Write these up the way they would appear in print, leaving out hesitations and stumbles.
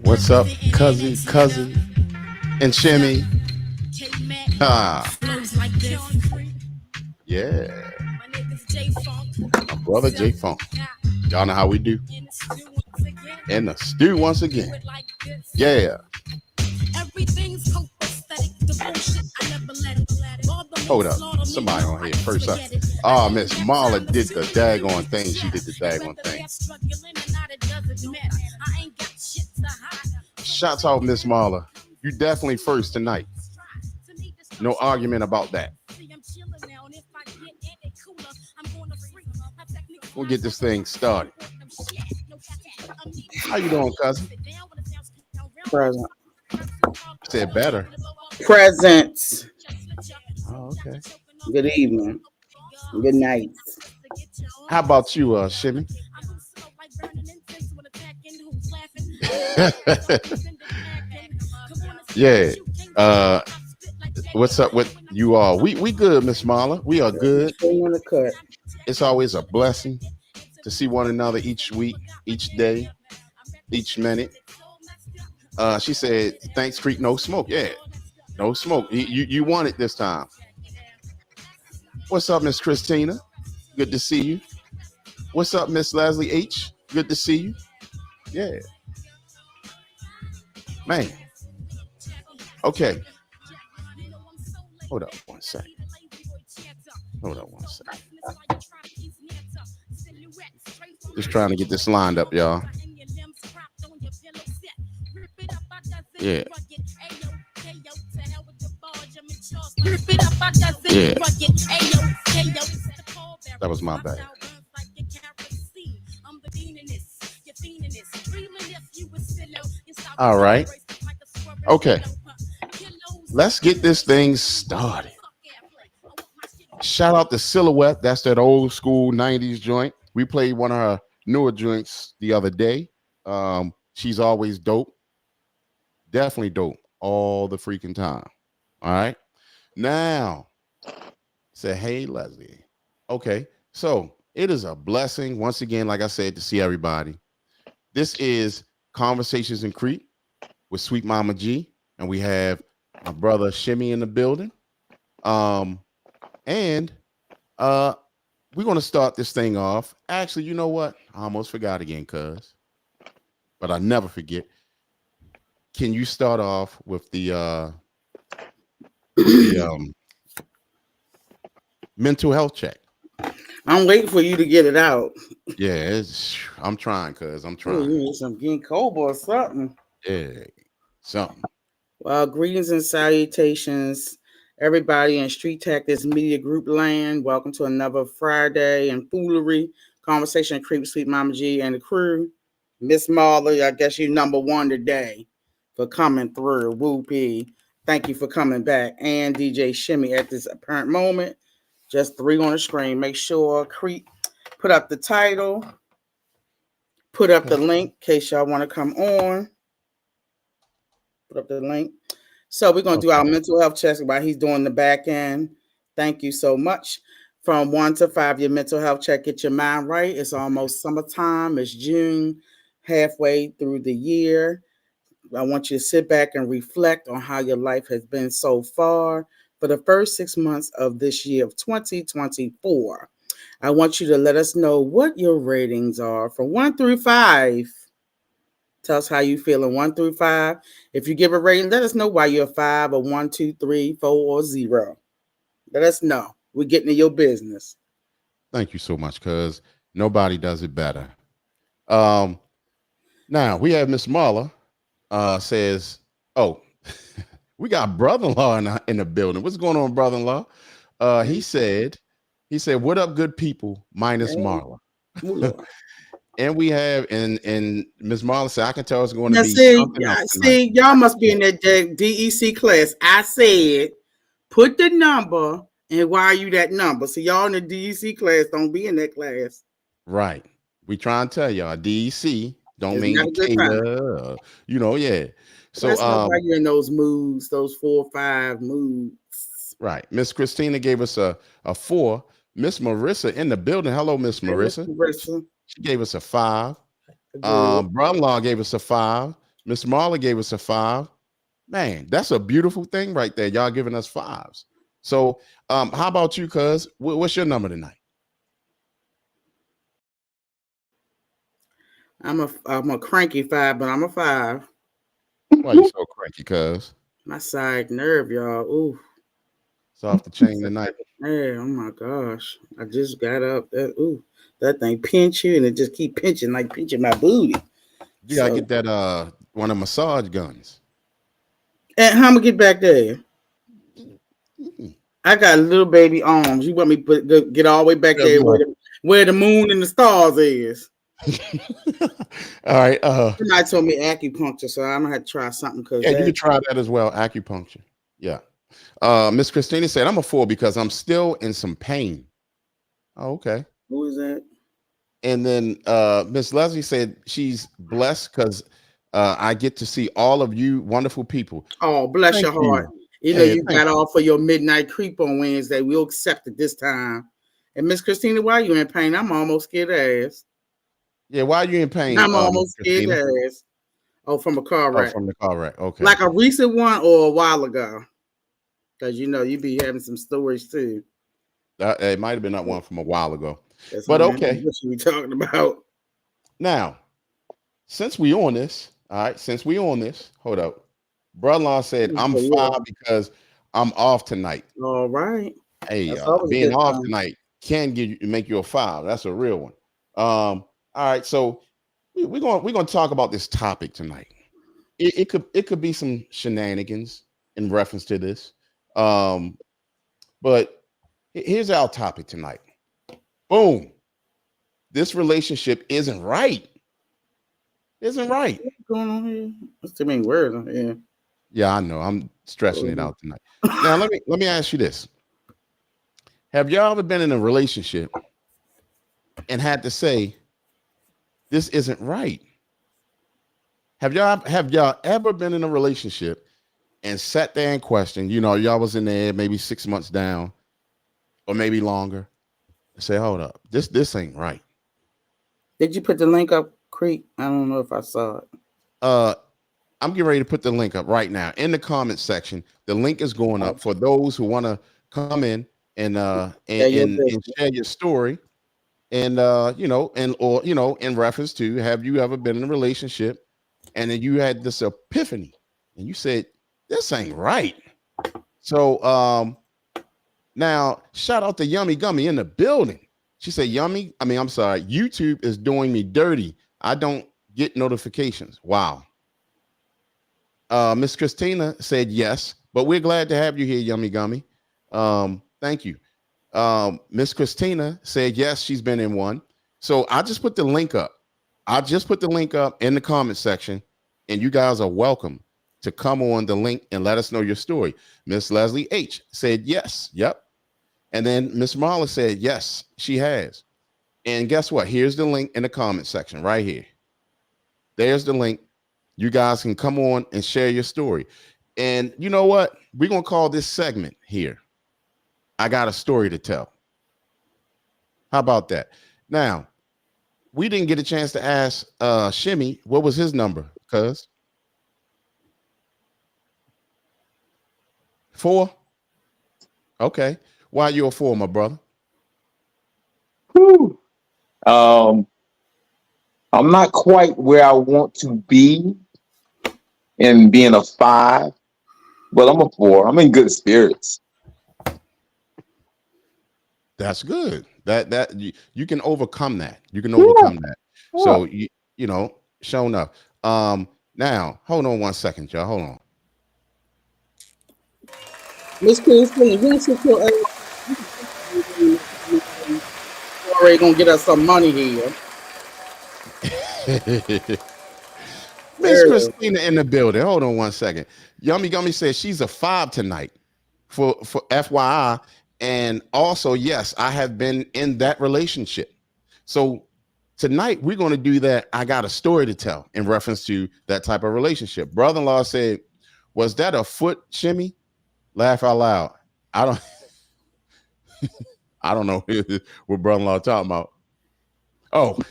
What's up, cousin, and Shimmy? Ah, yeah, my brother J Funk. Y'all know how we do. In the stew once again. Yeah. Hold up. Somebody on here first up. Oh, Miss Marla did the daggone thing. She did the daggone thing. Shouts out, Miss Marla. You definitely first tonight. No argument about that. We'll get this thing started. How you doing, cousin? Present. Said better. Presents. Oh, okay. Good evening. Good night. How about you, Shimmy? Yeah. Uh, what's up with you all? We good, Miss Marla. We are good. Stay on the cut. It's always a blessing to see one another each week, each day, each minute. She said, "Thanks, Crete. No smoke. Yeah, no smoke. You won it this time." What's up, Miss Christina? Good to see you. What's up, Miss Leslie H? Good to see you. Yeah, man. Okay, hold up one second. Hold up one second. Just trying to get this lined up, y'all. Yeah. Yeah. That was my bad. All right. Okay. Let's get this thing started. Shout out to Silhouette. That's that old school 90s joint. We played one of her newer joints the other day. She's always dope. Definitely dope all the freaking time. All right. Now, say, hey, Leslie. Okay. So it is a blessing, once again, like I said, to see everybody. This is Conversations in Crete with Sweet Mama G. And we have my brother Shimmy in the building. And we're going to start this thing off. Actually, you know what? I almost forgot again, but I never forget. Can you start off with the mental health check? I'm waiting for you to get it out. Yeah, I'm trying, I'm Ooh, trying. you need some ginkgo or something. Yeah, something. Well, greetings and salutations, everybody in Street Tactics Media Group land. Welcome to another Friday and foolery conversation. Creep, Sweet Mama G, and the crew. Miss Marley, I guess you number one today for coming through. Whoopee. Thank you for coming back. And DJ Shimmy at this apparent moment. Just three on the screen. Make sure Creep put up the title. Put up the link in case y'all want to come on. Put up the link. So we're going to do our mental health checks while he's doing the back end. Thank you so much. From 1 to 5, your mental health check, get your mind right. It's almost summertime. It's June, halfway through the year. I want you to sit back and reflect on how your life has been so far for the first 6 months of this year of 2024. I want you to let us know what your ratings are from 1 through 5. Tell us how you feeling 1 through 5. If you give a rating, let us know why you're 5 or 1, 2, 3, 4, or 0. Let us know. We're getting to your business. Thank you so much, cuz nobody does it better. Now we have Miss Marla says, oh, we got brother-in-law in the building. What's going on, brother-in-law? He said, what up, good people, minus Marla. And we have, and Ms. Marla said, I can tell it's going to be something else tonight. Y'all must be in that DEC class. I said, put the number and why are you that number? So y'all in the DEC class, don't be in that class. Right. We try and tell y'all, DEC don't mean Decatur, yeah. So that's why you're in those moods, those 4 or 5 moods. Right. Miss Christina gave us a 4. Miss Marissa in the building. Hello, Miss Marissa. She gave us a 5. Brother-in-law gave us a 5. Miss Marla gave us a 5. Man, that's a beautiful thing right there. Y'all giving us 5s. So, how about you, cuz? What's your number tonight? I'm a cranky 5, but I'm a 5. Why you so cranky, cuz? My side nerve, y'all. Ooh. It's off the chain tonight. Yeah, oh my gosh. I just got up. That thing pinch you and it just keep pinching, like pinching my booty. You gotta So get that one of massage guns. and how I'm gonna get back there? Mm. I got little baby arms. You want me to get all the way back Yeah, there no. where the moon and the stars is? All right. Somebody told me acupuncture, so I'm gonna have to try something because Yeah, you that. can try that as well. Acupuncture. Yeah. Miss Christina said, I'm a 4 because I'm still in some pain. Oh, okay. Who is that? And then Miss Leslie said she's blessed because I get to see all of you wonderful people. Oh, bless Thank your heart. you. You know Hey, you thank got you. off for your midnight creep on Wednesday. We'll accept it this time. And Miss Christina, why you in pain? I'm almost scared to ask. Yeah, why are you in pain, I'm Miss almost scared Christina? to ask. Oh, from a car Oh, wreck. from the car wreck. Okay. Like a recent one or a while ago? Because you know you be having some stories too. It might have been that one from a while ago. That's But what okay. we talking about. Now, since we on this, all right, since we on this, hold up. Brother-in-law said, I'm So, yeah. 5 because I'm off tonight. All right. Hey, That's always a being good off time. tonight can make you a 5. That's a real one. All right, so we're gonna talk about this topic tonight. It could be some shenanigans in reference to this. Um, but here's our topic tonight. Boom. This relationship isn't right. Isn't right. What's going on here? What's too many words on here? Yeah, I know. I'm stretching it out tonight. Now let me ask you this. Have y'all ever been in a relationship and had to say this isn't right? Have y'all ever been in a relationship and sat there and questioned, y'all was in there maybe 6 months down or maybe longer, and say, hold up, this ain't right. Did you put the link up, Crete? I don't know if I saw it. Uh I'm getting ready to put the link up right now in the comment section. The link is going up for those who want to come in and Yeah, your and business. share your story and in reference to, have you ever been in a relationship and then you had this epiphany and you said this ain't right. So now shout out to Yummy Gummy in the building. She said, I'm sorry, YouTube is doing me dirty. I don't get notifications. Wow. Miss Christina said yes, but we're glad to have you here, Yummy Gummy. Thank you. Miss Christina said yes, she's been in one. So I just put the link up. I just put the link up in the comment section, and you guys are welcome to come on the link and let us know your story. Miss Leslie H said yes. Yep. And then Miss Marla said yes, she has. And guess what? Here's the link in the comment section right here. There's the link. You guys can come on and share your story. And you know what? We're going to call this segment here, I Got a Story to Tell. How about that? Now, we didn't get a chance to ask Shimmy what was his number, cuz 4. Okay. Why you a 4, my brother? Whew. Um, I'm not quite where I want to be in being a 5, but I'm a 4. I'm in good spirits. That's good. That you can overcome that. You can Yeah, overcome that. yeah. So showing up. Now, hold on 1 second, y'all. Hold on. Miss Christina, you don't sit your ass. We're already gonna get us some money here. Miss Christina in the building. Hold on 1 second. Yummy Gummy says she's a 5 tonight for FYI. And also, yes, I have been in that relationship. So tonight we're going to do that. I got a story to tell in reference to that type of relationship. Brother-in-law said, was that a foot, Shimmy? Laugh out loud. I don't I don't know what brother-in-law talking about. Oh, all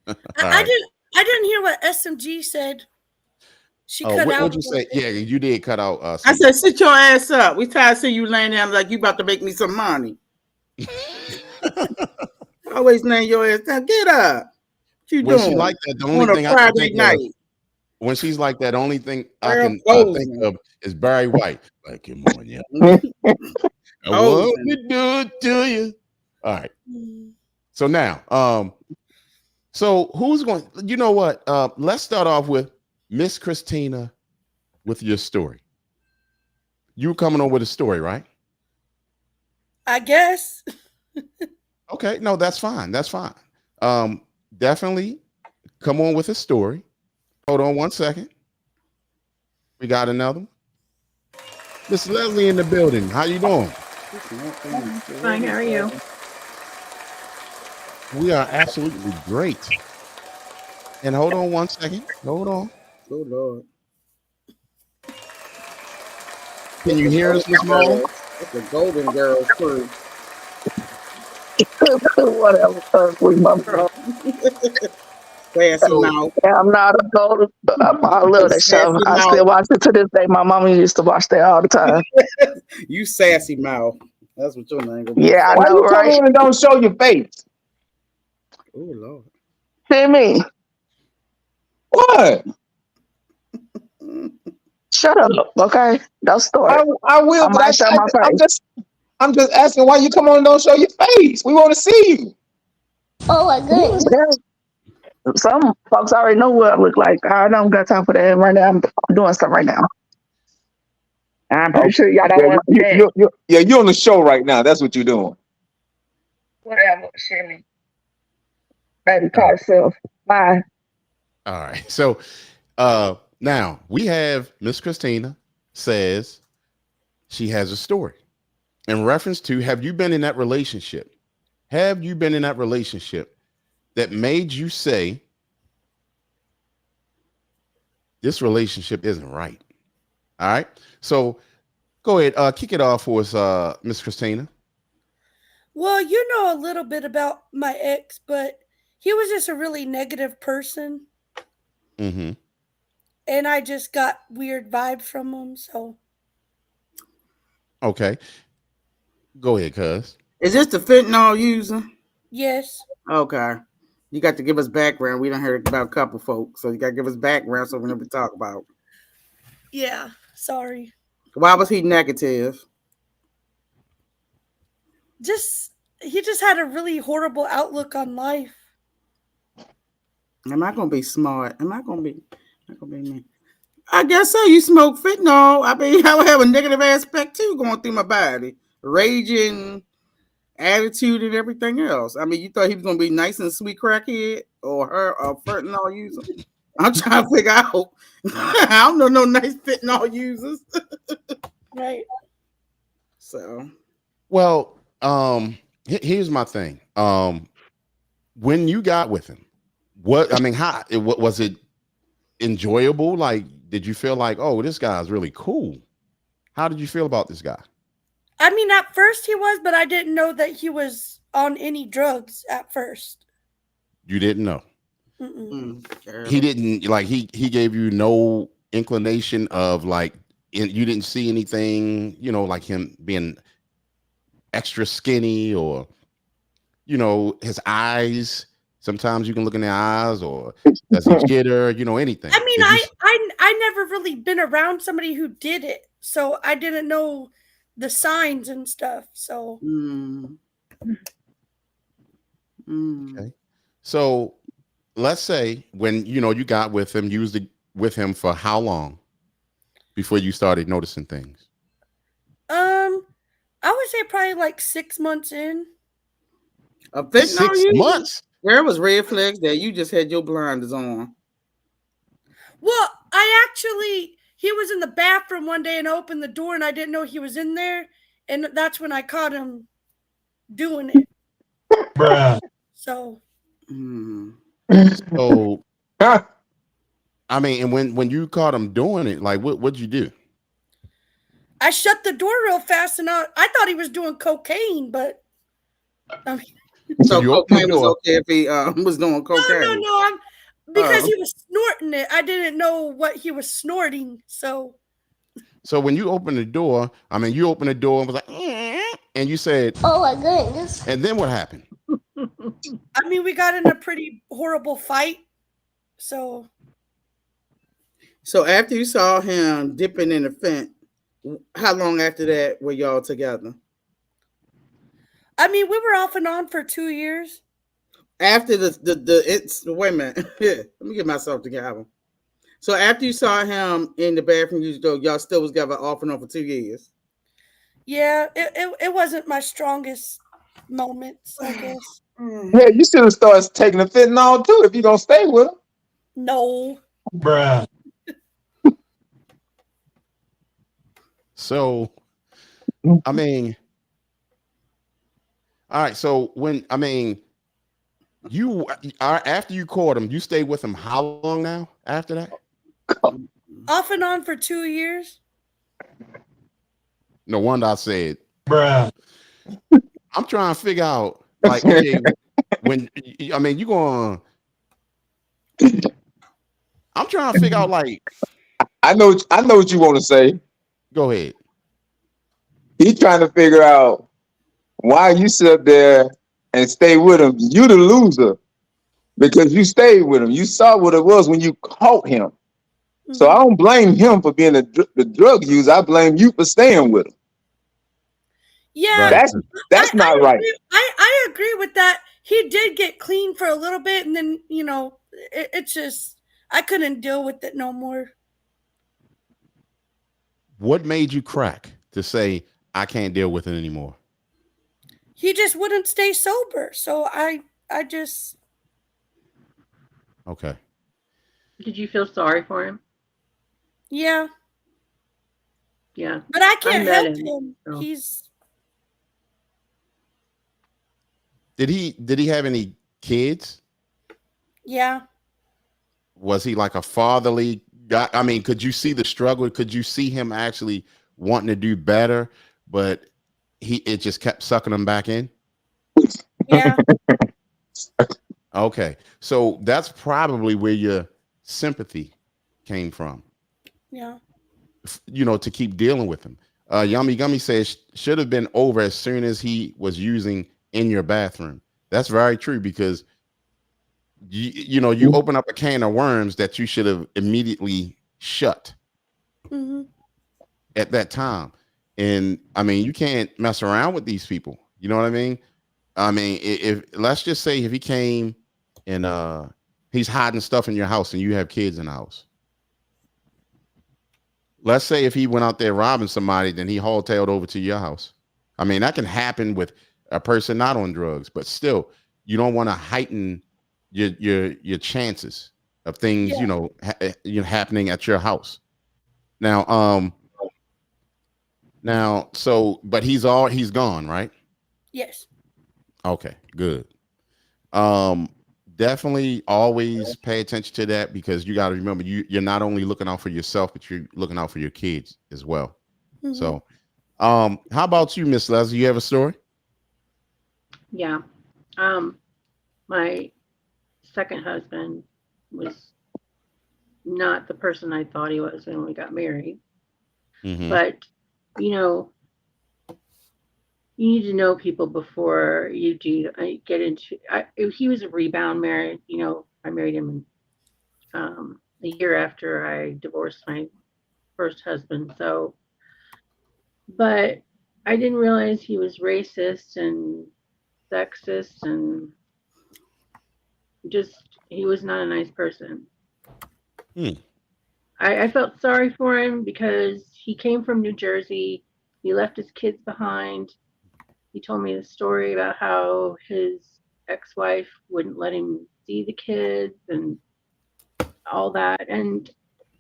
I right. didn't. I didn't hear what SMG said. She Oh, cut out. what'd you say? Yeah, you did cut out. I said, sit your ass up. We tired of seeing you laying down like you about to make me some money. Always laying your ass down. Get up. What you when doing? she like that, the only On a thing I can Friday think night. of when she's like that, the only thing I Girl, can think posing. of is Barry White. Like, come on, yeah. I want Posing. to do it to you. All right. Mm. So now, so who's going? You know what? Let's start off with Miss Christina with your story. You coming on with a story, right? I guess. Okay, no, that's fine. That's fine. Definitely come on with a story. Hold on one second. We got another one. Miss Leslie in the building. How you doing? Fine, how are you? We are absolutely great. And hold on one second. Hold on. Oh, Lord. Can you hear us, Miss Momma? It's the Golden Girls crew. Whatever, ugly mother. Sassy mouth. Yeah, I'm not a gold. I love that show. Sassy I mouth. still watch it to this day. My mama used to watch that all the time. You sassy mouth. That's what your name gonna be. Yeah, I Why know, you come right? in and don't show your face? Oh, Lord. Shimmy, What? shut up, okay? Don't start. I will, I but might show my face. I'm just asking why you come on and don't show your face. We want to see you. Oh my goodness. Some folks already know what I look like. I don't got time for that right now. I'm doing something right now. I'm pretty sure y'all don't Yeah, want to see that. you're on the show right now. That's what you're doing. Whatever, Shimmy. Baby, call yourself. Bye. All right. So now we have Miss Christina says she has a story in reference to, have you been in that relationship? Have you been in that relationship that made you say, this relationship isn't right? All right. So go ahead, kick it off for us, Miss Christina. Well, you know a little bit about my ex, but he was just a really negative person, Mm-hmm. and I just got weird vibes from him. So Okay. Go ahead, cuz. Is this the fentanyl user? yes, Okay. You got to give us background. We don't heard about a couple folks, so you got to give us background so we know what we talk about. yeah. Sorry. Why was he negative? He just had a really horrible outlook on life. Am I gonna be smart? Am I gonna be me? I guess so. You smoke fentanyl. I mean, I would have a negative aspect too going through my body, raging, attitude, and everything else. I mean, you thought he was gonna be nice and sweet crackhead or her a fentanyl user? I'm trying to figure out. I don't know no nice fentanyl users. Right. So, Well, here's my thing. When you got with him, how what was it enjoyable? Like, did you feel like, oh, this guy's really cool? How did you feel about this guy? I mean, at first he was, but I didn't know that he was on any drugs at first. You didn't know. Mm-mm. He didn't, like, he gave you no inclination of, like, you didn't see anything, like him being extra skinny, or his eyes. Sometimes you can look in their eyes, or does he jitter, anything. I mean, I never really been around somebody who did it, so I didn't know the signs and stuff. So Okay. So let's say when you got with him, you was with him for how long before you started noticing things? I would say probably like 6 months in. a fentanyl 6 user? months. There was red flags there. You just had your blinders on. Well, he was in the bathroom one day and I opened the door and I didn't know he was in there. And that's when I caught him doing it. Bruh. So. So, I mean, and when you caught him doing it, like, what'd you do? I shut the door real fast and I thought he was doing cocaine, but. So you opened cocaine the was door. okay if he was doing cocaine. No. Because he was snorting it. I didn't know what he was snorting. So when you opened the door, I mean, you opened the door and was like, and you said, Oh my goodness. and then what happened? I mean, we got in a pretty horrible fight. So after you saw him dipping in the fence, how long after that were y'all together? I mean, we were off and on for 2 years. After it's wait a minute. Let me get myself together. So after you saw him in the bathroom, y'all still was together off and on for 2 years. Yeah, it wasn't my strongest moments, I guess. Yeah, you should have started taking the fentanyl too if you're gonna stay with him. No. Bruh. So, I mean, all right. So when, I mean, you after you caught him, you stayed with him how long now after that? Off and on for 2 years. No wonder I said, Bruh. I'm trying to figure out, like, okay, when, I mean, you going, I'm trying to figure out, like, I know what you want to say. go ahead. He's trying to figure out why you sit up there and stay with him. You the loser because you stayed with him. You saw what it was when you caught him. Mm-hmm. So I don't blame him for being the drug user. I blame you for staying with him. Yeah, That's not right. I agree with that. He did get clean for a little bit, and then it's just I couldn't deal with it no more. What made you crack to say I can't deal with it anymore? He just wouldn't stay sober, so I just Okay. Did you feel sorry for him? Yeah, Yeah. but I can't met help him, him. so. He's Did he have any kids? Yeah. Was he like a fatherly guy? I mean, could you see the struggle? Could you see him actually wanting to do better, but it just kept sucking him back in? Yeah. Okay. So that's probably where your sympathy came from, Yeah. to keep dealing with him. Yummy Gummy says should have been over as soon as he was using in your bathroom. That's very true because you open up a can of worms that you should have immediately shut at that time. And I mean, you can't mess around with these people. You know what I mean? I mean, if let's just say if he came and he's hiding stuff in your house and you have kids in the house. Let's say if he went out there robbing somebody, then he haul-tailed over to your house. I mean, that can happen with a person not on drugs, but still, you don't want to heighten your chances of things, happening at your house. Now, but he's gone, right? Yes. Okay, good. Definitely always pay attention to that because you got to remember you're not only looking out for yourself, but you're looking out for your kids as well. Mm-hmm. So, how about you, Miss Leslie? You have a story? Yeah. My second husband was not the person I thought he was when we got married. Mm-hmm. But, you need to know people before you do get into. He was a rebound marriage. I married him a year after I divorced my first husband. So, but I didn't realize he was racist and sexist and he was not a nice person. I felt sorry for him because he came from New Jersey. He left his kids behind. He told me the story about how his ex-wife wouldn't let him see the kids and all that. And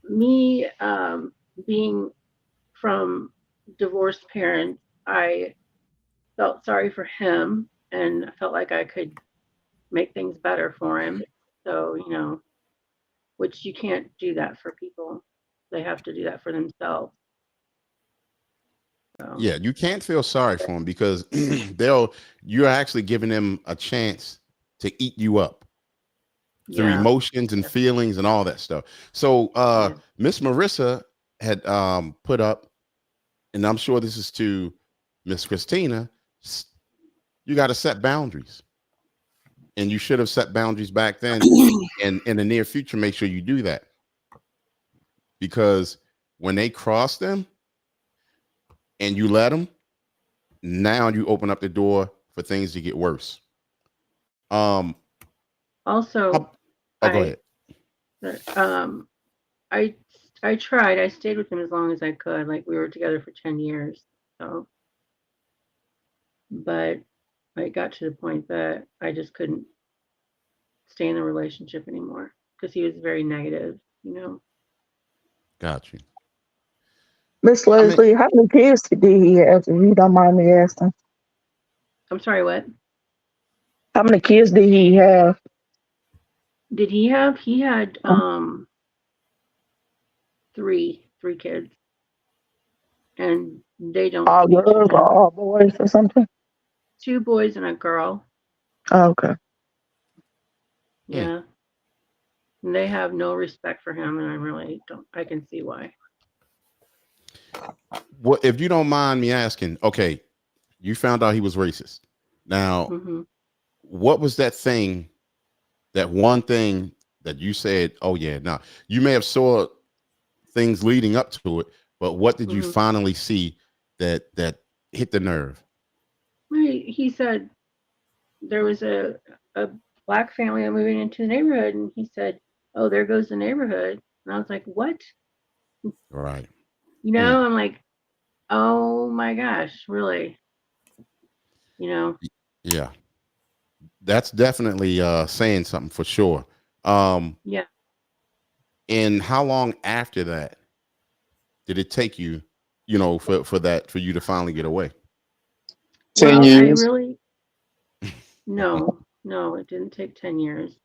me being from divorced parents, I felt sorry for him and I felt like I could make things better for him. So, which you can't do that for people. They have to do that for themselves. So. Yeah, you can't feel sorry for them because you're actually giving them a chance to eat you up. through Yeah. emotions and feelings and all that stuff. So Yeah. Miss Marissa had put up, and I'm sure this is to Miss Christina, you got to set boundaries. And you should have set boundaries back then. And in the near future, make sure you do that. Because when they cross them and you let them, now you open up the door for things to get worse. Also, Oh, go I ahead. I I tried. I stayed with him as long as I could. Like we were together for 10 years. So, but I got to the point that I just couldn't stay in the relationship anymore because he was very negative, you know. Got you. Miss I mean, Leslie, how many kids did he have, if you don't mind me asking? I'm sorry, what? How many kids did he have? Did he have? He had Um, three kids, and they don't all speak to girls or him. all boys or something? 2 boys and a girl. Oh, okay. hmm. Yeah. And they have no respect for him, and I really don't. I can see why. What if you don't mind me asking? Okay, you found out he was racist. Now, Hmm. what was that thing? That one thing that you said? Oh yeah, now you may have saw things leading up to it, but what did you Hmm. finally see that hit the nerve? He said there was a black family moving into the neighborhood, and he said, "Oh, there goes the neighborhood." And I was like, "What?" Right. You Hmm. know, I'm like, "Oh my gosh, really?" You know? Yeah, that's definitely saying something for sure. Um, Yeah. and how long after that did it take you, for you to finally get away? 10 Well, I years. really no, it didn't take 10 years.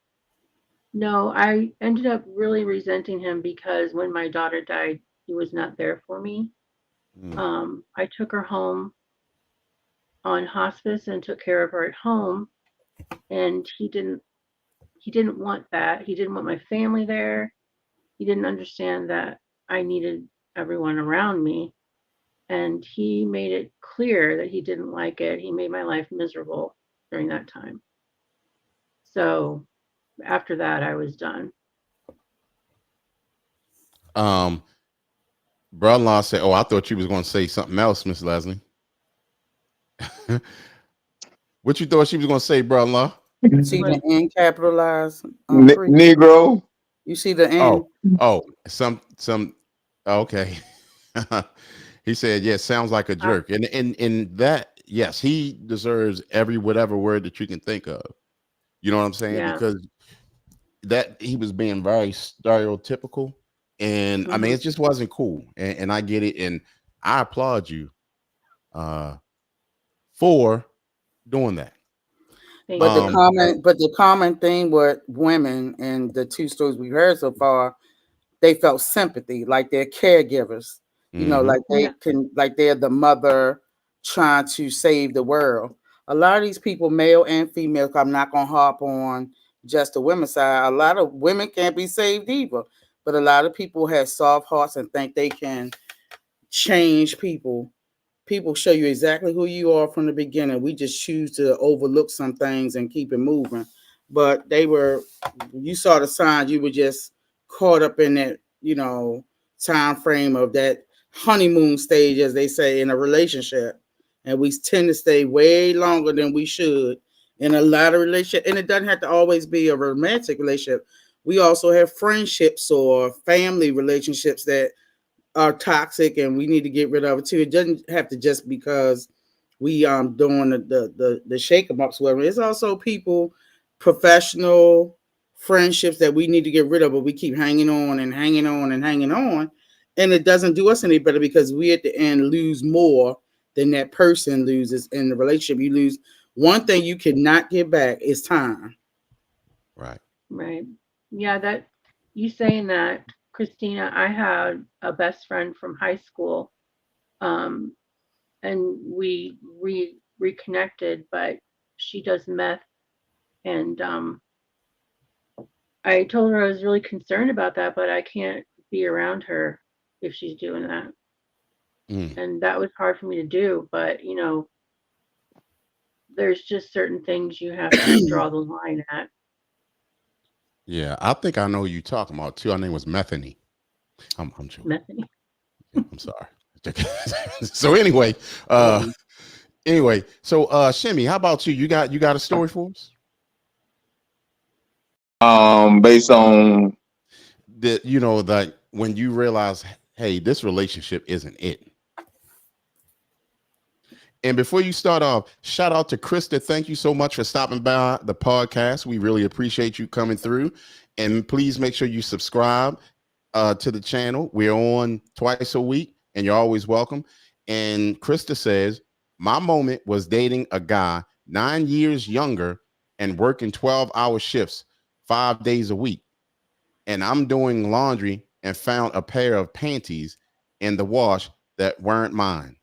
No, I ended up really resenting him because when my daughter died, he was not there for me. Mm, I took her home on hospice and took care of her at home, and he didn't want that. He didn't want my family there. He didn't understand that I needed everyone around me, and he made it clear that he didn't like it. He made my life miserable during that time. So after that, I was done. Um, brother-in-law said, "Oh, I thought you was going to say something else, Miss Leslie." What you thought she was going to say, brother-in-law? See the But N capitalized, Crete. Negro. You see the Oh, N. some. Okay. He said, "Yeah, sounds like a I, jerk," and that, yes, he deserves every whatever word that you can think of. You know what I'm saying? yeah. Because that he was being very stereotypical, and I mean, Hmm. it just wasn't cool. And I get it, and I applaud you uh, for doing that. Thank But the you. Um, common thing with women in the two stories we heard so far, they felt sympathy, like they're caregivers. mhm. Like they Yeah. can, like they're the mother trying to save the world. A lot of these people, male and female, 'cause I'm not gonna harp on just the women's side. A lot of women can't be saved either, but a lot of people have soft hearts and think they can change people. People show you exactly who you are from the beginning. We just choose to overlook some things and keep it moving. But you saw the signs. You were just caught up in that, time frame of that honeymoon stage, as they say, in a relationship. And we tend to stay way longer than we should in a lot of relationships. And it doesn't have to always be a romantic relationship. We also have friendships or family relationships that are toxic and we need to get rid of it too. It doesn't have to just because we doing the shake 'em ups, whatever. It's also people, professional friendships that we need to get rid of, but we keep hanging on and hanging on and hanging on. And it doesn't do us any better because we at the end lose more than that person loses in the relationship. You lose one thing you cannot get back is time. Right. Right. Yeah, that you saying that, Christina, I had a best friend from high school, um, and we reconnected, but she does meth, and I told her I was really concerned about that, but I can't be around her if she's doing that. And that was hard for me to do. But, you know, there's just certain things you have to draw the line at. Yeah, I think I know who you talking about too. Her name was Methany. I'm joking. Methany. I'm sorry. So anyway, Shimmy, how about you? You got a story for us? Based on That that when you realize, hey, this relationship isn't it. And before you start off, shout out to Krista. Thank you so much for stopping by the podcast. We really appreciate you coming through. And please make sure you subscribe to the channel. We're on twice a week, and you're always welcome. And Krista says, my moment was dating a guy 9 years younger and working 12-hour shifts 5 days a week. And I'm doing laundry and found a pair of panties in the wash that weren't mine.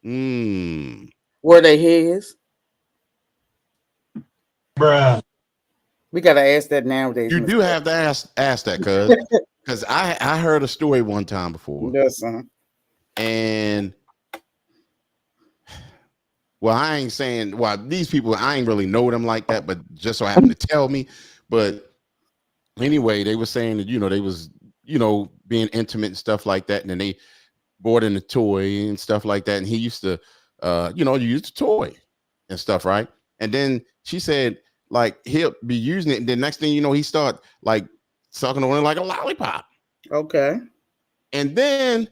Were they his? Bruh. We gotta ask that nowadays. You do have to ask that, because I heard a story one time before. Listen. And well, I ain't saying, well, these people, I ain't really know them like that, but just so happened to tell me. But anyway, they were saying that, they was, being intimate and stuff like that. And then they bought in a toy and stuff like that. And he used to, use the toy and stuff, right? And then she said, like, he'll be using it. And the next thing you know, he start like sucking on it like a lollipop. Okay. And then,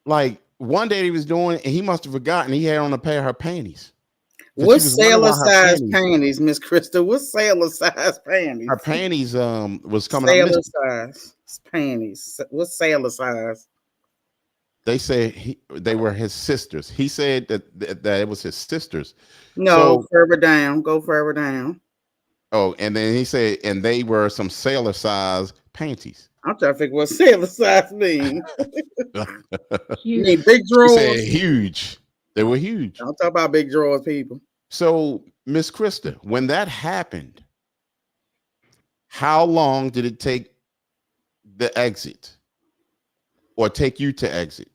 like, one day he was doing it, and he must have forgotten he had on a pair of her panties. What sailor size panties, Miss Krista? What sailor size panties? Her panties was coming sailor up. Sailor size panties. What sailor size? They say they were his sisters. He said that it was his sisters. No, further down. Go further down. Oh, and then he said, and they were some sailor size panties. I'm trying to figure what sailor size mean. You Huge. mean big drawers? He said huge. They were huge. I'll talk about big drawers, people. So, Miss Krista, when that happened, how long did it take the exit, or take you to exit?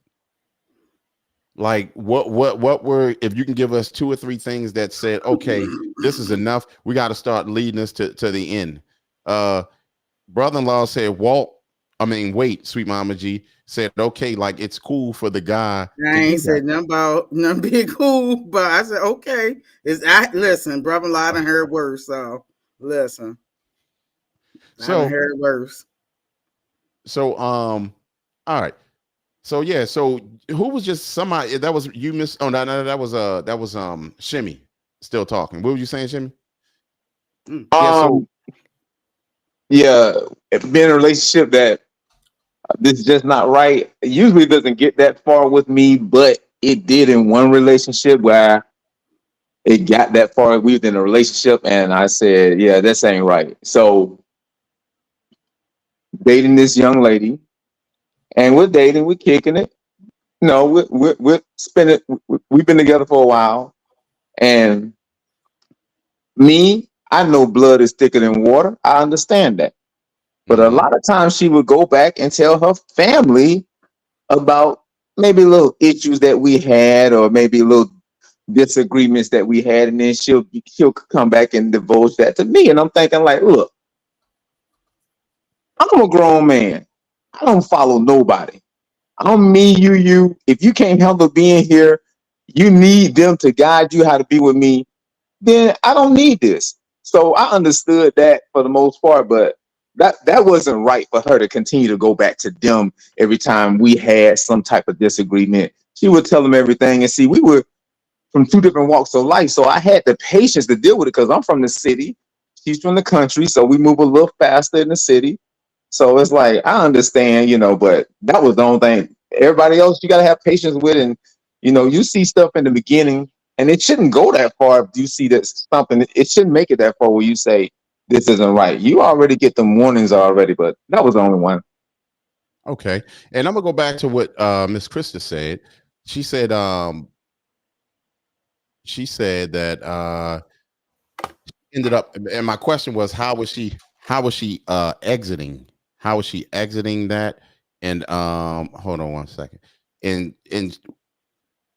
Like, what were, if you can give us 2 or 3 things that said, okay, this is enough. We got to start leading us to the end. Brother-in-law said, wait, sweet Mama G said, okay, like, it's cool for the guy. I ain't said nothing about nothing being cool, but I said, okay. Listen, brother-in-law, I done heard worse, so listen. I done heard worse. So, all right. So yeah, so who was just somebody that was you miss? Oh no, that was Shimmy still talking. What were you saying, Shimmy? Yeah, if being in a relationship that this is just not right, it usually doesn't get that far with me, but it did in one relationship where it got that far. We were in a relationship, and I said, "Yeah, this ain't right." So dating this young lady. And we're dating, we're kicking it. No, we're spending. We've been together for a while, and I know blood is thicker than water. I understand that, but a lot of times she would go back and tell her family about maybe little issues that we had, or maybe little disagreements that we had, and then she'll come back and divulge that to me. And I'm thinking, like, look, I'm a grown man. I don't follow nobody. I'm me, you. If you can't handle being here, you need them to guide you how to be with me, then I don't need this. So I understood that for the most part, but that wasn't right for her to continue to go back to them every time we had some type of disagreement. She would tell them everything. And see, we were from 2 different walks of life. So I had the patience to deal with it because I'm from the city. She's from the country. So we move a little faster in the city. So it's like, I understand, but that was the only thing. Everybody else, you got to have patience with. And, you see stuff in the beginning, and it shouldn't go that far. If you see that something, it shouldn't make it that far where you say, this isn't right. You already get them warnings already, but that was the only one. Okay. And I'm going to go back to what Miss Krista said. She said that ended up, and my question was, how was she how was she exiting? How was she exiting that? And hold on one second. And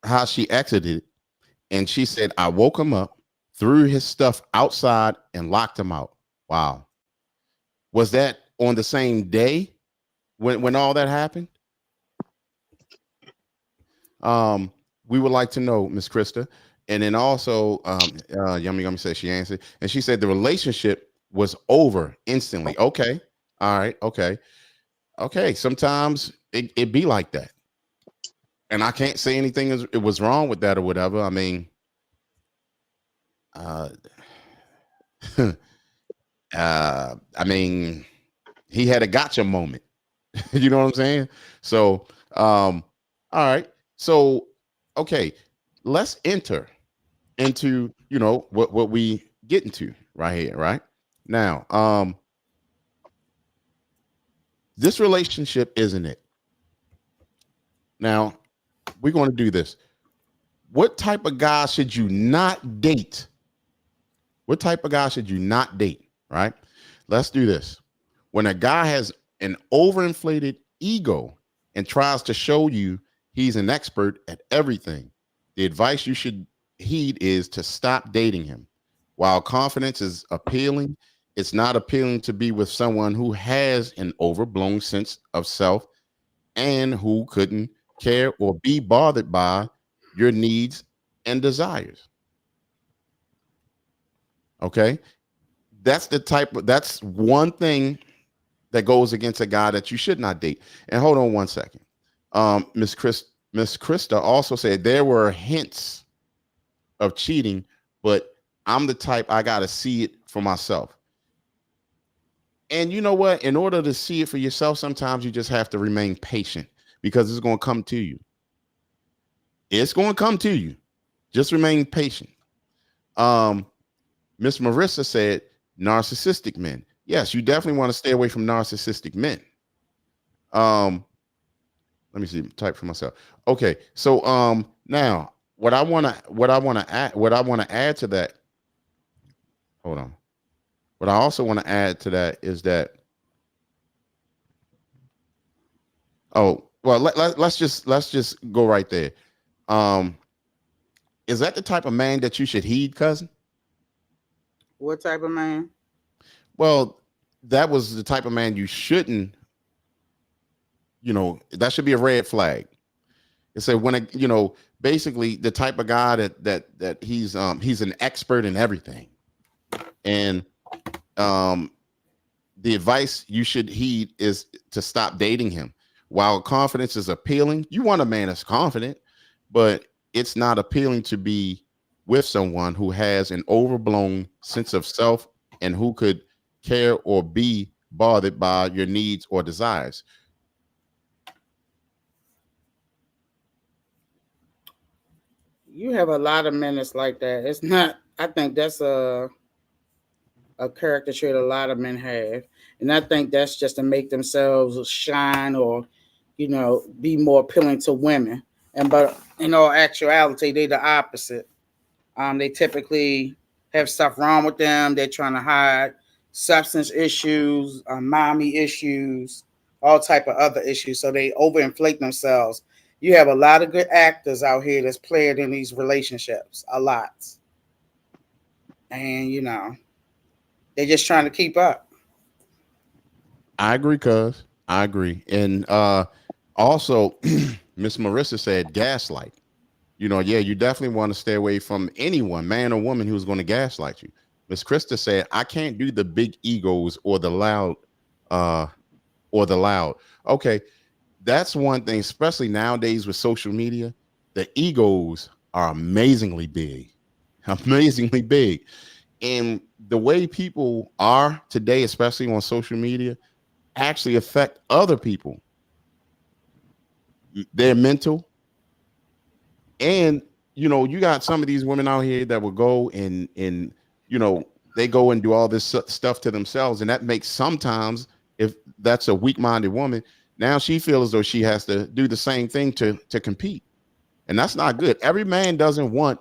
how she exited, and she said, I woke him up, threw his stuff outside, and locked him out. Wow. Was that on the same day when all that happened? We would like to know, Miss Krista. And then also, Yummy Yummy said she answered, and she said the relationship was over instantly. Okay. All right. Okay. Okay. Sometimes it be like that. And I can't say anything it was wrong with that or whatever. I mean, uh, I mean, he had a gotcha moment. You know what I'm saying? So, all right. So, okay, let's enter into, what we get into right here, right now. This relationship isn't it. Now, we're going to do this. What type of guy should you not date? What type of guy should you not date? Right? Let's do this. When a guy has an overinflated ego and tries to show you he's an expert at everything, the advice you should heed is to stop dating him. While confidence is appealing, it's not appealing to be with someone who has an overblown sense of self and who couldn't care or be bothered by your needs and desires. Okay? That's one thing that goes against a guy that you should not date. And hold on one second. Miss Krista also said there were hints of cheating, but I'm the type I gotta see it for myself. And you know what? In order to see it for yourself, sometimes you just have to remain patient because it's going to come to you. It's going to come to you. Just remain patient. Miss Marissa said narcissistic men. Yes, you definitely want to stay away from narcissistic men. Let me see, type for myself. Okay, so now what I want to add to that. Hold on. What I also want to add to that is that. Oh well, let's just go right there. Is that the type of man that you should heed, cousin? What type of man? Well, that was the type of man you shouldn't. That should be a red flag. It said basically the type of guy that he's an expert in everything, and the advice you should heed is to stop dating him. While confidence is appealing, you want a man that's confident, but it's not appealing to be with someone who has an overblown sense of self and who could care or be bothered by your needs or desires. You have a lot of men that's like that. It's not. I think that's a character trait a lot of men have, and I think that's just to make themselves shine or, be more appealing to women. But in all actuality, they're the opposite. They typically have stuff wrong with them. They're trying to hide substance issues, mommy issues, all type of other issues. So they overinflate themselves. You have a lot of good actors out here that's played in these relationships, a lot. And, they're just trying to keep up. I agree, cuz. I agree. And also, Miss Marissa said gaslight. Yeah, you definitely want to stay away from anyone, man or woman, who's going to gaslight you. Miss Krista said, I can't do the big egos or the loud. Okay, that's one thing, especially nowadays with social media. The egos are amazingly big. Amazingly big. And the way people are today, especially on social media, actually affect other people. Their mental. And you got some of these women out here that will go and they go and do all this stuff to themselves, and that makes sometimes, if that's a weak-minded woman, now she feels as though she has to do the same thing to compete, and that's not good. Every man doesn't want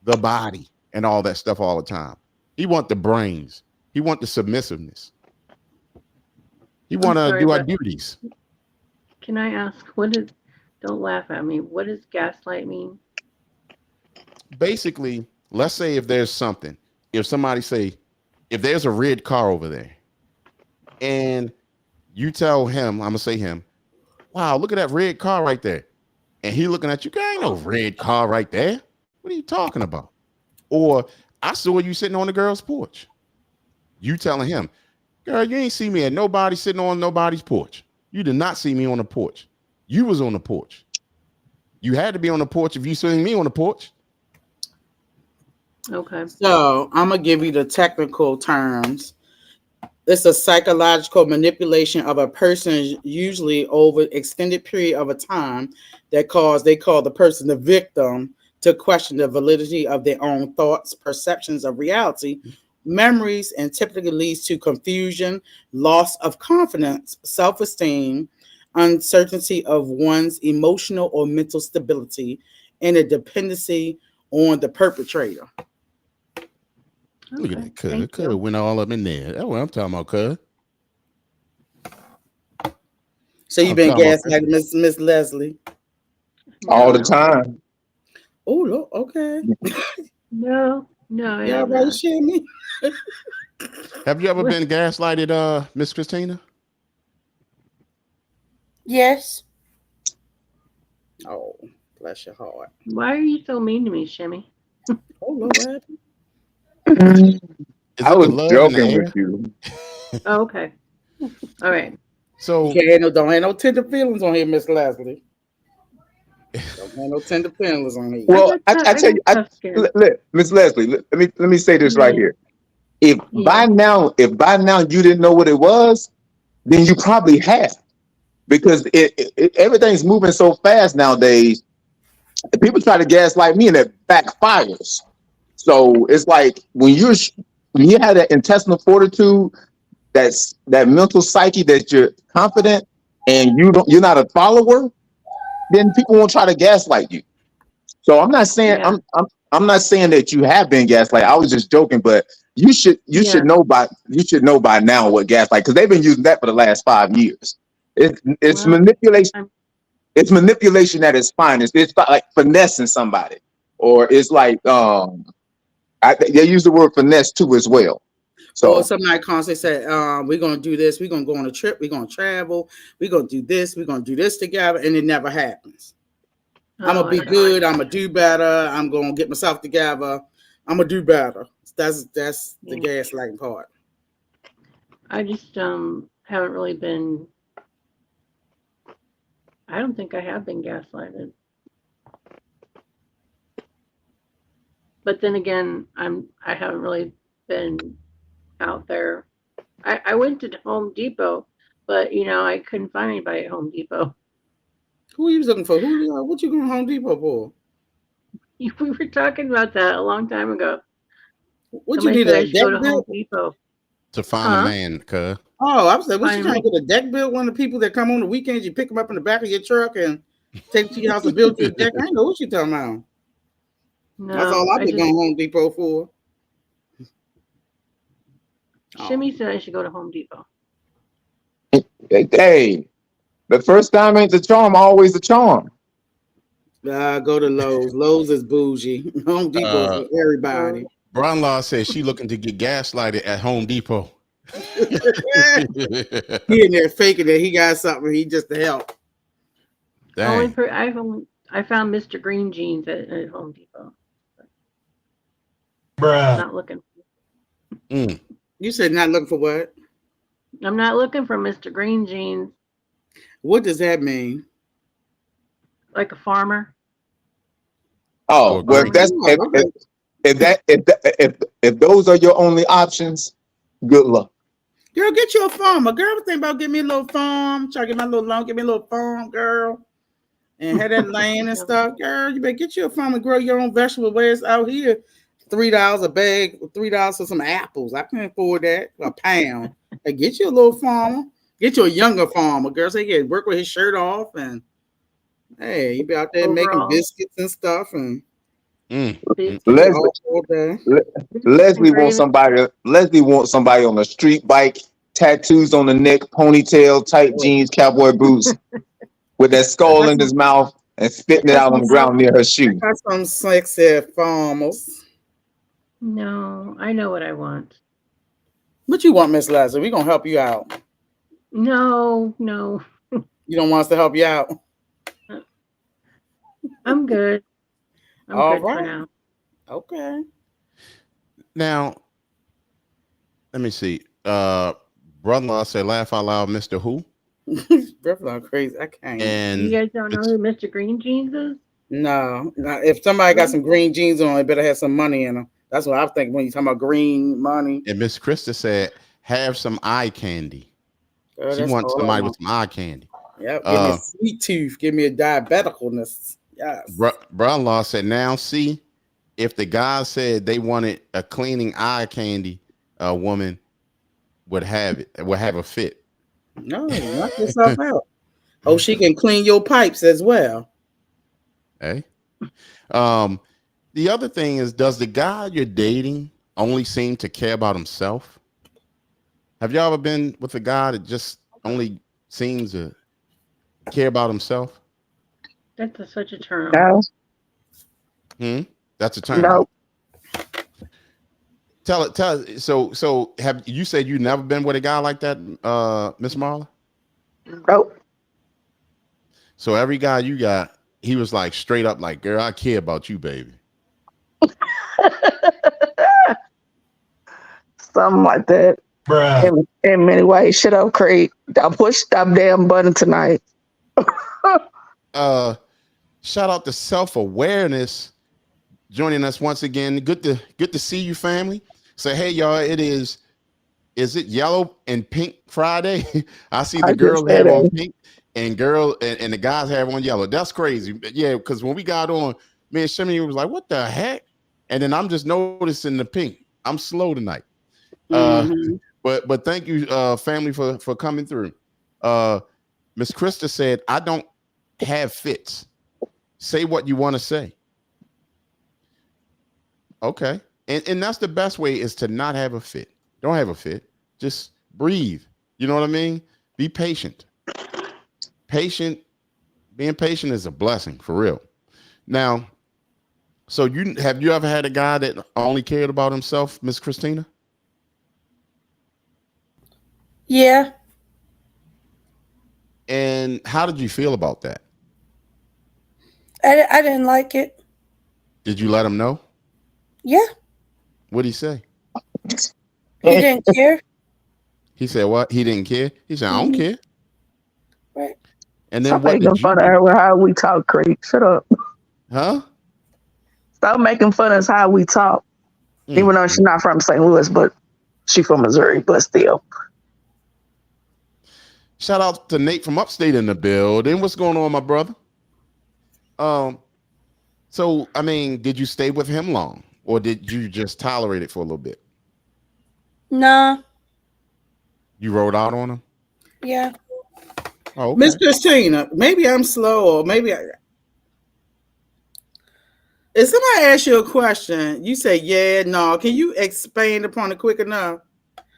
the body and all that stuff all the time. He want the brains. He want the submissiveness. He want to sorry, do our but duties. can I ask, what is, don't laugh at me, what does gaslight mean? Basically, let's say if there's something, if somebody say, if there's a red car over there, and you tell him, I'm gonna say him, wow, look at that red car right there, and he looking at you, there ain't no red car right there. What are you talking about? Or I saw you sitting on the girl's porch. You telling him, girl, you ain't see me at nobody sitting on nobody's porch. You did not see me on the porch. You was on the porch. You had to be on the porch if you seen me on the porch. Okay. So I'm gonna give you the technical terms. It's a psychological manipulation of a person, usually over extended period of a time, they call the person the victim to question the validity of their own thoughts, perceptions of reality, memories, and typically leads to confusion, loss of confidence, self-esteem, uncertainty of one's emotional or mental stability, and a dependency on the perpetrator. Look at Okay. that, cuz. Thank Cuz you. went all up in there. That's what I'm talking about, cuz. So you've I'm been talking about, cuz. gaslighting Miss Leslie. all the No, time. Oh, look, okay. no, I Yeah, have right, not. Shimmy. Have you ever been gaslighted, Miss Christina? Yes. Oh, bless your heart. Why are you so mean to me, Shimmy? Oh, Lord, what happened? Is I it the was love in the joking with air? you. Oh, okay. All right. So Okay, don't have no tender feelings on here, Miss Leslie. Don't have no tender feelings on here. Well, I I tell got you, tough skin. Miss Leslie, let me say this right Yeah. here. If Yeah. by now you didn't know what it was, then you probably have, because everything's moving so fast nowadays. People try to gaslight me, and it backfires. So it's like when you have that intestinal fortitude, that mental psyche, that you're confident, and you're not a follower, then people won't try to gaslight you. So I'm not saying Yeah. I'm not saying that you have been gaslight. I was just joking, but you should Yeah. know by now what gaslight, because they've been using that for the last 5 years. It's Well, manipulation. I'm It's manipulation at its finest. It's like finessing somebody, or it's like they use the word finesse too as well. Or So somebody constantly say, we're gonna do this, we're gonna go on a trip, we're gonna travel, we're gonna do this, we're gonna do this together, and it never happens. I'm gonna I be got good, you. I'm gonna do better, I'm gonna get myself together, I'm gonna do better. That's the Yeah. gaslighting part. I just haven't really been. I don't think I have been gaslighted. But then again, I haven't really been out there. I went to Home Depot, but I couldn't find anybody at Home Depot. Who are you looking for? What you going to Home Depot for? We were talking about that a long time ago. What you Somebody need, said a I should deck go to Home bill? Depot. to find a Huh? man, cuz. Oh, I was like, what you Find trying me. to get, a deck bill? One of the people that come on the weekends, you pick them up in the back of your truck and take them to your house and build you a deck. I know what you talking about. That's No, all I've been going to Home Depot for. Shimmy said I should go to Home Depot. hey, the first time ain't the charm, always the charm. Go to Lowe's. Lowe's is bougie. Home Depot is Uh, for everybody. Brownlaw says she looking to get gaslighted at Home Depot. He in there faking that he got something. He just to help. Only Dang. I found Mr. Green jeans at Home Depot. Bruh. Not looking. Mm. You said not looking for what? I'm not looking for Mr. Green jeans. What does that mean? Like a farmer. Oh, Or well, green. if that's Oh, okay. if those are your only options, good luck. Girl, get you a farm. A girl was thinking about getting me a little farm. Try to get my little loan, get me a little farm, girl. And have that land and stuff. Girl, you better get you a farm and grow your own vegetable. Whereas out here, $3 a bag, $3 for some apples. I can't afford that. A pound. Hey, get you a little farmer. Get you a younger farmer. Girl, so he can work with his shirt off, and hey, you be out there making Overall, biscuits and stuff, and biscuits, Leslie all day. biscuits and gravy. Leslie wants somebody on a street bike tattoos on the neck, ponytail, tight jeans, cowboy boots, with that skull in his mouth and spitting it out on the ground near her shoe. Got some sexy farmers. No, I know what I want. What you want, Miss Leslie? We're gonna help you out. No. You don't want us to help you out? I'm good. I'm All good for right. now. Okay. Now, let me see. Brother-in-law said, "Laugh out loud, Mr. Who?" Brooklyn crazy. I can't. And You guys don't know who Mr. Green Jeans is? No. If somebody got some green jeans on, it better have some money in them. That's what I think when you talking about green money. and Miss Krista said, "Have some eye candy." Girl, She that's wants all I somebody want. with some eye candy. Yep. Give me a sweet tooth. Give me a diabeticalness. Yes. Brother-in-law said, "Now see, if the guy said they wanted a cleaning eye candy, a woman would have it. Would have a fit." No, knock yourself out. Oh, she can clean your pipes as well. Hey. The other thing is, does the guy you're dating only seem to care about himself? Have y'all ever been with a guy that just only seems to care about himself? That's such a turn on. No, That's a turn no, on. Tell it. So have you said you never been with a guy like that, Miss Marla? nope. So every guy you got, he was like straight up like, "Girl, I care about you, baby." Something like that. In many ways. Shut up, Crete. I pushed that damn button tonight. Shout out to Self-Awareness joining us once again. Good to see you, family. So hey, y'all, is it yellow and pink Friday? I see I the just girl said have on it. pink and the guys have on yellow. That's crazy. But yeah, because when we got on, me and Shimmy was like, "What the heck?" And then I'm just noticing the pink. I'm slow tonight. Mhm. But thank you, family, for coming through. Miss Krista said, "I don't have fits. Say what you want to say." Okay. And that's the best way, is to not have a fit. Don't have a fit. Just breathe. You know what I mean? Be patient. Being patient is a blessing, for real. Now, so have you ever had a guy that only cared about himself, Miss Christina? Yeah. And how did you feel about that? I didn't like it. Did you let him know? Yeah. What'd he say? He didn't care. He said what? He didn't care. He said, "I don't care." Right. And then Stop what making did you fun of do? her with how we talk, Crete. Shut up. Huh? Stop making fun of us how we talk. Even though she's not from St. Louis, but she's from Missouri, but still. Shout out to Nate from upstate in the building. What's going on, my brother? So I mean, did you stay with him long, or did you just tolerate it for a little bit? Nah. You rode out on him? Yeah. Oh, okay. Miss Christina, maybe I'm slow, or maybe if somebody asks you a question, you say, "Yeah, no." Can you expand upon it quick enough?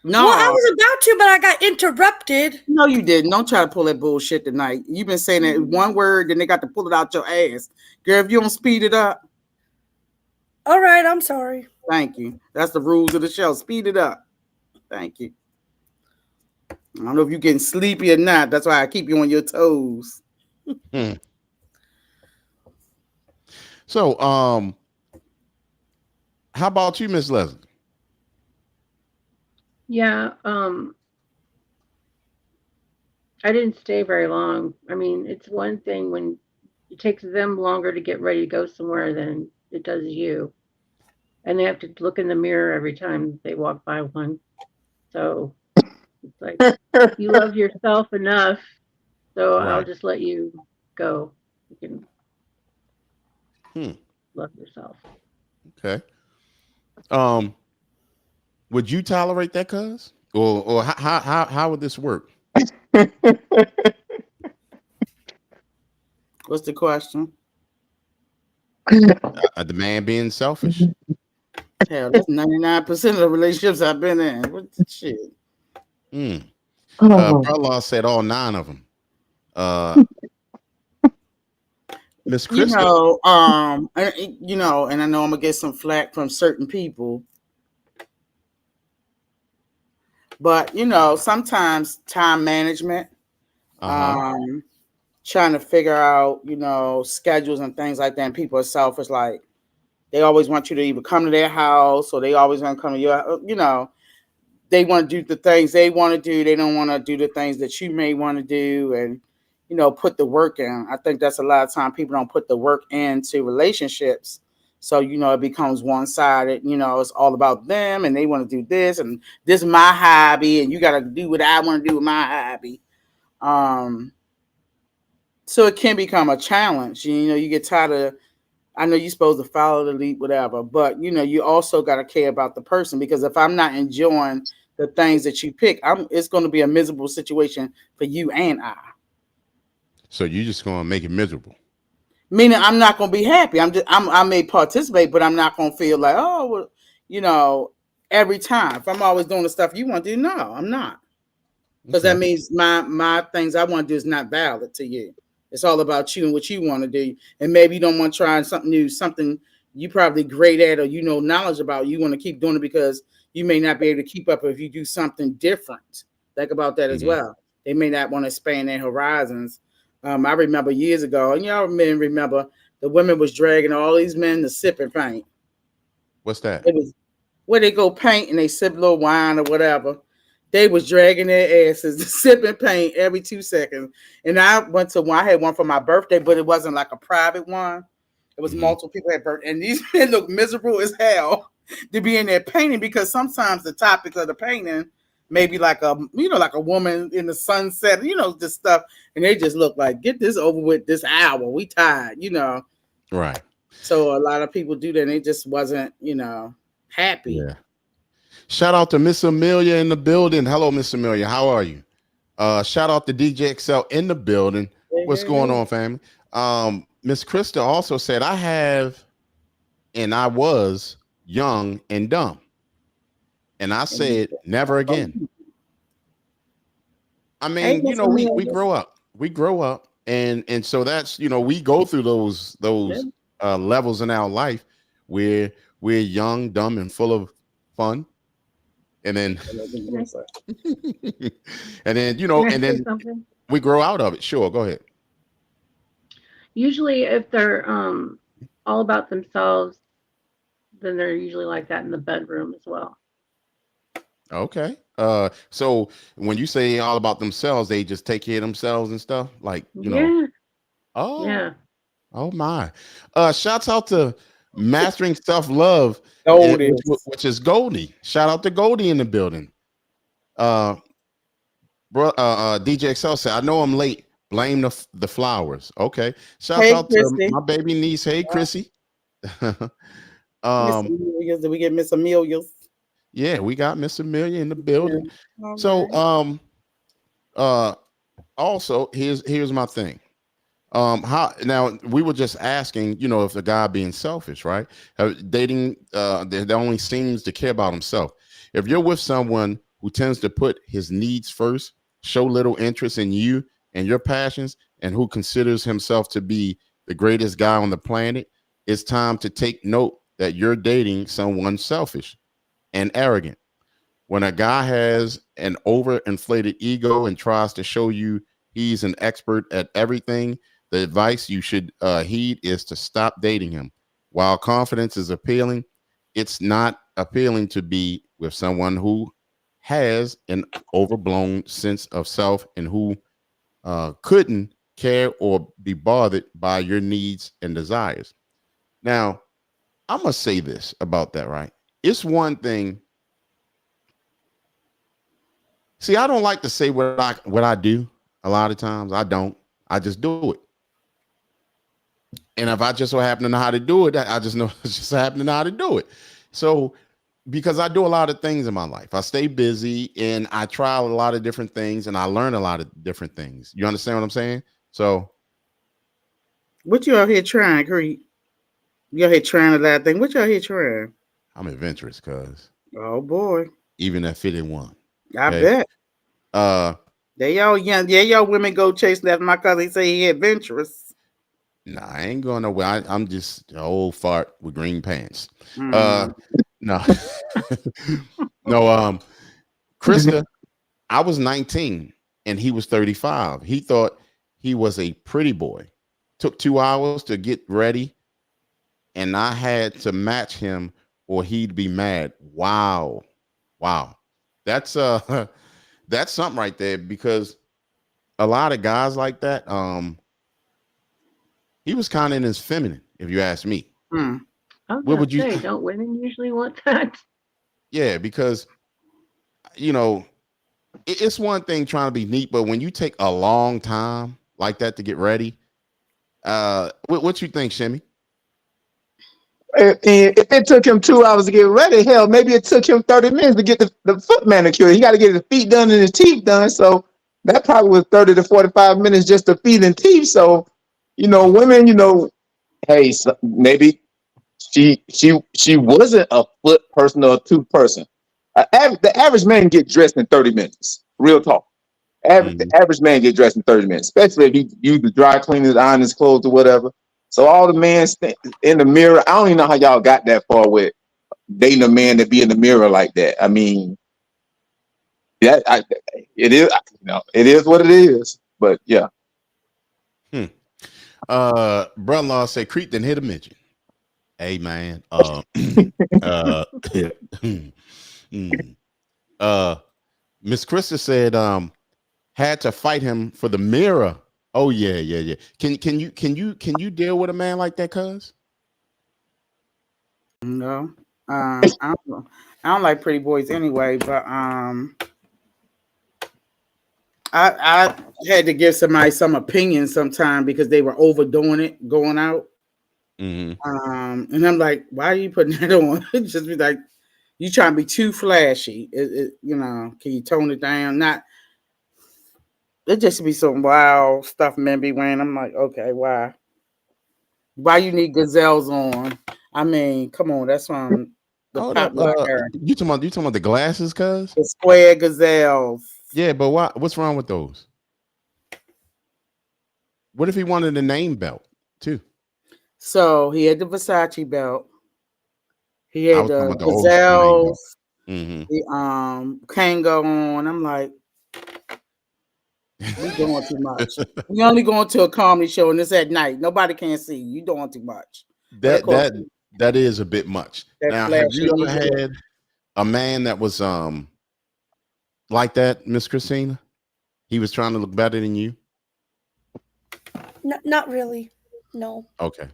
No. Well, I was about to, but I got interrupted. No, you didn't. Don't try to pull that bullshit tonight. You've been saying that one word, then they got to pull it out your ass. Girl, if you don't speed it up. All right, I'm sorry. Thank you. That's the rules of the show. Speed it up. Thank you. I don't know if you're getting sleepy or not. That's why I keep you on your toes. So, how about you, Miss Leslie? Yeah, I didn't stay very long. I mean, it's one thing when it takes them longer to get ready to go somewhere than it does you. And they have to look in the mirror every time they walk by one. So it's like, you love yourself enough, so I'll just let you go. You can love yourself. Okay. Would you tolerate that, cuz? Or how would this work? What's the question? The man being selfish. Hell, that's 99% of the relationships I've been in. What the shit? Mm. Oh, Brother said all 9 of them. Uh, Miss Krista. And I know I'm gonna get some flack from certain people, but sometimes time management, Uh-huh. um, trying to figure out, schedules and things like that. And people are selfish, like they always want you to either come to their house or they always want to come to your, they want to do the things they want to do. They don't want to do the things that you may want to do, and put the work in. I think that's a lot of time people don't put the work into relationships. So it becomes one sided. It's all about them, and they want to do this, and this is my hobby, and you got to do what I want to do with my hobby. So it can become a challenge. You get tired of. I know you're supposed to follow the lead, whatever, but you also got to care about the person, because if I'm not enjoying the things that you pick, it's going to be a miserable situation for you and I. So you just gonna make it miserable. Meaning I'm not going to be happy. I may participate, but I'm not going to feel like, oh, well, every time. If I'm always doing the stuff you want to do, no, I'm not. Because that Okay. means my things I want to do is not valid to you. It's all about you and what you want to do. And maybe you don't want to try something new, something you probably great at or knowledge about. You want to keep doing it because you may not be able to keep up if you do something different. Think about that as Hmm. well. They may not want to expand their horizons. I remember years ago, and y'all men remember, the women was dragging all these men to sip and paint. What's that? It was where they go paint and they sip a little wine or whatever. They was dragging their asses, sipping paint every 2 seconds. And I went to one. I had one for my birthday, but it wasn't like a private one. It was Hmm. multiple people had birthday, and these men look miserable as hell to be in there painting, because sometimes the topic of the painting maybe like a woman in the sunset, this stuff, and they just look like, get this over with this hour. We tired. Right. So a lot of people do that, and they just wasn't, happy. Yeah. Shout out to Miss Amelia in the building. Hello, Miss Amelia. How are you? Shout out to DJ XL in the building. Hey, What's hey, going hey. on, family? Miss Krista also said, I have and I was young and dumb. And I And said, never again. I hey, mean, Miss we Amelia. grow up. We grow up. And so that's, we go through those Yeah. levels in our life where we're young, dumb, and full of fun. And then and then, Can I and say then something? we grow out of it. Sure, go ahead. Usually, if they're all about themselves, then they're usually like that in the bedroom as well. Okay. So when you say all about themselves, they just take care of themselves and stuff, like, Yeah, oh, yeah. oh my. Shouts out to Mastering Self-Love, Gold which is Goldie. Shout out to Goldie in the building. Uh DJ Excel said, I know I'm late. Blame the flowers. Okay. Shouts Hey, out to Christy. my baby niece. Hey, Chrissy. Miss um, Amelia's. Did we get Miss Amelia's? yeah, we got Miss Amelia in the Yeah. building. All So right. uh also here's my thing. How now we were just asking, if the guy being selfish, right? Dating that only seems to care about himself. If you're with someone who tends to put his needs first, show little interest in you and your passions, and who considers himself to be the greatest guy on the planet, it's time to take note that you're dating someone selfish and arrogant. When a guy has an overinflated ego and tries to show you he's an expert at everything, the advice you should heed is to stop dating him. While confidence is appealing, it's not appealing to be with someone who has an overblown sense of self and who couldn't care or be bothered by your needs and desires. Now, I'm going to say this about that, right? It's one thing. See, I don't like to say what I do. A lot of times I don't. I just do it. And if I just so happen to know how to do it, I just know it's just happen to know how to do it. So because I do a lot of things in my life, I stay busy and I try a lot of different things and I learn a lot of different things. You understand what I'm saying? So What you out here trying, Crete? You out here trying a lot of things. What you out here trying? I'm adventurous, cuz Oh boy, even at 51. I Okay. bet. They all young. Yeah, y'all women go chasing after my cousin. He say he adventurous. Nah, I ain't going nowhere. I'm just an old fart with green pants. Mm. No, no. Krista, I was 19 and he was 35. He thought he was a pretty boy. Took 2 hours to get ready, and I had to match him or he'd be mad. Wow. That's that's something right there, because a lot of guys like that, he was kind of in his feminine, if you ask me. Mm. I was What gonna would you say, don't women usually want that? Yeah, because it's one thing trying to be neat, but when you take a long time like that to get ready, what you think, Shimmy? And if it took him 2 hours to get ready, hell, maybe it took him 30 minutes to get the foot manicure. He got to get his feet done and his teeth done. So that probably was 30 to 45 minutes just to feet and teeth. So, women, hey, so maybe she wasn't a foot person or a tooth person. The average man get dressed in 30 minutes. Real talk. The average man get dressed in 30 minutes, especially if he use the dry cleaners, iron his clothes or whatever. So all the men in the mirror. I don't even know how y'all got that far with dating a man that be in the mirror like that. I mean, yeah, it is. It is what it is. But yeah. Brother-in-law said Crete then hit a midget. Hey man. Miss Krista said had to fight him for the mirror. Oh yeah. Can you deal with a man like that, cuz? No. I don't like pretty boys anyway, but I had to give somebody some opinion sometime because they were overdoing it going out. And I'm like, why are you putting that on? Just be like, you trying to be too flashy. Can you tone it down? Not it just be some wild stuff men be wearing. I'm like, okay, why? Why you need gazelles on? I mean, come on, that's from the Hold up. popular era. You talking about the glasses, cuz? The square gazelles. Yeah, but what's wrong with those? What if he wanted a name belt too? So he had the Versace belt. He I had was talking the about the old school name belt. gazelles. The Kango on. I'm like, we doing too much. We only going to a comedy show and it's at night. Nobody can see you. Doing too much. But of course, That is a bit much. that Now, have flashy you ever music. had a man that was like that, Miss Christina? He was trying to look better than you. Not really. No. Okay.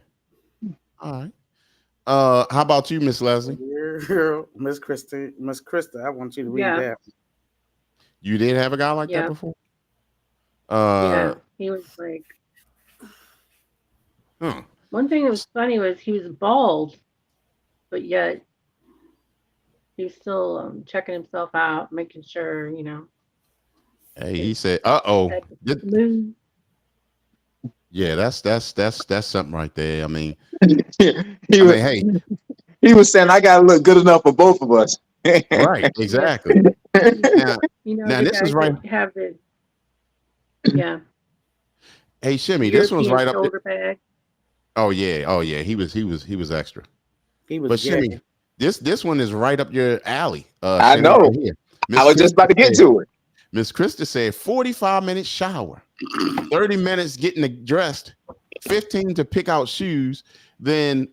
All right. How about you, Miss Leslie? Miss Krista, I want you to read Yeah. that. You did have a guy like that before? Yeah, he was like. One thing that was funny was he was bald, but yet he was still checking himself out, making sure, Hey, he said, "Uh-oh." Yeah, that's something right there. I mean, he was saying I gotta look good enough for both of us. Right, exactly. Now the this is guys right. that have the Hey, Shimmy, this one's European right up shoulder there. bag. Oh yeah. He was extra. He was But gay. Shimmy, this one is right up your alley. I Shimmy, know. right here. I was just about to get to it. Miss Krista said 45 minutes shower, 30 minutes getting dressed, 15 to pick out shoes, then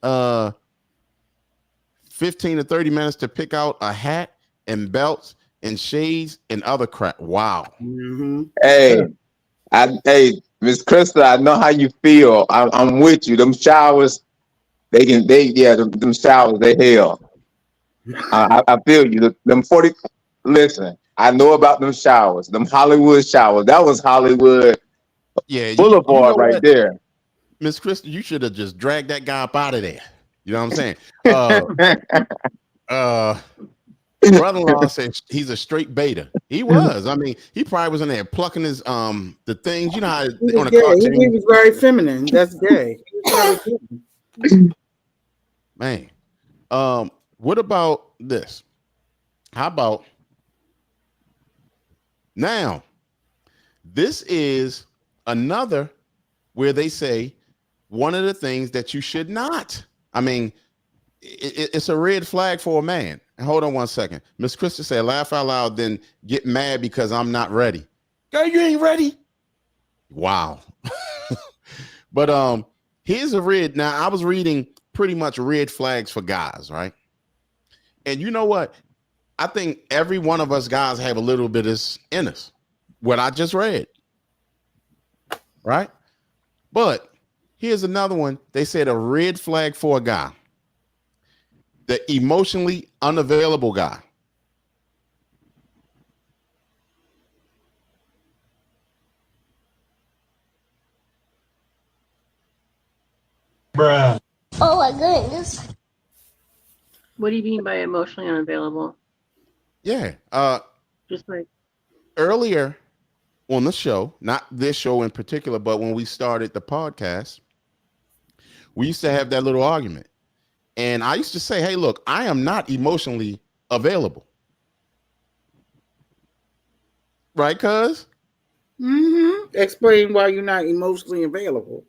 15 to 30 minutes to pick out a hat and belts and shades and other crap. Wow. Hey, Miss Krista, I know how you feel. I'm with you. Them showers, them showers, they hell. I feel you. Them 40. Listen, I know about them showers. Them Hollywood showers. That was Hollywood. Yeah, Boulevard right there. Miss Krista, you should have just dragged that guy up out of there. You know what I'm saying? Brother-in-law said he's a straight beta. He was. I mean, he probably was in there plucking his the things. You know how He on was a gay. cartoon. He was very feminine. That's gay. Man, what about this? How about Now, this is another where they say one of the things that you should not. I mean, it's a red flag for a man. Hold on one second. Miss Krista said, laugh out loud, then get mad because I'm not ready. Girl, you ain't ready. Wow. But here's a red. Now, I was reading pretty much red flags for guys, right? And you know what? I think every one of us guys have a little bit of this in us. What I just read. Right? But here's another one. They said a red flag for a guy. The emotionally unavailable guy. Bruh. Oh my goodness. What do you mean by emotionally unavailable? Yeah. Just like Earlier on the show, not this show in particular, but when we started the podcast, we used to have that little argument. And I used to say, hey, look, I am not emotionally available. Right, cuz? Explain why you're not emotionally available.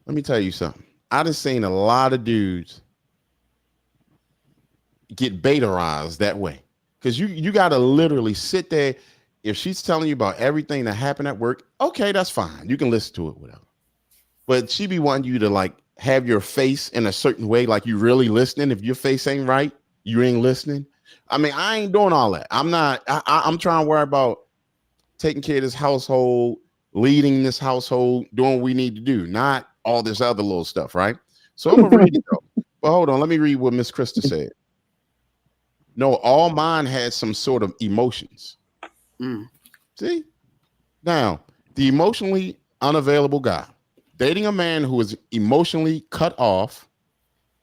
Let me tell you something. I done seen a lot of dudes get betaized that way. Because you got to literally sit there. If she's telling you about everything that happened at work, okay, that's fine. You can listen to it, whatever. But she be wanting you to like have your face in a certain way, like you really listening. If your face ain't right, you ain't listening. I mean, I ain't doing all that. I'm not. I'm trying to worry about taking care of this household, leading this household, doing what we need to do, not all this other little stuff, right? So I'm gonna read it though. But hold on, let me read what Miss Krista said. No, all mine had some sort of emotions. See? Now, the emotionally unavailable guy. Dating a man who is emotionally cut off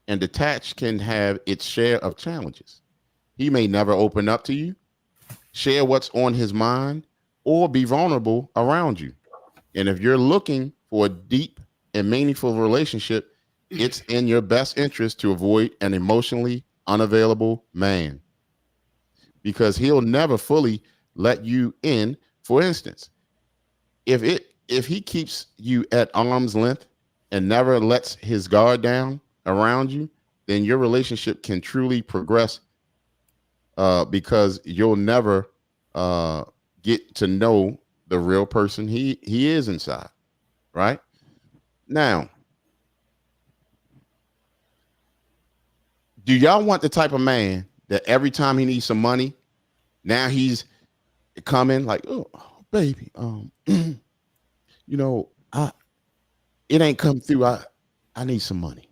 and detached can have its share of challenges. He may never open up to you, share what's on his mind, or be vulnerable around you. And if you're looking for a deep and meaningful relationship, it's in your best interest to avoid an emotionally unavailable man because he'll never fully let you in. For instance, if he keeps you at arm's length and never lets his guard down around you, then your relationship can truly progress because you'll never get to know the real person he is inside. Right? Now, do y'all want the type of man that every time he needs some money, now he's coming like, oh baby, you know, it ain't come through. I need some money.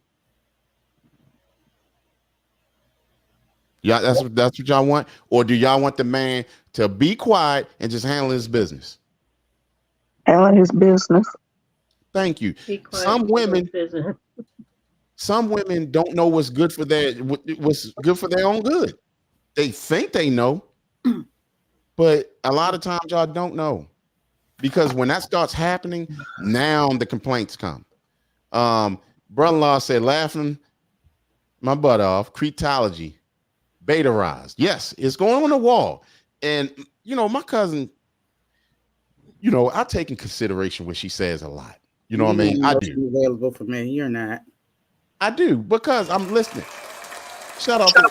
Yeah, that's what y'all want, or do y'all want the man to be quiet and just handle his business? Handling his business. Thank you. be quiet. Some women, Business. some women don't know what's good for their own good. They think they know, but a lot of times y'all don't know. Because when that starts happening, now the complaints come. Brother-in-law said, laughing my butt off, Cretology, betaized. Yes, it's going on the wall. And, you know, my cousin, you know, I take in consideration what she says a lot. You know what I mean? I do. Available for me. You're not. I do, because I'm listening. Shout out to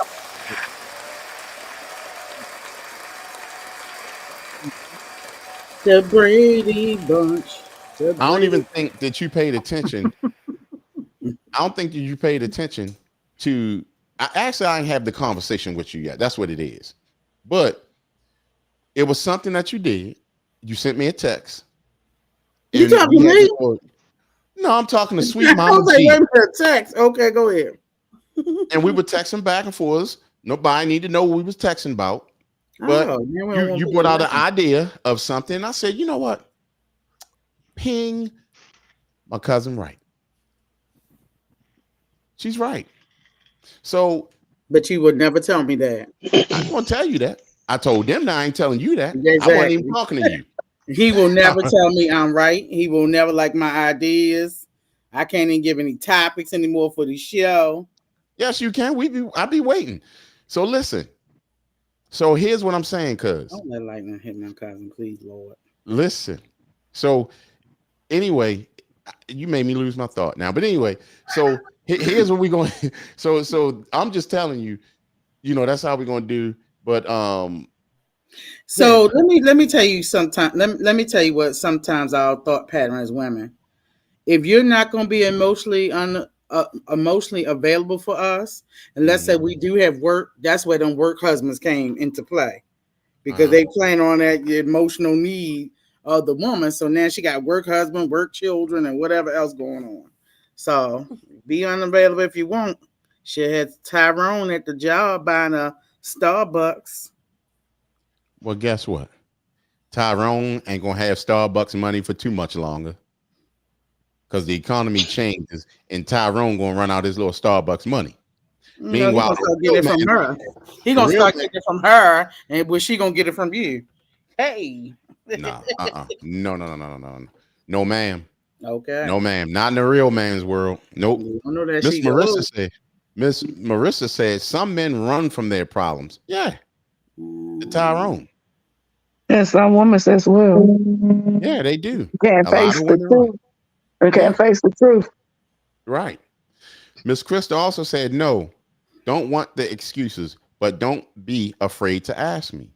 The Brady Bunch. I don't even think that you paid attention. I don't think that you paid attention to. I didn't have the conversation with you yet. That's what it is. But it was something that you did. You sent me a text. You talking to me? No, I'm talking to Sweet Mama G. G. Text. Okay, go ahead. And we were texting back and forth. Nobody needed to know what we was texting about. But you brought out an idea of something. I said, you know what? Ping my cousin right. She's right. So, but you would never tell me that. I'm gonna tell you that. I told them that I ain't telling you that. Exactly. I wasn't even talking to you. He will never tell me I'm right. He will never like my ideas. I can't even give any topics anymore for the show. Yes, you can. I'll be waiting. So listen. So here's what I'm saying, cuz. Don't let lightning hit my cousin, please, Lord. Listen. So anyway, you made me lose my thought now. But anyway, so here's what we're going. So I'm just telling you, that's how we're gonna do. But So let me tell you sometimes. Let me tell you what sometimes our thought pattern as women. If you're not going to be emotionally available for us, and let's say we do have work, that's where them work husbands came into play, because they playing on that emotional need of the woman. So now she got work husband, work children, and whatever else going on. So be unavailable if you want. She had Tyrone at the job buying a Starbucks. well, guess what? Tyrone ain't gonna have Starbucks money for too much longer, because the economy changes, and Tyrone gonna run out his little Starbucks money. No, he Meanwhile, gonna start getting it from her. He gonna start getting it from her, and was she gonna get it from you? Hey. No, no, ma'am. Okay. No, ma'am. Not in the real man's world. Nope. Miss Marissa said some men run from their problems. Yeah. The Tyrone. And some women as well. Yeah, they do. Can't face the truth. They can't face the truth. Right. Miss Krista also said, no, don't want the excuses, but don't be afraid to ask me.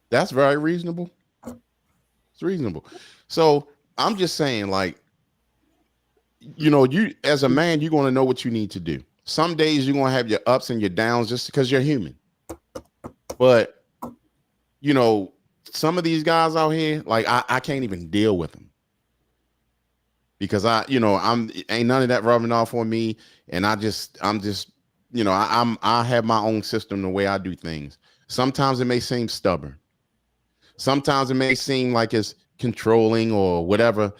That's very reasonable. It's reasonable. So I'm just saying, like, you as a man, you're going to know what you need to do. Some days you're going to have your ups and your downs just because you're human. But, some of these guys out here, like, I can't even deal with them. Because ain't none of that rubbing off on me. And I have my own system, the way I do things. Sometimes it may seem stubborn. Sometimes it may seem like it's controlling or whatever.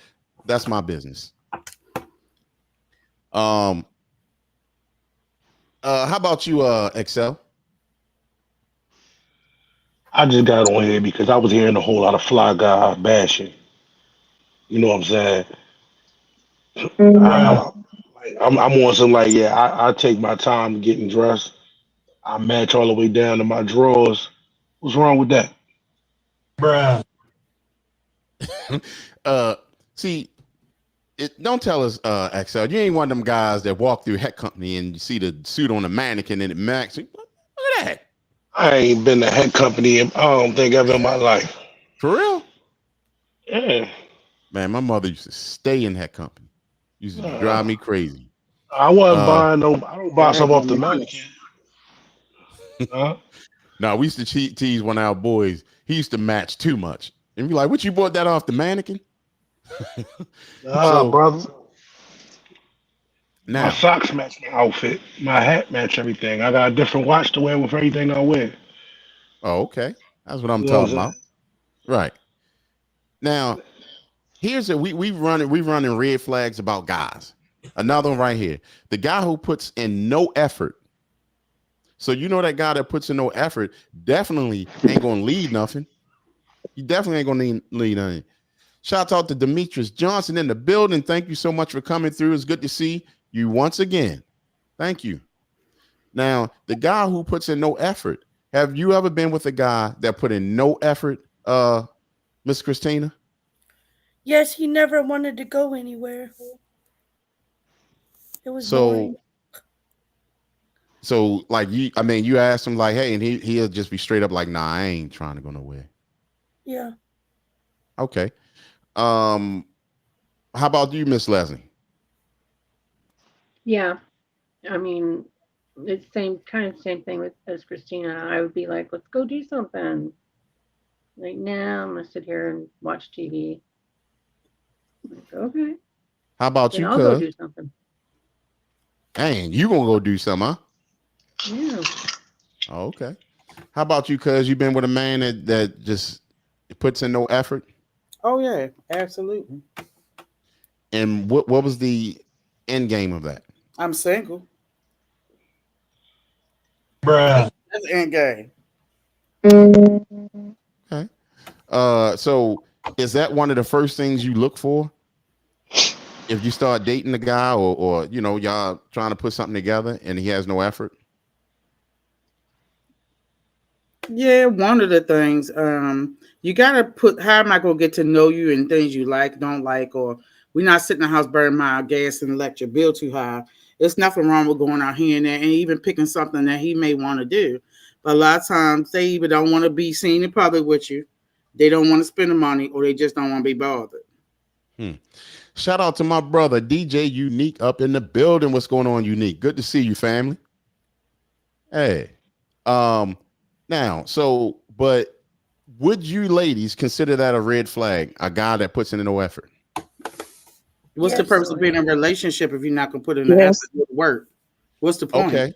That's my business. How about you, Excel? I just got on here because I was hearing a whole lot of fly guy bashing. You know what I'm saying? I'm on some like, yeah, I take my time getting dressed. I match all the way down to my drawers. What's wrong with that? Bruh. See, don't tell us, Excel. You ain't one of them guys that walk through Heck Company and you see the suit on the mannequin and it max. Look at that. I ain't been to Heck Company I don't think ever in my life. For real? Yeah. Man, my mother used to stay in Heck Company. Used to drive me crazy. I wasn't buying no. I don't buy stuff off the mannequin. No, we used to tease one of our boys. He used to match too much. And be like, what, you bought that off the mannequin? Brother. Now, my socks match my outfit. My hat match everything. I got a different watch to wear with everything I wear. Oh, okay. That's what I'm talking about. Right. Now, here's we running red flags about guys. Another one right here. The guy who puts in no effort. So that guy that puts in no effort definitely ain't gonna lead nothing. He definitely ain't gonna lead nothing. Shout out to Demetrius Johnson in the building. Thank you so much for coming through. It's good to see you once again. Thank you. Now, the guy who puts in no effort. Have you ever been with a guy that put in no effort, Miss Christina? Yes, he never wanted to go anywhere. It was boring. So like you asked him like, hey, and he'll just be straight up like, nah, I ain't trying to go nowhere. Yeah. Okay. How about you, Miss Leslie? Yeah. I mean, it's same thing as Christina. I would be like, let's go do something. Like, nah, I'm gonna sit here and watch TV. Like, okay. How about then you, I'll go do something. Dang, you gonna go do something, huh? Yeah. Oh, okay. How about you, cuz? You been with a man that just puts in no effort? Oh yeah, absolutely. And what was the end game of that? I'm single. Bruh. That's the end game. Okay. So is that one of the first things you look for? If you start dating the guy or y'all trying to put something together and he has no effort? Yeah, one of the things, you gotta put how am I gonna get to know you and things you like, don't like, or we're not sitting in the house burning my gas and let your bill too high. There's nothing wrong with going out here and there and even picking something that he may want to do. But a lot of times they either don't want to be seen in public with you, they don't want to spend the money, or they just don't want to be bothered. Hmm. Shout out to my brother DJ Unique up in the building. What's going on, Unique? Good to see you, family. Hey, now, so, but would you ladies consider that a red flag? A guy that puts in no effort? What's the Yes. purpose of being in a relationship if you're not gonna put in the Yes. effort to work? What's the point? Okay.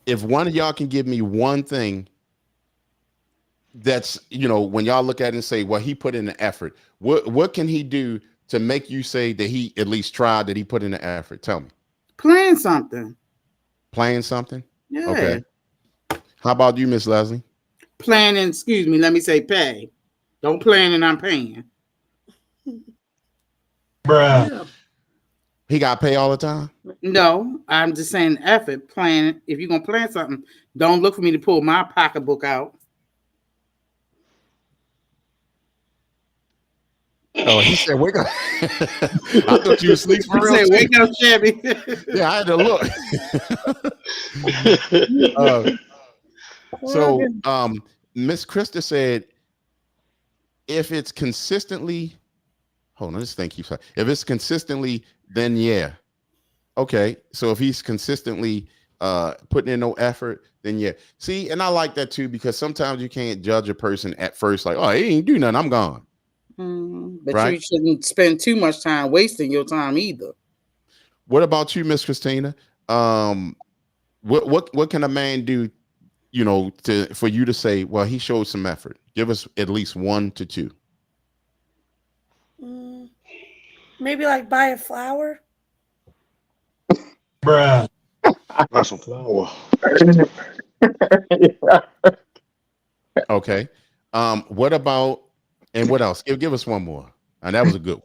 If one of y'all can give me one thing that's, when y'all look at it and say, well, he put in the effort, what can he do to make you say that he at least tried, that he put in the effort? Tell me. Plan something. Playing something? Yeah. Okay. How about you, Miss Leslie? Planning, excuse me, let me say pay. Don't plan and I'm paying. Bruh. Yeah. He got to pay all the time? No, I'm just saying effort. Plan. If you're gonna plan something, don't look for me to pull my pocketbook out. Oh, he said, wake up. I thought you were asleep for You real. say, wake up, Chevy. Yeah, I had to look. So Miss Krista said, if it's consistently, hold on, this thing keeps, if it's consistently, then yeah. Okay, so if he's consistently putting in no effort, then yeah. See, and I like that too, because sometimes you can't judge a person at first, like, oh, he ain't do nothing, I'm gone. But Right. you shouldn't spend too much time wasting your time either. What about you, Miss Christina? What can a man do, for you to say, well, he showed some effort? Give us at least 1 to 2. Maybe like buy a flower. Bruh. Buy some flour. Okay. What about, and what else? Give us one more. And that was a good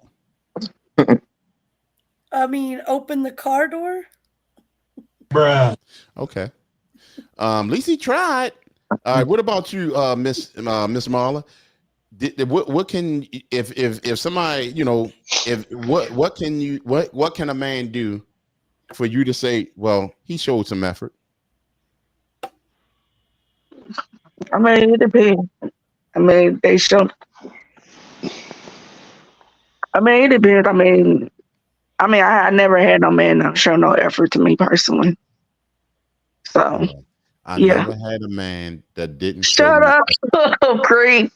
one. I mean, open the car door. Bruh. Okay. At least he tried. All right. What about you, Miss Marla? What can, if somebody, what can a man do for you to say, well, he showed some effort? I mean, it depends. I mean, they show. I mean, it depends. I never had no man show no effort to me personally. So, I yeah. never had a man that didn't Shut up, Crete.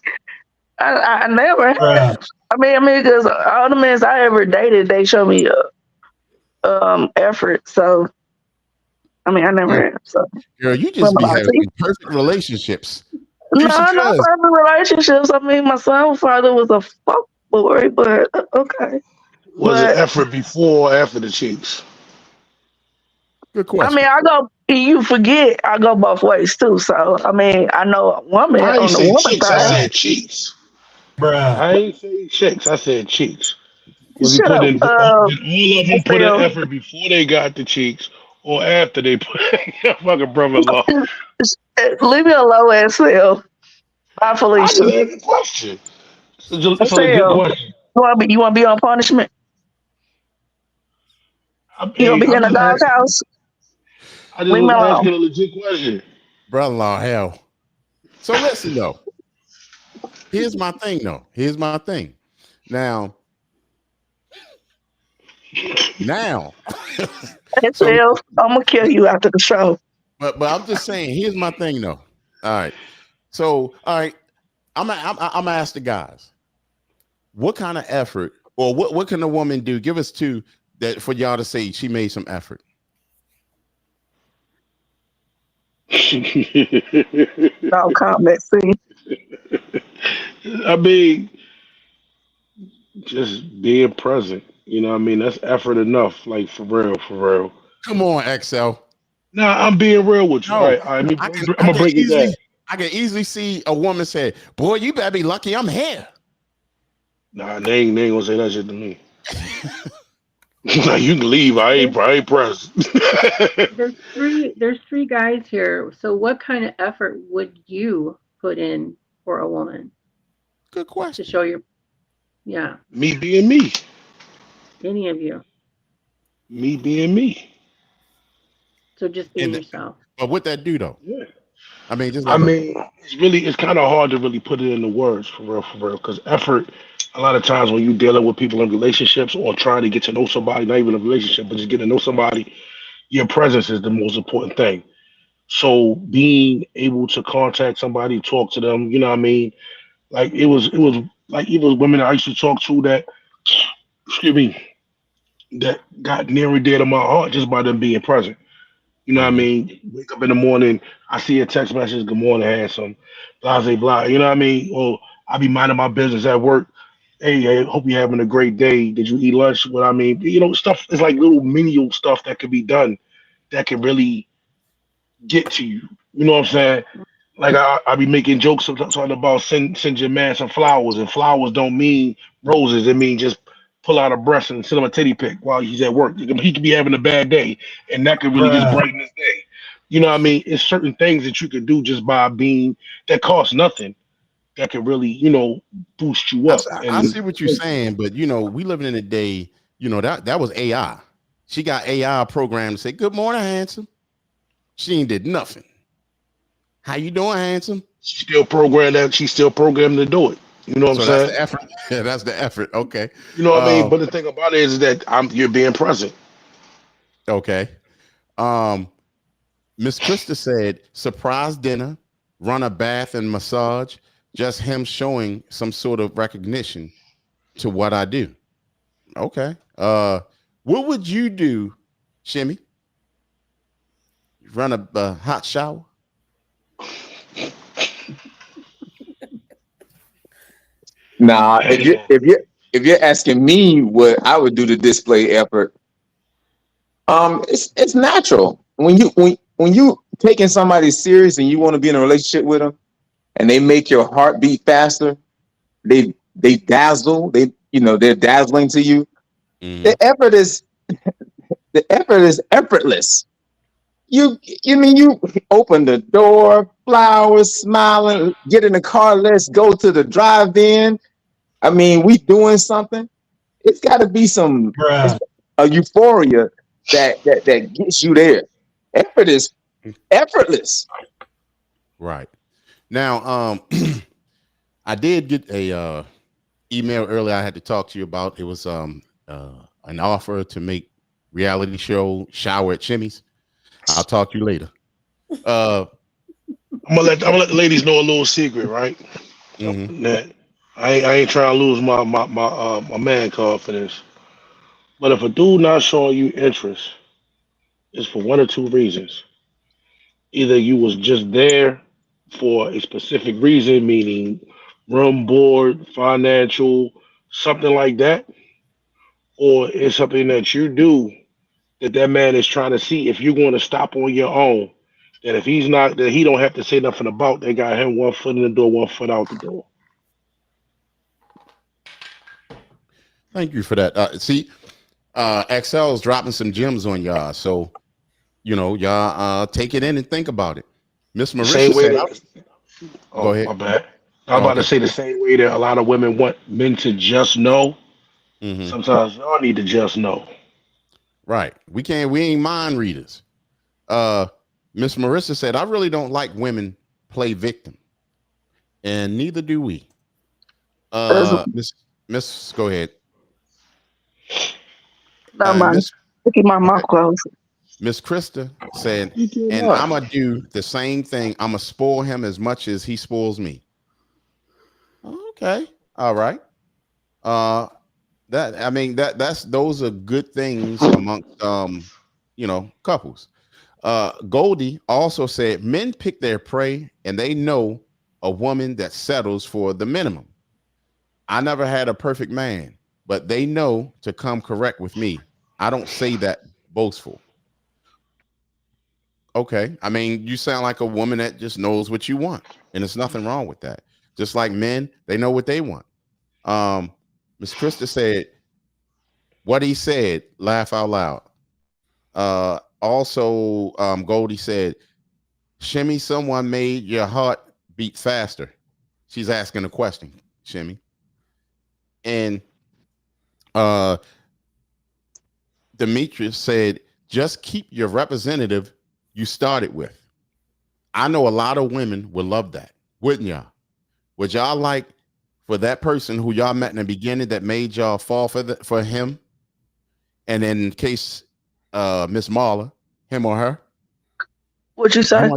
I never had. Bruh. I mean, because all the men I ever dated, they show me effort. So, I mean, I never had. So, Girl, you just be having perfect relationships. no, not perfect relationships. I mean, my son's father was a fuck boy, but okay. Was it effort before or after the cheeks? Good question. I mean, you forget, I go both ways too. So, I mean, I know a woman I on ain't the say woman cheeks, I side. said cheeks. Bruh. I ain't say chicks, I said cheeks. Was he Shut up. putting, did all of them put in Phil. effort before they got the cheeks or after they put fucking brother-in-law? Leave me alone, ass Phil. Bye, I Felicia. just asked a question. It's a legit Phil, question. you want to be on punishment? You gonna be in the doghouse? I just was asking a legit question. Brother-in-law, hell. So listen though. Here's my thing though. Now. So, Phil, I'm gonna kill you after the show. But I'm just saying, here's my thing though. All right. So, all right, I'm gonna ask the guys, what kind of effort, or what can a woman do? Give us 2 that for y'all to say she made some effort. No comment. See, I mean, just being present. You know what I mean? That's effort enough. Like, for real. Come on, XL. Nah, I'm being real with you. No, All right. I'm going to break it down. I can easily see a woman say, boy, you better be lucky I'm here. Nah, they ain't going to say that shit to me. Nah, you can leave. I ain't pressed. There's three guys here. So what kind of effort would you put in for a woman Good to question. show your, yeah, Me being me. any of you. Me being me. So just being And yourself. but what that do though? Yeah. I mean, just I like mean, it's kind of hard to really put it into words for real. Because effort, a lot of times when you're dealing with people in relationships or trying to get to know somebody, not even a relationship, but just getting to know somebody, your presence is the most important thing. So being able to contact somebody, talk to them, you know what I mean? Like it was like even women I used to talk to that, excuse me, that got near and dear to my heart just by them being present. You know what I Mhm. mean? Wake up in the morning, I see a text message, good morning, handsome, blah, blah, blah. You know what I mean? Or I be minding my business at work. Hey, hope you're having a great day. Did you eat lunch? What I mean, stuff is like little menial stuff that could be done that can really get to you. You know what I'm saying? Like I be making jokes sometimes talking about send your man some flowers, and flowers don't mean roses. It mean just pull out a breast and send him a titty pic while he's at work. He could be having a bad day, and that could really just bruh, brighten his day. You know what I mean? It's certain things that you can do just by being that cost nothing that can really boost you up. I And see what you're saying, but we living in a day, that was AI. She got AI programmed to say, "Good morning, handsome." She ain't did nothing. How you doing, handsome? she's still programmed to do it. You know what I'm So that's saying? the effort. Yeah, that's the effort. Okay. You know what I mean? Uh, But the thing about it is that you're being present. okay. Um, Miss Krista said, surprise dinner, run a bath and massage, just him showing some sort of recognition to what I do. Okay. What would you do, Shimmy? Run a hot shower? Nah, if you Man, if you if you're asking me what I would do to display effort, it's natural when you taking somebody serious and you want to be in a relationship with them, and they make your heart beat faster. They dazzle. They're dazzling to you. Mhm. The effort is the effort is effortless. You mean you open the door, flowers, smiling, get in the car, let's go to the drive-in. I mean, we doing something. It's got to be it's bruh. a euphoria that gets you there. Effort is effortless. Right. Now, I did get a email earlier I had to talk to you about. It was an offer to make reality show Shower at Shimmy's. I'll talk to you later. Uh I'm gonna let the ladies know a little secret, right? mhm. That I ain't trying to lose my man card for this. But if a dude not showing you interest, it's for one or two reasons. Either you was just there for a specific reason, meaning room board, financial, something like that, or it's something that you do that man is trying to see if you're going to stop on your own. That if he's not, that he don't have to say nothing about. They got him one foot in the door, one foot out the door. Thank you for that. See, Excel's dropping some gems on y'all. So, y'all take it in and think about it. Miss The Marisha same way said, that. go Oh, ahead. my bad. I was Oh, about to okay. say the same way that a lot of women want men to just know. Hmm. Sometimes y'all need to just know. Right. We ain't mind readers. Uh, Miss Marissa said, I really don't like women play victim, and neither do we. That's Go ahead. not my Miss, keep my mouth okay. closed. Miss Krista said, You did and I'm not. gonna do the same thing. I'm gonna spoil him as much as he spoils me. Okay. All right. Uh, that I mean that's those are good things amongst couples. Goldie also said men pick their prey and they know a woman that settles for the minimum. I never had a perfect man, but they know to come correct with me. I don't say that boastful. Okay. I mean, you sound like a woman that just knows what you want, and there's nothing wrong with that. Just like men, they know what they want. Um, Miss Krista said, what he said, laugh out loud. Also, Goldie said, Shimmy, someone made your heart beat faster? She's asking a question, Shimmy. And Demetrius said, just keep your representative you started with. I know a lot of women would love that, wouldn't y'all? Would y'all like for that person who y'all met in the beginning that made y'all fall for him? And in case Miss Marla, him or her? What you say?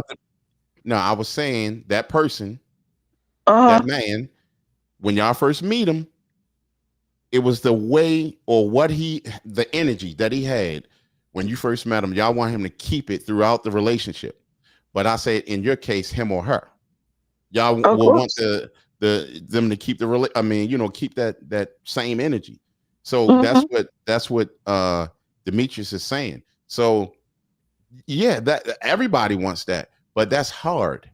No, I was saying that person, Uh-huh. that man, when y'all first meet him, it was the way or the energy that he had when you first met him. Y'all want him to keep it throughout the relationship. But I said, in your case, him or her, y'all will want them to keep keep that same energy. So that's what Demetrius is saying. So yeah, that everybody wants that, but that's hard.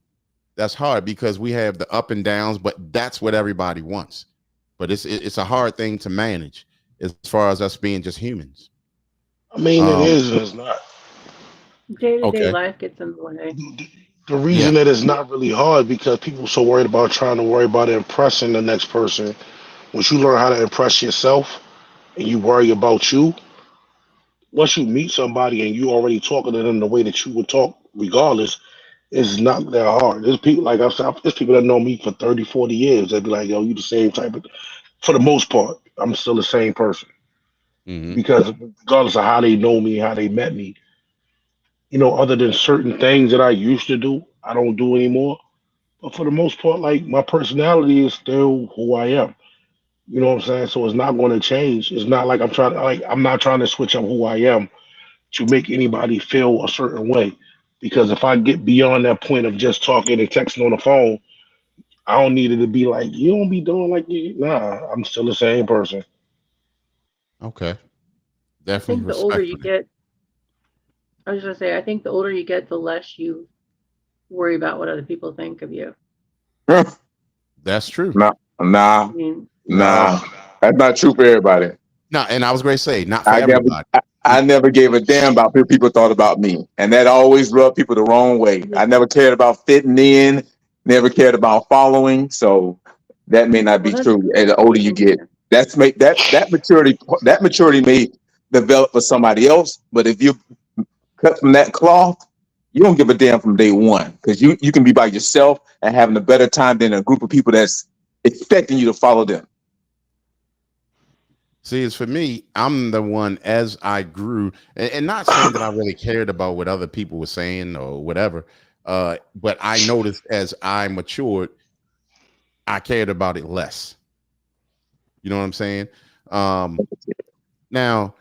That's hard because we have the up and downs, but that's what everybody wants. But it's a hard thing to manage as far as us being just humans. I mean, it is and it's not. Day-to-day Okay. life gets in the way. The reason that it's not really hard because people so worried about trying to worry about impressing the next person. Once you learn how to impress yourself and you worry about you, once you meet somebody and you already talking to them the way that you would talk, regardless, it's not that hard. There's people like I've said, there's people that know me for 30, 40 years. They'd be like, yo, you the same type of, for the most part, I'm still the same person. Because regardless of how they know me, how they met me, other than certain things that I used to do, I don't do anymore. But for the most part, like my personality is still who I am. You know what I'm saying? So it's not going to change. It's not like I'm not trying to switch up who I am to make anybody feel a certain way. Because if I get beyond that point of just talking and texting on the phone, I don't need it to be like you don't be doing like you. Nah, I'm still the same person. Okay. I Definitely think the older respect you that. get, I was gonna say, I think the older you get, the less you worry about what other people think of you. That's true. Nah, I mean, Nah, that's not true for everybody. No, and I was going to say, not for I never, everybody. I never gave a damn about what people thought about me, and that always rubbed people the wrong way. I never cared about fitting in, never cared about following. So that may not be well, that's true. good. As the older you get, that maturity may develop for somebody else. But if you cut from that cloth, you don't give a damn from day one because you can be by yourself and having a better time than a group of people that's expecting you to follow them. See, it's for me, I'm the one as I grew, and not saying that I really cared about what other people were saying or whatever, but I noticed as I matured, I cared about it less. You know what I'm saying? Now,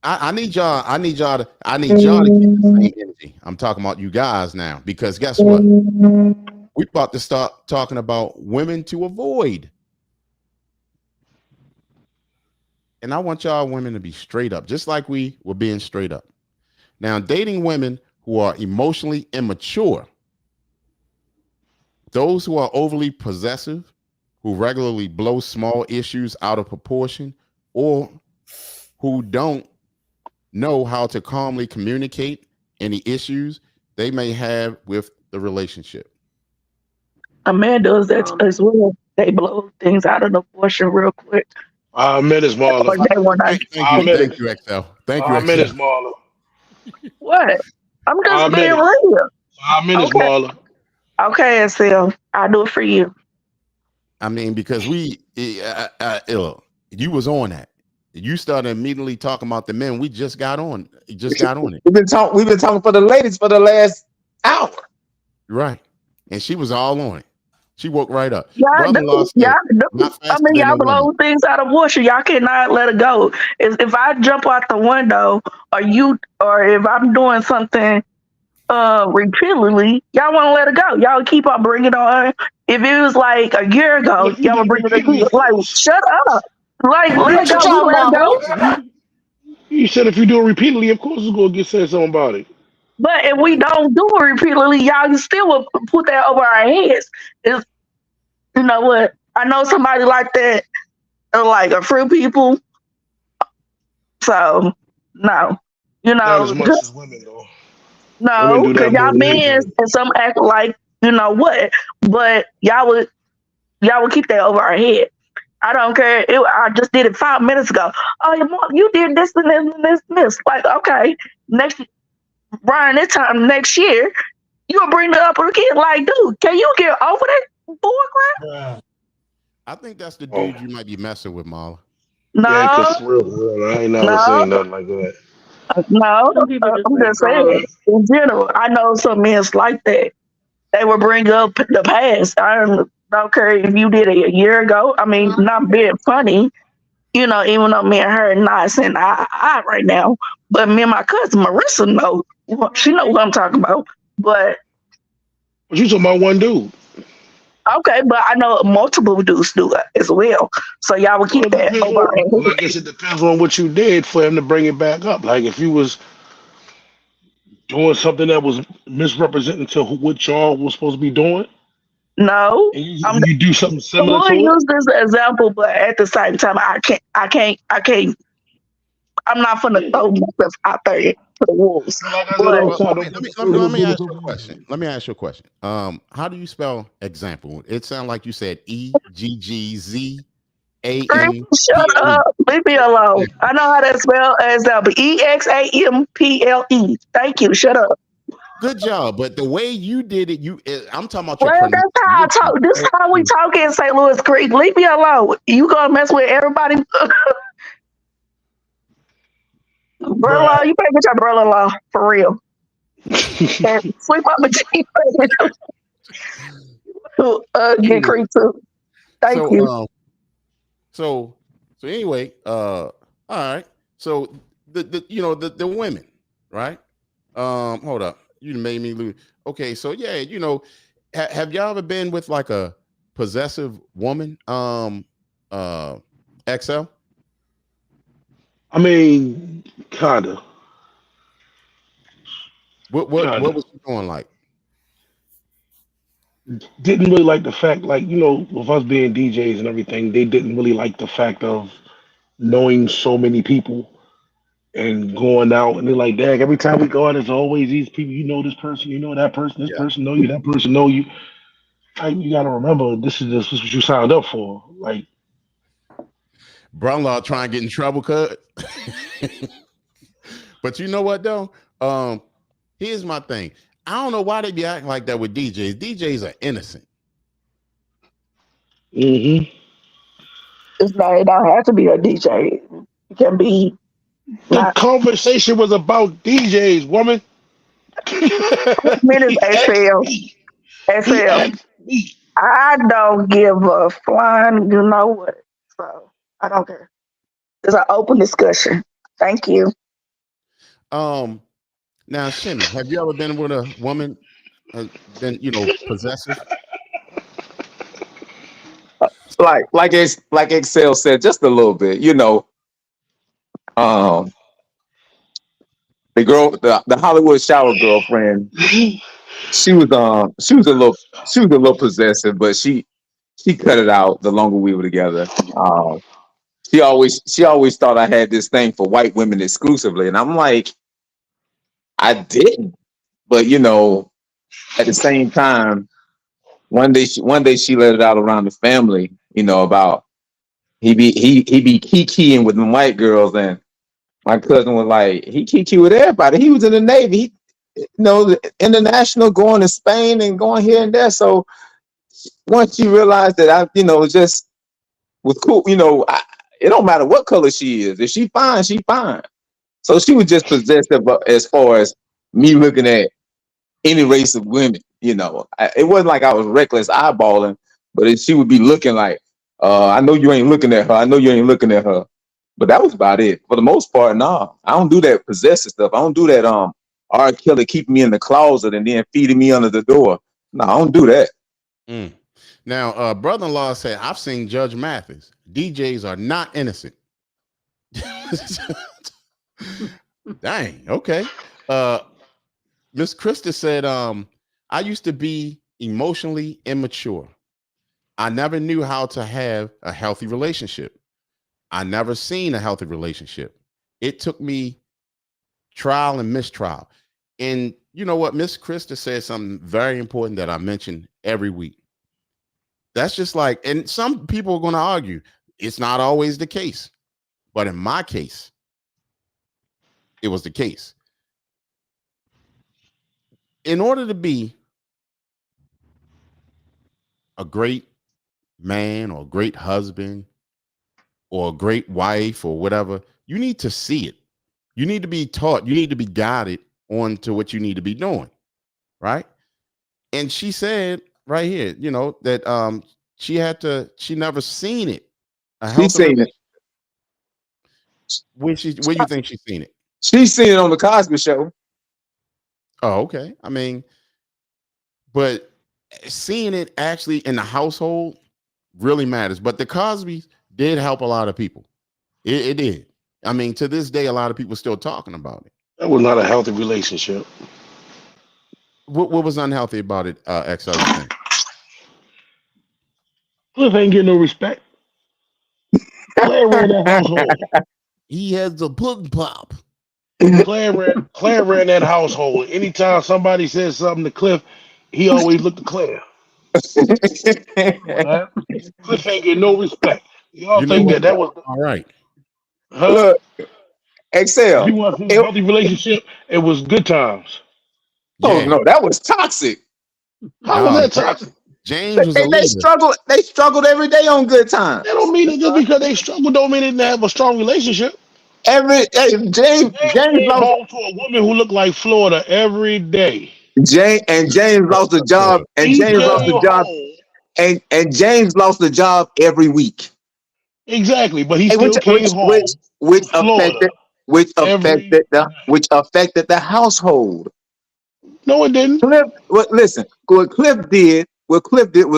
I need y'all. I need y'all to keep the same energy. I'm talking about you guys now because guess what? We about to start talking about women to avoid. And I want y'all women to be straight up, just like we were being straight up. Now, dating women who are emotionally immature, those who are overly possessive, who regularly blow small issues out of proportion, or who don't know how to calmly communicate any issues they may have with the relationship. A man does that as well. They blow things out of proportion real quick. 5 minutes, Marla. Or they want to. Thank 5 minutes. you, XL. Thank you, 5 minutes, XL. Marla. What? I'm just Five being minutes. real. 5 minutes, Okay. Marla. Okay, SL. I'll do it for you. I mean, because you was on that. You started immediately talking about the men. We just got on. Just got on it. We've been talking for the ladies for the last hour. Right. And she was all on it. She woke right up. Y'all Brother-in-law do. Y'all said, do. not I faster mean, than y'all a woman. blow things out of water. Y'all cannot let it go. If I jump out the window, or if I'm doing something repeatedly, y'all want to let it go. Y'all keep on bringing it on. If it was like a year Well, ago, if you y'all do would it bring it repeatedly, again. of Like, course. shut up. Like, Of let it What you go. course. We talking let it about, go. man? You said if you do it repeatedly, of course it's gonna get said something about it. But if we don't do it repeatedly, y'all still will put that over our heads. It's, you know what? I know somebody like that, like a few people. So, no. Not as much as Just women though. Women no, do because that more y'all than men anything. and some act like, you know what, but y'all would keep that over our head. I don't care. I just did it 5 minutes ago. Oh, your mom, you did this and this and this and this. Like, okay, next Brian, this time next year, you'll bring it up again. Like, dude, can you get over that bull crap? I think that's the Oh, dude you might be messing with, Marla. yeah, No, because real, I ain't never no, seen nothing like that. no. Some people just I'm just withdraw. saying, in general, I know some men like that. They will bring up the past. I don't care if you did it a year ago. I mean, not being funny, even though me and her are not saying I right now, but me and my cousin Marissa know. She know what I'm talking about. But But you talking about one dude? okay, but I know multiple dudes do it as well. So y'all will Well, keep it that depends over our on. head. Well, I guess it depends on what you did for him to bring it back up. Like if you was doing something that was misrepresenting to what y'all was supposed to be doing, No, and I'm you do something similar we'll to it. use this example, but at the same time, I can't. I'm not gonna Yeah. throw myself out there to the wolves. So like I said, But Well, so I let don't me let put me the let me, let first me bullet ask you over a my question. head. Let me ask you a question. How do you spell example? It sounds like you said shut EGGZAMPLE. up. Leave me alone. I know how to spell example. EXAMPLE. Thank you. Shut up. Good job, but the way you did it, I'm talking about your Well, that's how I pronunciation. talk. This is how we talk in St. Louis Creek. Leave me alone. You gonna mess with everybody, brother-in-law? You better get your brother-in-law for real. And sleep on the get Anyway, Creek too. Thank so you. so anyway, all right. So the women, right? Hold up, you made me lose. Okay, so yeah, have y'all ever been with like a possessive woman? Uh, XL. I mean, kinda, What kinda. was she doing like? Didn't really like the fact, like with us being DJs and everything, they didn't really like the fact of knowing so many people and going out and they're like, Dag, every time we go out, there's always these people. You know this person, you know that person, this Yeah, person know you, that person know you. Like, you gotta remember, this is what you signed up for. Like, brother-in-law trying to get in trouble, cuz. But you know what though? Here's my thing. I don't know why they be acting like that with DJs. DJs are innocent. hmm It don't have to be a DJ. It can be the not. conversation was about DJs, woman. Minutes He asked ASL. me. He ASL. asked me. I don't give a flying, you know what. So I don't care. It's an open discussion. Thank you. Um, Now, Shimmy, have you ever been with a woman, been possessive? Like Excel said, just a little bit. Um, the Hollywood shower girlfriend, she was a little possessive, but she cut it out the longer we were together. She always thought I had this thing for white women exclusively, and I'm like, I didn't. But at the same time, one day she let it out around the family, about he be kikiing with them white girls, and my cousin was like, he kiki with everybody. He was in the Navy. The international, going to Spain and going here and there. So once she realized that just was cool, it don't matter what color she is. If she fine, she fine. So she was just possessive as far as me looking at any race of women. It wasn't like I was reckless eyeballing, but she would be looking like, I know you ain't looking at her. I know you ain't looking at her. But that was about it. For the most part, nah. I don't do that possessive stuff. I don't do that R. Kelly keeping me in the closet and then feeding me under the door. No, I don't do that. Mm. Now, brother-in-law said, I've seen Judge Mathis. DJs are not innocent. Dang, okay. Uh, Miss Krista said, I used to be emotionally immature. I never knew how to have a healthy relationship. I never seen a healthy relationship. It took me trial and mistrial. And you know what? Miss Krista said something very important that I mention every week. That's just like, and some people are going to argue it's not always the case, but in my case, it was the case. In order to be a great man or a great husband or a great wife or whatever, you need to see it. You need to be taught. You need to be guided on to what you need to be doing, right? And she said right here, you know, that she never seen it. A She's healthy seen it. where do you think she's seen it? She's seen it on the Cosby Show. Oh, okay. I mean, but seeing it actually in the household really matters. But the Cosbys did help a lot of people. It did. I mean, to this day, a lot of people still talking about it. That was not a healthy relationship. What was unhealthy about it, XL, you think? Cliff ain't getting no respect. Claire ran that household. He has a pudding pop. Claire ran that household. Anytime somebody says something to Cliff, he always looked to Claire. That Cliff ain't getting no respect. Y'all You know think what? that was All right. huh? Look, If Excel. you want to see a It, healthy relationship, it was good times. oh Yeah. no, that was toxic. How was No, that toxic? James was a They leader. struggled. They struggled every day on good times. That don't mean that just because they struggle don't mean they didn't have a strong relationship. James James came lost. home to a woman who looked like Florida every day. James lost the job, and He James lost the came job, home and James lost the job every week. exactly, but he Hey, still came home which to Florida every night. which affected the household. No, it didn't. Listen, what Cliff did was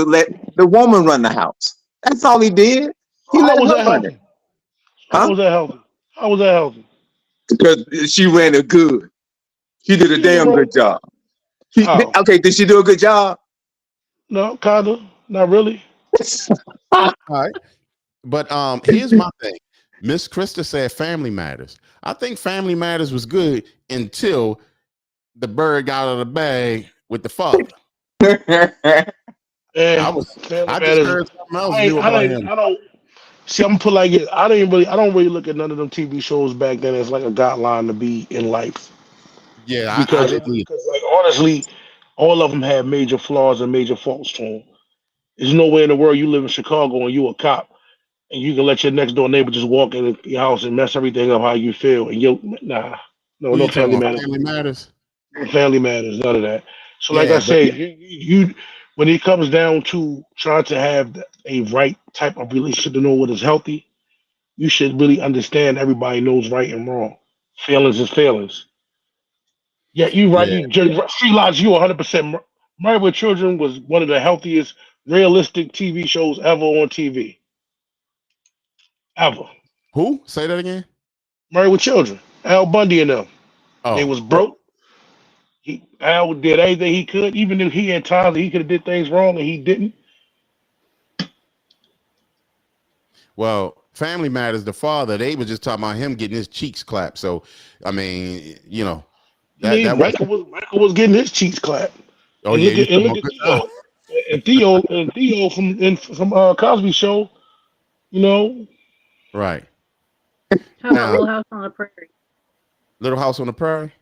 let the woman run the house. That's all he did. He How let was her that run it, healthy? How huh? was that healthy? How was that healthy? Because she ran it good. She did a She didn't damn good run. job. How? Okay, did she do a good job? No, kinda. Not really. All right. But here's my thing. Miss Krista said family matters. I think family matters was good until the bird got out of the bag with the father. I And was family I just matters. heard something else new about him. I don't see. I'm gonna put like it. I don't really look at none of them TV shows back then as like a guideline to be in life Yeah, I because didn't either. like honestly, all of them had major flaws and major faults to them. There's no way in the world you live in Chicago and you a cop and you can let your next door neighbor just walk in your house and mess everything up how you feel and you nah, Who no you talking family about? matters, Family matters? no family matters, none of that. So like I Yeah, but say, you when it comes down to trying to have a right type of relationship to know what is healthy, you should really understand everybody knows right and wrong. Feelings is feelings. Yeah, you right. yeah, You Street Logic, you 100%. Married with Children was one of the healthiest, realistic TV shows ever on TV. Ever. who? Say that again. Married with Children. Al Bundy and them. They Oh, was broke. Al did everything he could, even if he had times that he could have did things wrong and he didn't. well, family matters. The father, they was just talking about him getting his cheeks clapped. So, I mean, you know, I that mean, was. Michael was getting his cheeks clapped. Oh yeah, you And talking look about at good time? Theo. And Theo from Cosby Show, you know, Right How about now, Little House on the Prairie? Little House on the Prairie.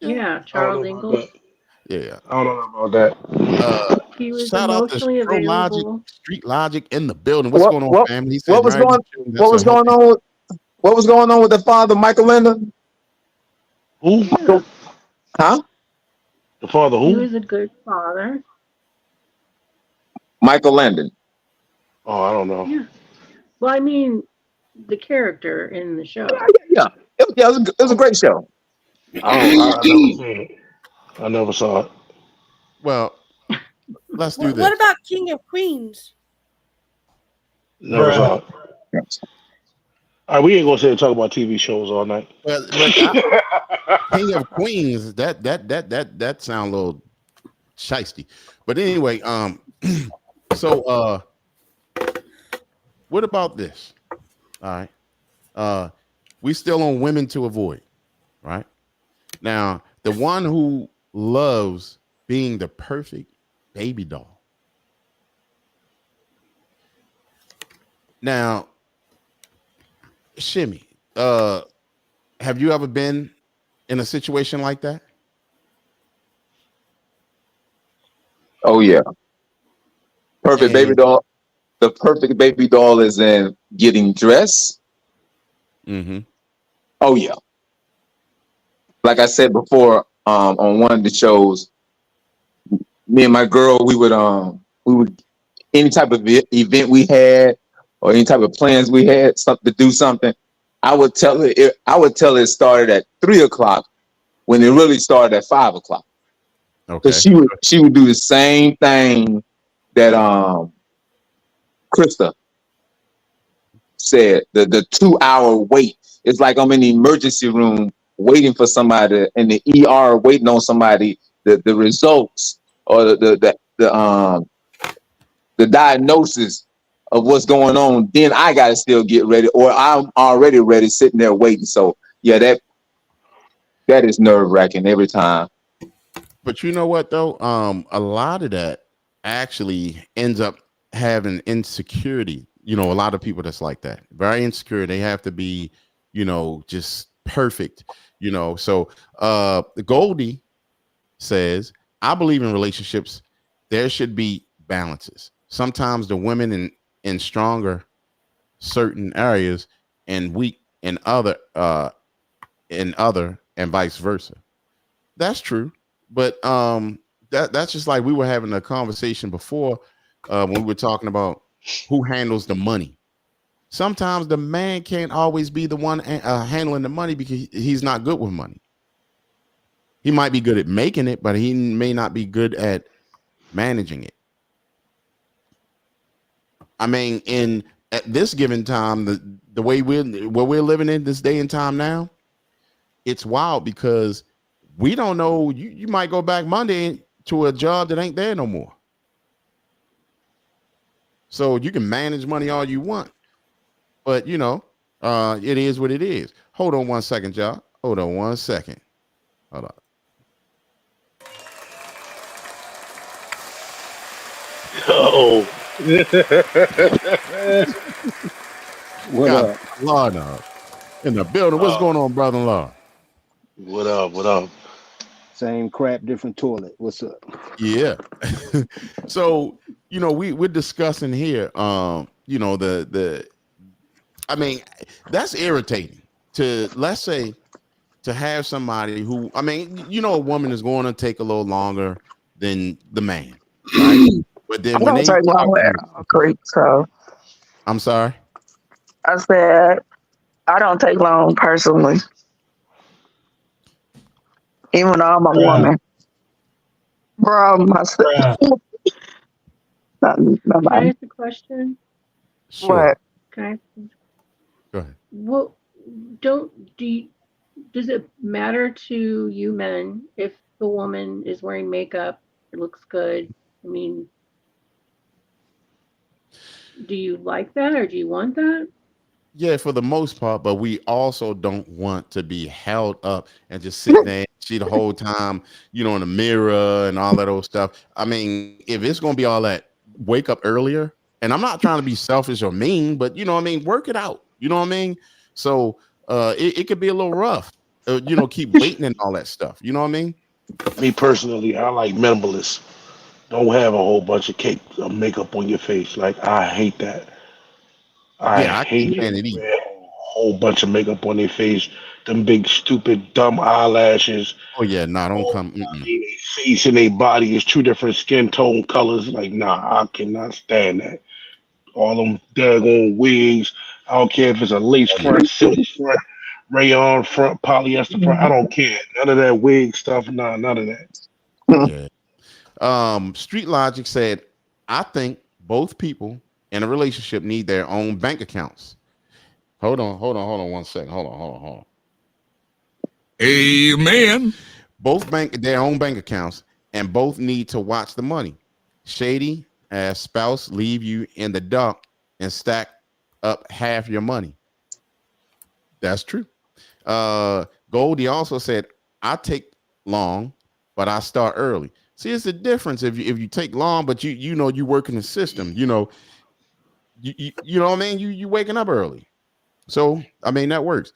Yeah, Yeah, I don't know Charles about Ingalls. that. yeah. I don't know about that. He was Shout out to emotionally Pro Logic, available. Street Logic in the building. What's what going on, what family? He said, what was married going with children. what That's a was going healthy. on what was going on with the father, Michael Linda? Who? Yeah, Huh? The father he who? was a good father. Michael Landon. Oh, I don't know. Yeah. Well, I mean, the character in the show. Yeah, it was a great show. I never seen it. I never saw it. Well, let's do What this. about King of Queens? Never saw it. All right, we ain't gonna sit and talk about TV shows all night. But King of Queens, that sound a little shisty. But anyway, so what about this? All right. We still on women to avoid, right? Now, the one who loves being the perfect baby doll. Now, Shimmy, have you ever been in a situation like that? Oh yeah, perfect baby And doll. The perfect baby doll is in getting dressed. mm-hmm, Oh yeah, like I said before, on one of the shows, me and my girl, we would any type of event we had or any type of plans we had, something to do something. I would tell her it started at 3 o'clock when it really started at 5 o'clock. Because okay. she would do the same thing that Krista said, the 2 hour wait. It's like I'm in the emergency room waiting for somebody in the ER waiting on somebody, the results or the diagnosis of what's going on. Then I gotta still get ready, or I'm already ready sitting there waiting. So yeah, that is nerve wracking every time. But you know what though? A lot of that actually ends up having insecurity. You know, a lot of people that's like that, very insecure. They have to be, just perfect. So Goldie says, I believe in relationships, there should be balances. Sometimes the women in stronger certain areas and weak in other and vice versa. That's true. But that's just like we were having a conversation before when we were talking about who handles the money. Sometimes the man can't always be the one handling the money because he's not good with money. He might be good at making it, but he may not be good at managing it. I mean, in at this given time, the way we're living in this day and time now, it's wild because we don't know. You might go back Monday to a job that ain't there no more. So you can manage money all you want, but it is what it is. Hold on one second, y'all. Hold on one second. Hold on. Yo. What Got up? brother-in-law in the building. What's uh, going on, brother-in-law? what up? What up? Same crap, different toilet. What's up? Yeah. So we're discussing here. The I mean, that's irritating to, let's say, to have somebody who, I mean, a woman is going to take a little longer than the man, right? But I then when don't they take long talk with to you, Crete, so I'm sorry. I said I don't take long personally, even though I'm a Bruh, woman. Bro, my bruh. not Can I nobody. ask a question? Sure. What? Can I? Go ahead. What don't do? Does it matter to you men if the woman is wearing makeup, it looks good? I mean, do you like that or do you want that? Yeah, for the most part, but we also don't want to be held up and just sit there and see the whole time, in the mirror and all that old stuff. I mean, if it's gonna be all that, wake up earlier. And I'm not trying to be selfish or mean, but what I mean, work it out. You know what I mean? So it could be a little rough. Keep waiting and all that stuff. You know what I mean? Me personally, I like minimalists. Don't have a whole bunch of cake of makeup on your face. Like I hate that. I Yeah, I can't hate stand people it either. wear a whole bunch of makeup on their face. Them big, stupid, dumb eyelashes. Oh yeah, nah, don't All come. Mm-mm. their face and their body is two different skin tone colors. Like, nah, I cannot stand that. All them daggone wigs. I don't care if it's a lace Oh yeah, front, silk front, rayon front, polyester front. I don't care. None of that wig stuff. Nah, none of that. yeah. Street Logic said, I think both people in a relationship need their own bank accounts. Hold on one second. Hold on. Amen. Both bank their own bank accounts and both need to watch the money. Shady as spouse leave you in the dark and stack up half your money. That's true. Goldie also said, I take long, but I start early. See, it's a difference if you take long, but you know you work in the system. You know, you know what I mean. You waking up early, so I mean that works.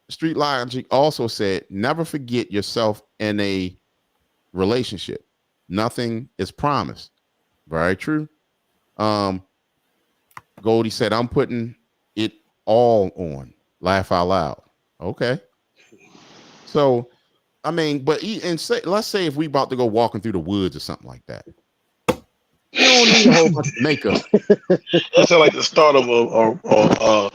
Street Logic also said, never forget yourself in a relationship. Nothing is promised. Very true. Goldie said, I'm putting it all on. Laugh out loud. Okay. So, I mean, but let's say if we about to go walking through the woods or something like that. You don't need a whole bunch of makeup. That sounds like the start of a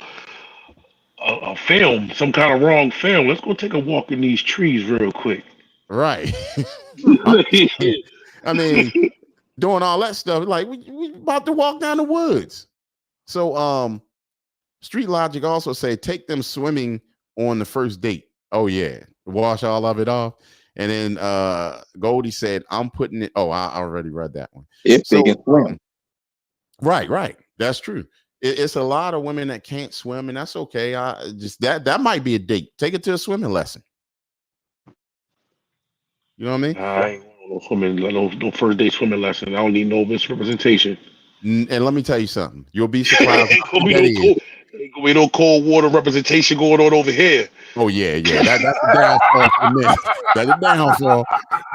film, some kind of wrong film. Let's go take a walk in these trees real quick. Right. I mean, doing all that stuff, like we about to walk down the woods. So Street Logic also say take them swimming on the first date. Oh yeah, wash all of it off. And then Goldie said, I'm putting it. Oh, I already read that one. If they can swim. Right. That's true. It's a lot of women that can't swim, and that's okay. I just that might be a date. Take it to a swimming lesson. You know what I mean? I ain't want no swimming, no first day swimming lesson. I don't need no misrepresentation. And let me tell you something. You'll be surprised. Ain't gonna be no cold water representation going on over here. Oh yeah. That's a downfall for me. That's a downfall.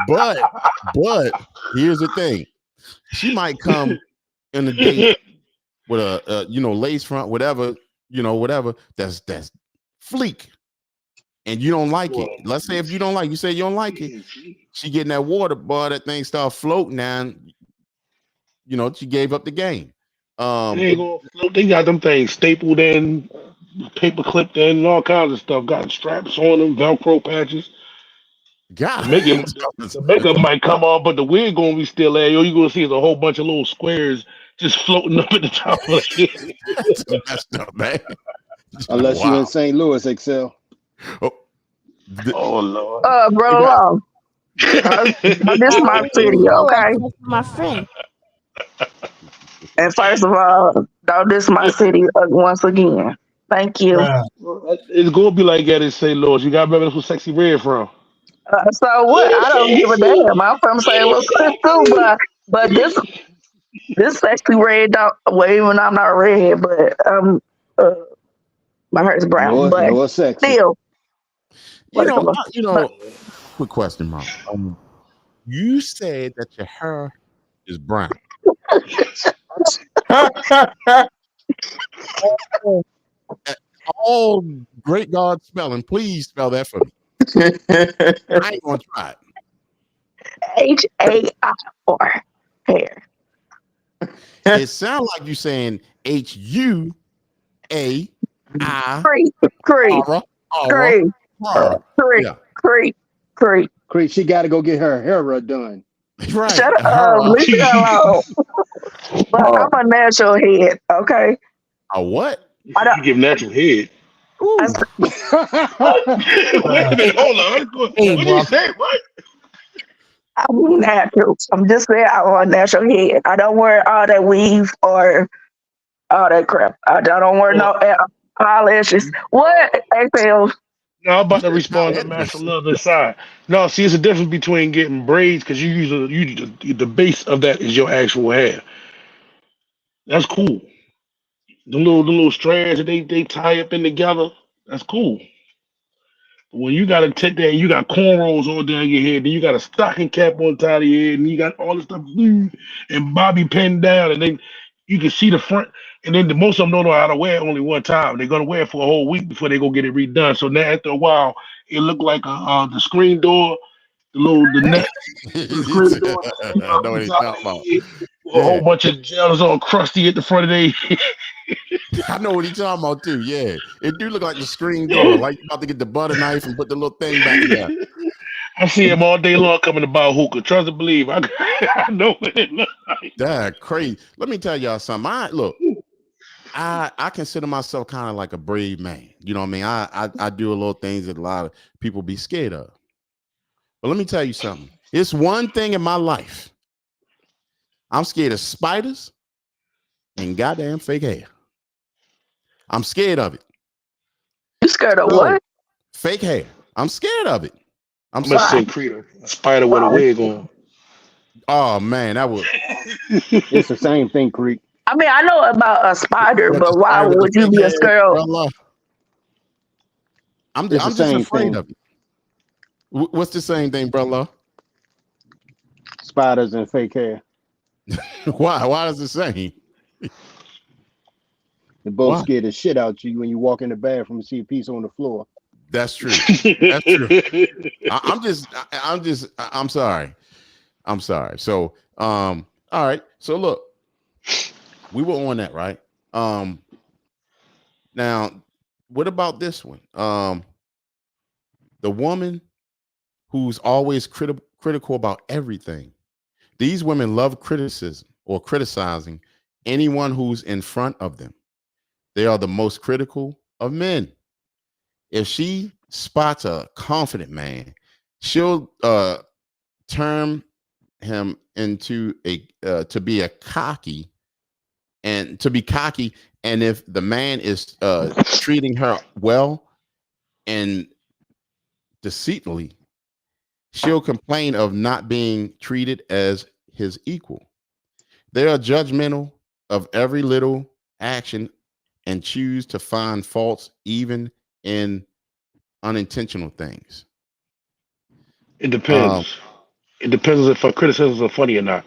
But here's the thing. She might come in the date with a lace front, whatever, that's fleek, and you don't like it. Let's say if you don't like, you say you don't like it. She getting that water, boy, that thing start floating down. She gave up the game. They got them things stapled in, paper clipped in, and all kinds of stuff. Got straps on them, Velcro patches. God, the makeup might come off, but the wig gonna be still there. You gonna see is a whole bunch of little squares just floating up at the top of the head. That's messed up, man. Unless you're in St. Louis, Excel. Oh Lord. Bro, this is my city, okay? My friend. And first of all, don't diss my city once again. Thank you. It's gonna be like that in St. Louis. You gotta remember that's where Sexy Red from. So what? I don't give a damn. I'm from St. Louis too, but this Sexy Red don't. Well, even I'm not red, but my hair's brown. But sexy. still, quick question, Mom. You said that your hair is brown. All great God spelling, please spell that for me. I ain't gonna try it. HAIR hair. It sounds like you saying HUAI. Crete, she got to go get her hair done. Right. Shut up. Leave me alone. But I'm a natural head, okay? A what? You give natural head. Wait a minute, hold on. What did you say? What? I'm natural. I'm just saying I'm a natural head. I don't wear all that weave or all that crap. I don't wear no eyelashes. What? Excel. No, I'm about to respond to Master Love inside. No, see, it's a difference between getting braids because you use the base of that is your actual hair. That's cool. The little strands that they tie up in together. That's cool. But when you gotta take that, and you got cornrows on down your head, then you got a stocking cap on top of your head, and you got all this stuff and bobby pinned down, and then you can see the front. And then most of them don't know how to wear it only one time. They're gonna wear it for a whole week before they go get it redone. So now after a while, it looked like the screen door, the net, the screen door. I know what he's talking about. A whole bunch of gels all crusty at the front of their head. I know what he's talking about too. Yeah, it do look like the screen door, like you about to get the butter knife and put the little thing back there. I see him all day long coming to buy hookah. Trust and believe. I know what it looks like. That's crazy. Let me tell y'all something. I consider myself kind of like a brave man. You know what I mean? I do a little things that a lot of people be scared of. But let me tell you something. It's one thing in my life. I'm scared of spiders and goddamn fake hair. I'm scared of it. You scared of what? Fake hair. I'm scared of it. I'm I'm gonna sorry. send Crete a spider with a Why? wig on. Oh man, that would It's the same thing, Creek. I mean, I know about a spider, what the but why spider with the would you fake be a hair, scared? brother. It's the I'm just same afraid thing. of it. What's the same thing, brother? Spiders and fake hair. Why? Why is it same? They both Why? scared the shit out you when you walk in the bathroom and see a piece on the floor. That's true. That's true. I'm sorry. I'm sorry. So, all right. So look, we were on that, right? Now, what about this one? The woman who's always critical about everything. These women love criticism or criticizing anyone who's in front of them. They are the most critical of men. If she spots a confident man, she'll turn him into a to be a cocky and to be cocky. And if the man is treating her well and deceitfully, she'll complain of not being treated as his equal. They are judgmental of every little action and choose to find faults even in unintentional things. It Um, depends. It depends if her criticisms are funny or not.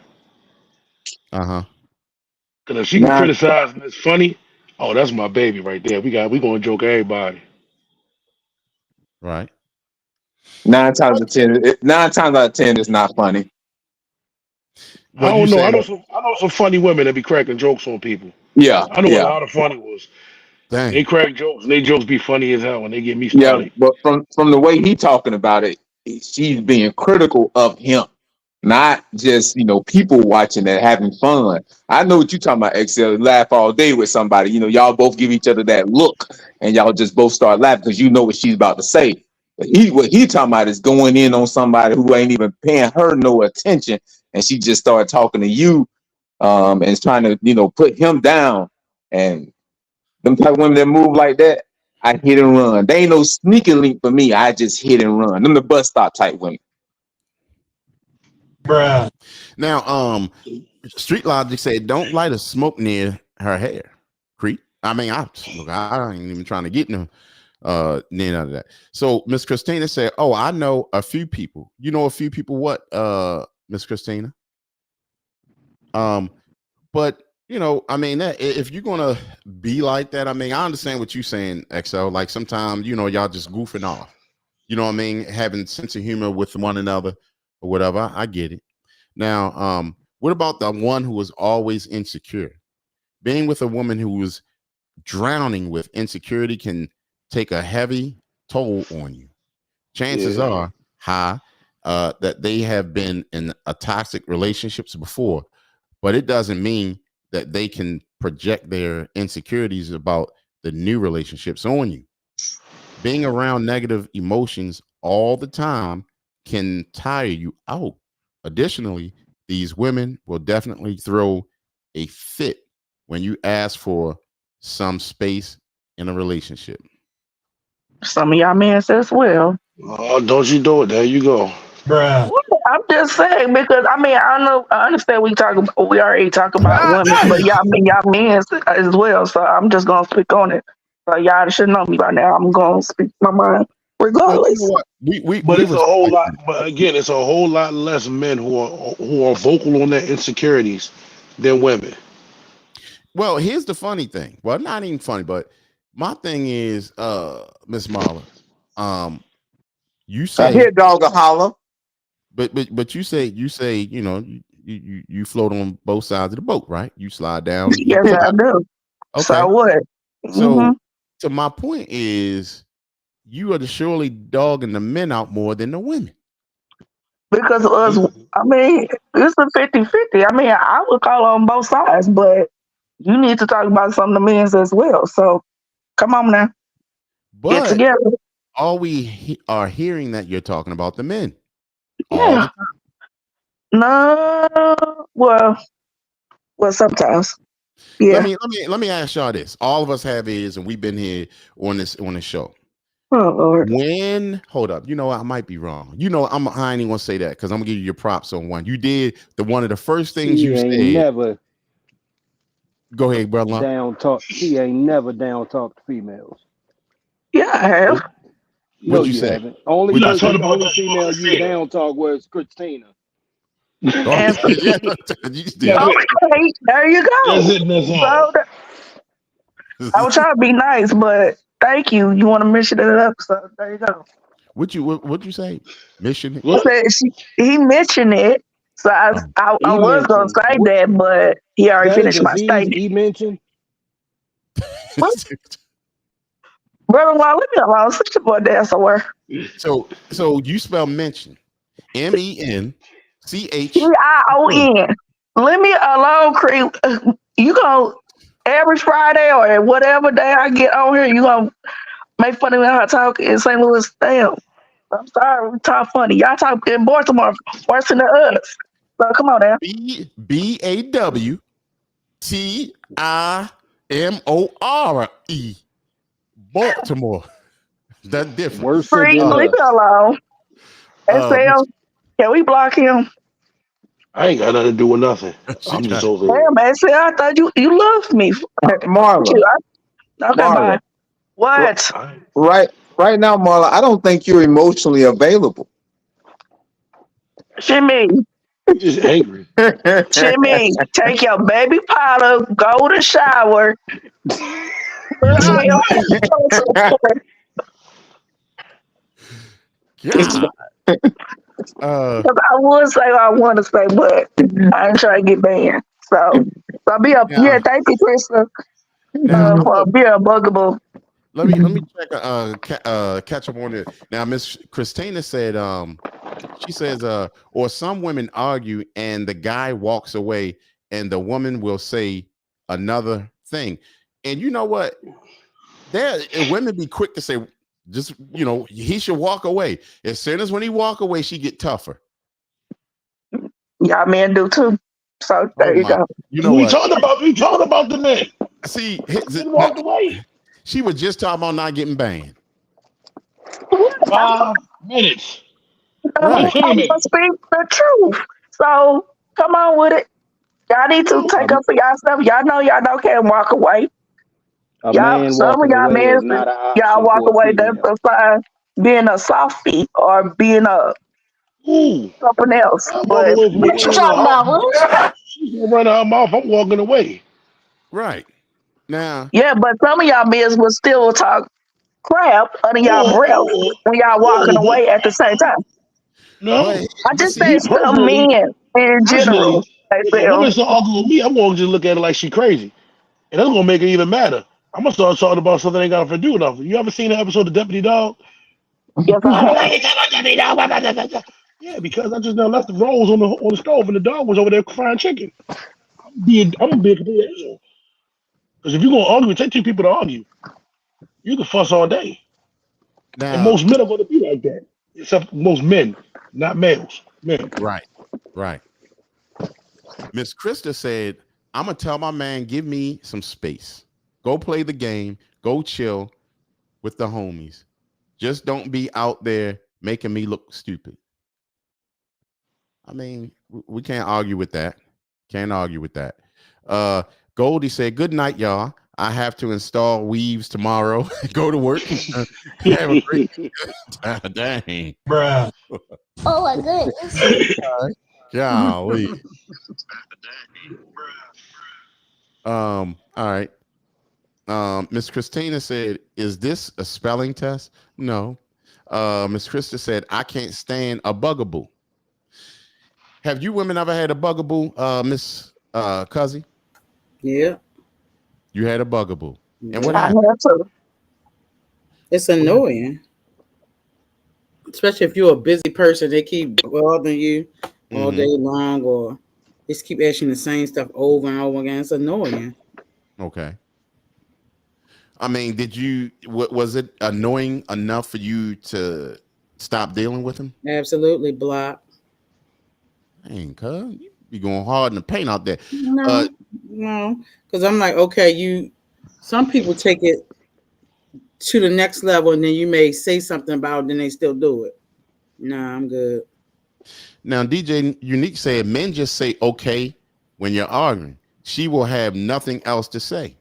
uh-huh. Because if she can Nine criticize and it's funny, oh, that's my baby right there. We gonna joke everybody. Right. nine times out of ten, 9 times out of 10, it's not funny. I What you don't know. say? I know some funny women that be cracking jokes on people. Yeah, I know a yeah, lot of funny ones. They Dang. crack jokes and they jokes be funny as hell when they get me yeah. started. But from the way he talking about it, she's being critical of him, not just people watching and having fun. I know what you talking about, Excel. Laugh all day with somebody. Y'all both give each other that look, and y'all just both start laughing because you know what she's about to say. But what he talking about is going in on somebody who ain't even paying her no attention, and she just started talking to you, and trying to put him down. And them type of women that move like that, I hit and run. They ain't no sneaky link for me. I just hit and run. Them the bus stop type women. Bruh. Now, Street Logic said, "Don't light a smoke near her hair." Creep. I mean, I ain't even trying to get no near none of that. So Miss Christina said, "Oh, I know a few people. You know a few people. What, Miss Christina? But I mean, if you're gonna be like that, I mean, I understand what you're saying, XL. Like sometimes, y'all just goofing off. You know what I mean? Having sense of humor with one another or whatever. I get it. Now, what about the one who was always insecure? Being with a woman who was drowning with insecurity can take a heavy toll on you. Chances Yeah. are high that they have been in a toxic relationships before, but it doesn't mean that they can project their insecurities about the new relationships on you. Being around negative emotions all the time can tire you out. Additionally, these women will definitely throw a fit when you ask for some space in a relationship. Some of y'all men as well. Oh, don't you do it? There you go. Bruh. I'm just saying because I mean I understand we already talk about women, but y'all men as well. So I'm just gonna speak on it. So y'all should know me by now. I'm gonna speak my mind Well, you know regardless. what? We But it's a whole respect lot. you. But again, it's a whole lot less men who are vocal on their insecurities than women. Well, here's the funny thing. Well, not even funny, but my thing is, Miss Marla, um, you I hear say, dog a holler. but you say, you float on both sides of the boat, right? You slide down. Yes, I do. So Okay. what? So, so my point is, you are the surely dogging the men out more than the women. Because us, I mean, it's a 50-50. I mean, I would call on both sides, but you need to talk about some of the men's as well. So come on now, get But together. all we are hearing that you're talking about the men all the Yeah. time. No, well, sometimes. Let Yeah. me ask y'all this. All of us have ears, and we've been here on this show. Oh Lord. When hold up, you know I might be wrong. You know I ain't even gonna say that because I'm gonna give you your props on one. You did one of the first things She you ain't said. never Go ahead, brother. down talk. She ain't never down talk to females. Yeah, I have. No, What'd you you say? haven't. Only You're not talking person, about only that. You female always you say that. down talk was Christina. Oh, And yeah, you did. That's it. okay, there you That's go. it. And that's all. So I was trying to be nice, but thank you. You want to mention it up, so there you go. What'd you say? Mission. I What? said he mentioned it, so I He was gonna mentioned say that, but he is already that a finished my disease statement. he mentioned? Brother-in-law, leave me alone. Sit your boy down somewhere. so you spell mention MENCH. Tion. Leave me alone, creep. You gonna every Friday or whatever day I get on here, you gonna make fun of me how I talk in St. Louis. Damn. I'm sorry, we talk funny. Y'all talk in Baltimore worse than us. So come on now. BAWTIMORE. Baltimore. That's different. Worse Creep, than leave me us. alone. Miss SL, can we block him? I ain't got nothing to do with nothing. she I'm just got over here. Damn, SL, I thought you loved me. Thank you. Marla, Okay, Marla, bye. What? I, right, right now, Marla, I don't think you're emotionally available. Shimmy, you just angry. Shimmy, take your baby powder, go to shower, put That's all on you your do. God. because I would say what I want to say, but I ain't trying to get banned. So be a Now, yeah. Thank you, Krista, now I'm for being a bugaboo. let me check catch up on it. Now, Miss Christina said she says or some women argue and the guy walks away and the woman will say another thing. And you know what? There women be quick to say just he should walk away. As soon as when he walk away, she get tougher. Y'all men do too. So Oh there you my! go. You know We what? talking about the man. See, He walked away. she was just talking about not getting banned. What? 5 minutes. I'm Right. 10 gonna minutes. speak the truth. So come on with it. Y'all need to take Um, up for y'all stuff. Y'all know y'all don't can't walk away. a Y'all, man some of walking y'all away men, is not an y'all option walk for a away. That's female. a sign being a softie or being a Ooh. something else. I'm walking But away from a What you woman in a talking about? heartbeat. What? She's gonna run out her mouth. I'm walking away. Right. Now, yeah, but some of y'all men will still talk crap under y'all Or, breath or, when y'all walking but away at the same time. no. I but just see, said Me some personally, men in personally, general. They if a feel woman start arguing with me, I'm gonna just look at her like she crazy, and that's gonna make it even madder. I'm gonna start talking about something that ain't got to do with nothing. You ever seen the episode of Deputy Dog? yes, I have. Yeah, because I just now left the rolls on the stove, and the dog was over there frying chicken. I'm gonna be a complete asshole. Because if you're gonna argue, it takes two people to argue. You can fuss all day, and now, most men are gonna be like that. Except most men, not males. Men. right, right. Miss Krista said, I'm gonna tell my man, give me some space. Go play the game, go chill with the homies. Just don't be out there making me look stupid. I mean, we can't argue with that. Can't argue with that. Uh Goldie said, good night, y'all. I have to install weaves tomorrow. Go to work. Have a great dang. Bruh. Oh my goodness. Golly. All right. Miss Christina said, is this a spelling test? No. Miss Krista said, I can't stand a bugaboo. Have you women ever had a bugaboo, Miss Cuzzy? Yeah. You had a bugaboo. And what Yeah. I happened? have to. It's What happened? annoying. Especially if you're a busy person, they keep bothering you all day Mm-hmm. long or just keep asking the same stuff over and over again. It's annoying. Okay. I mean, was it annoying enough for you to stop dealing with him? Absolutely block. Dang, cuz you be going hard in the paint out there. Uh No, no. Because I'm like, okay, some people take it to the next level, and then you may say something about it, then they still do it. Nah, I'm good. Now, DJ Unique said men just say okay when you're arguing. She will have nothing else to say.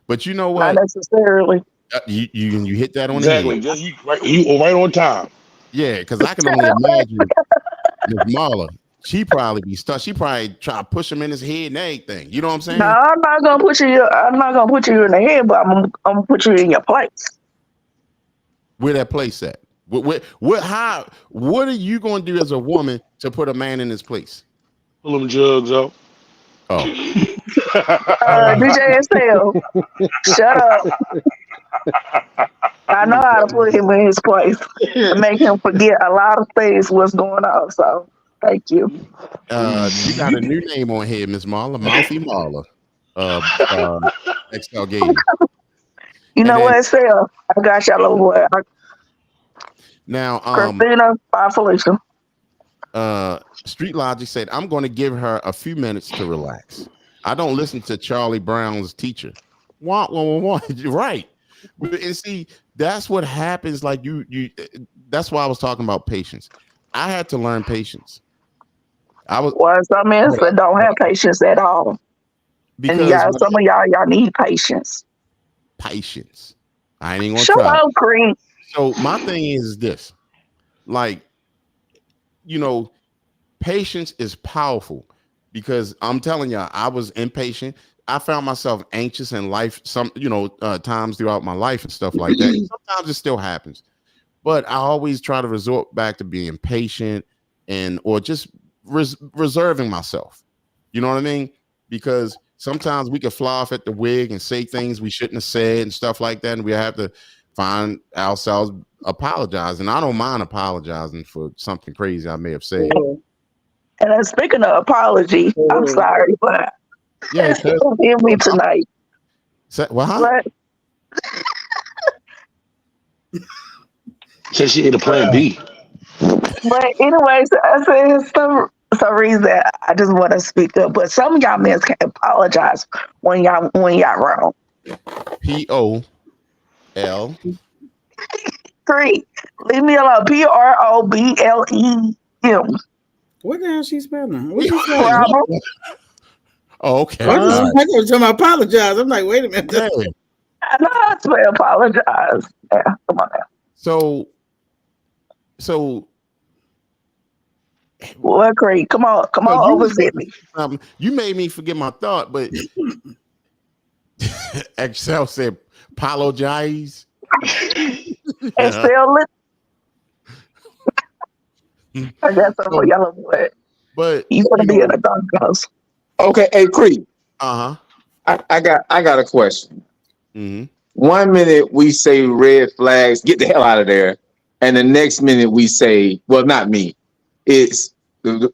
But you know Not what? necessarily. You hit that on the head. Exactly. Just you right on time. Yeah, because I can only imagine Miss Marla. She probably be stuck. She probably try to push him in his head and everything. You know what I'm No, saying? I'm not gonna put you. I'm not gonna put you in the head, but I'm gonna put you in your place. Where that place at? What are you going to do as a woman to put a man in his place? Pull them jugs out. Oh, DJ Estelle, shut up. I know how to put him in his place and make him forget a lot of things what's going on. So thank you. you got a new name on here, Miss Marla, Mouthy Marla. XL Gaming. You And know then what, Estelle? I got y'all over boy. now, Christina, bye, Felicia. Street Logic said, I'm going to give her a few minutes to relax. I don't listen to Charlie Brown's teacher. You're right. And see, that's what happens. Like that's why I was talking about patience. I had to learn patience. Well, some men that don't have patience at all. And y'all, some of y'all need patience. Patience. I ain't even gonna Shut try. up, Cream. So my thing is this, like, patience is powerful because I'm telling y'all, I was impatient. I found myself anxious in life, times throughout my life and stuff like that. And sometimes it still happens, but I always try to resort back to being patient or just reserving myself. You know what I mean? Because sometimes we could fly off at the wig and say things we shouldn't have said and stuff like that, and we have to find ourselves apologizing. I don't mind apologizing for something crazy I may have said. And speaking of apology, I'm sorry, but yeah, don't hear me tonight. What? Said she ate a plan B. But anyways, I said some reason I just want to speak up. But some of y'all men can apologize when y'all wrong. POL. Crete, leave me alone. PROBLEM. What the hell she spelling? What you spelling? Oh, okay. I was trying to apologize. I'm like, wait a minute. Yeah. I know how to apologize. Yeah, come on now. So what, Crete? Come on, oversee me. You made me forget my thought, but Excel said apologize. Excel, I got some for y'all, but you want to be in a dark house. Okay, hey Crete. I got a question. Mm-hmm. 1 minute we say red flags, get the hell out of there, and the next minute we say, well, not me. It's the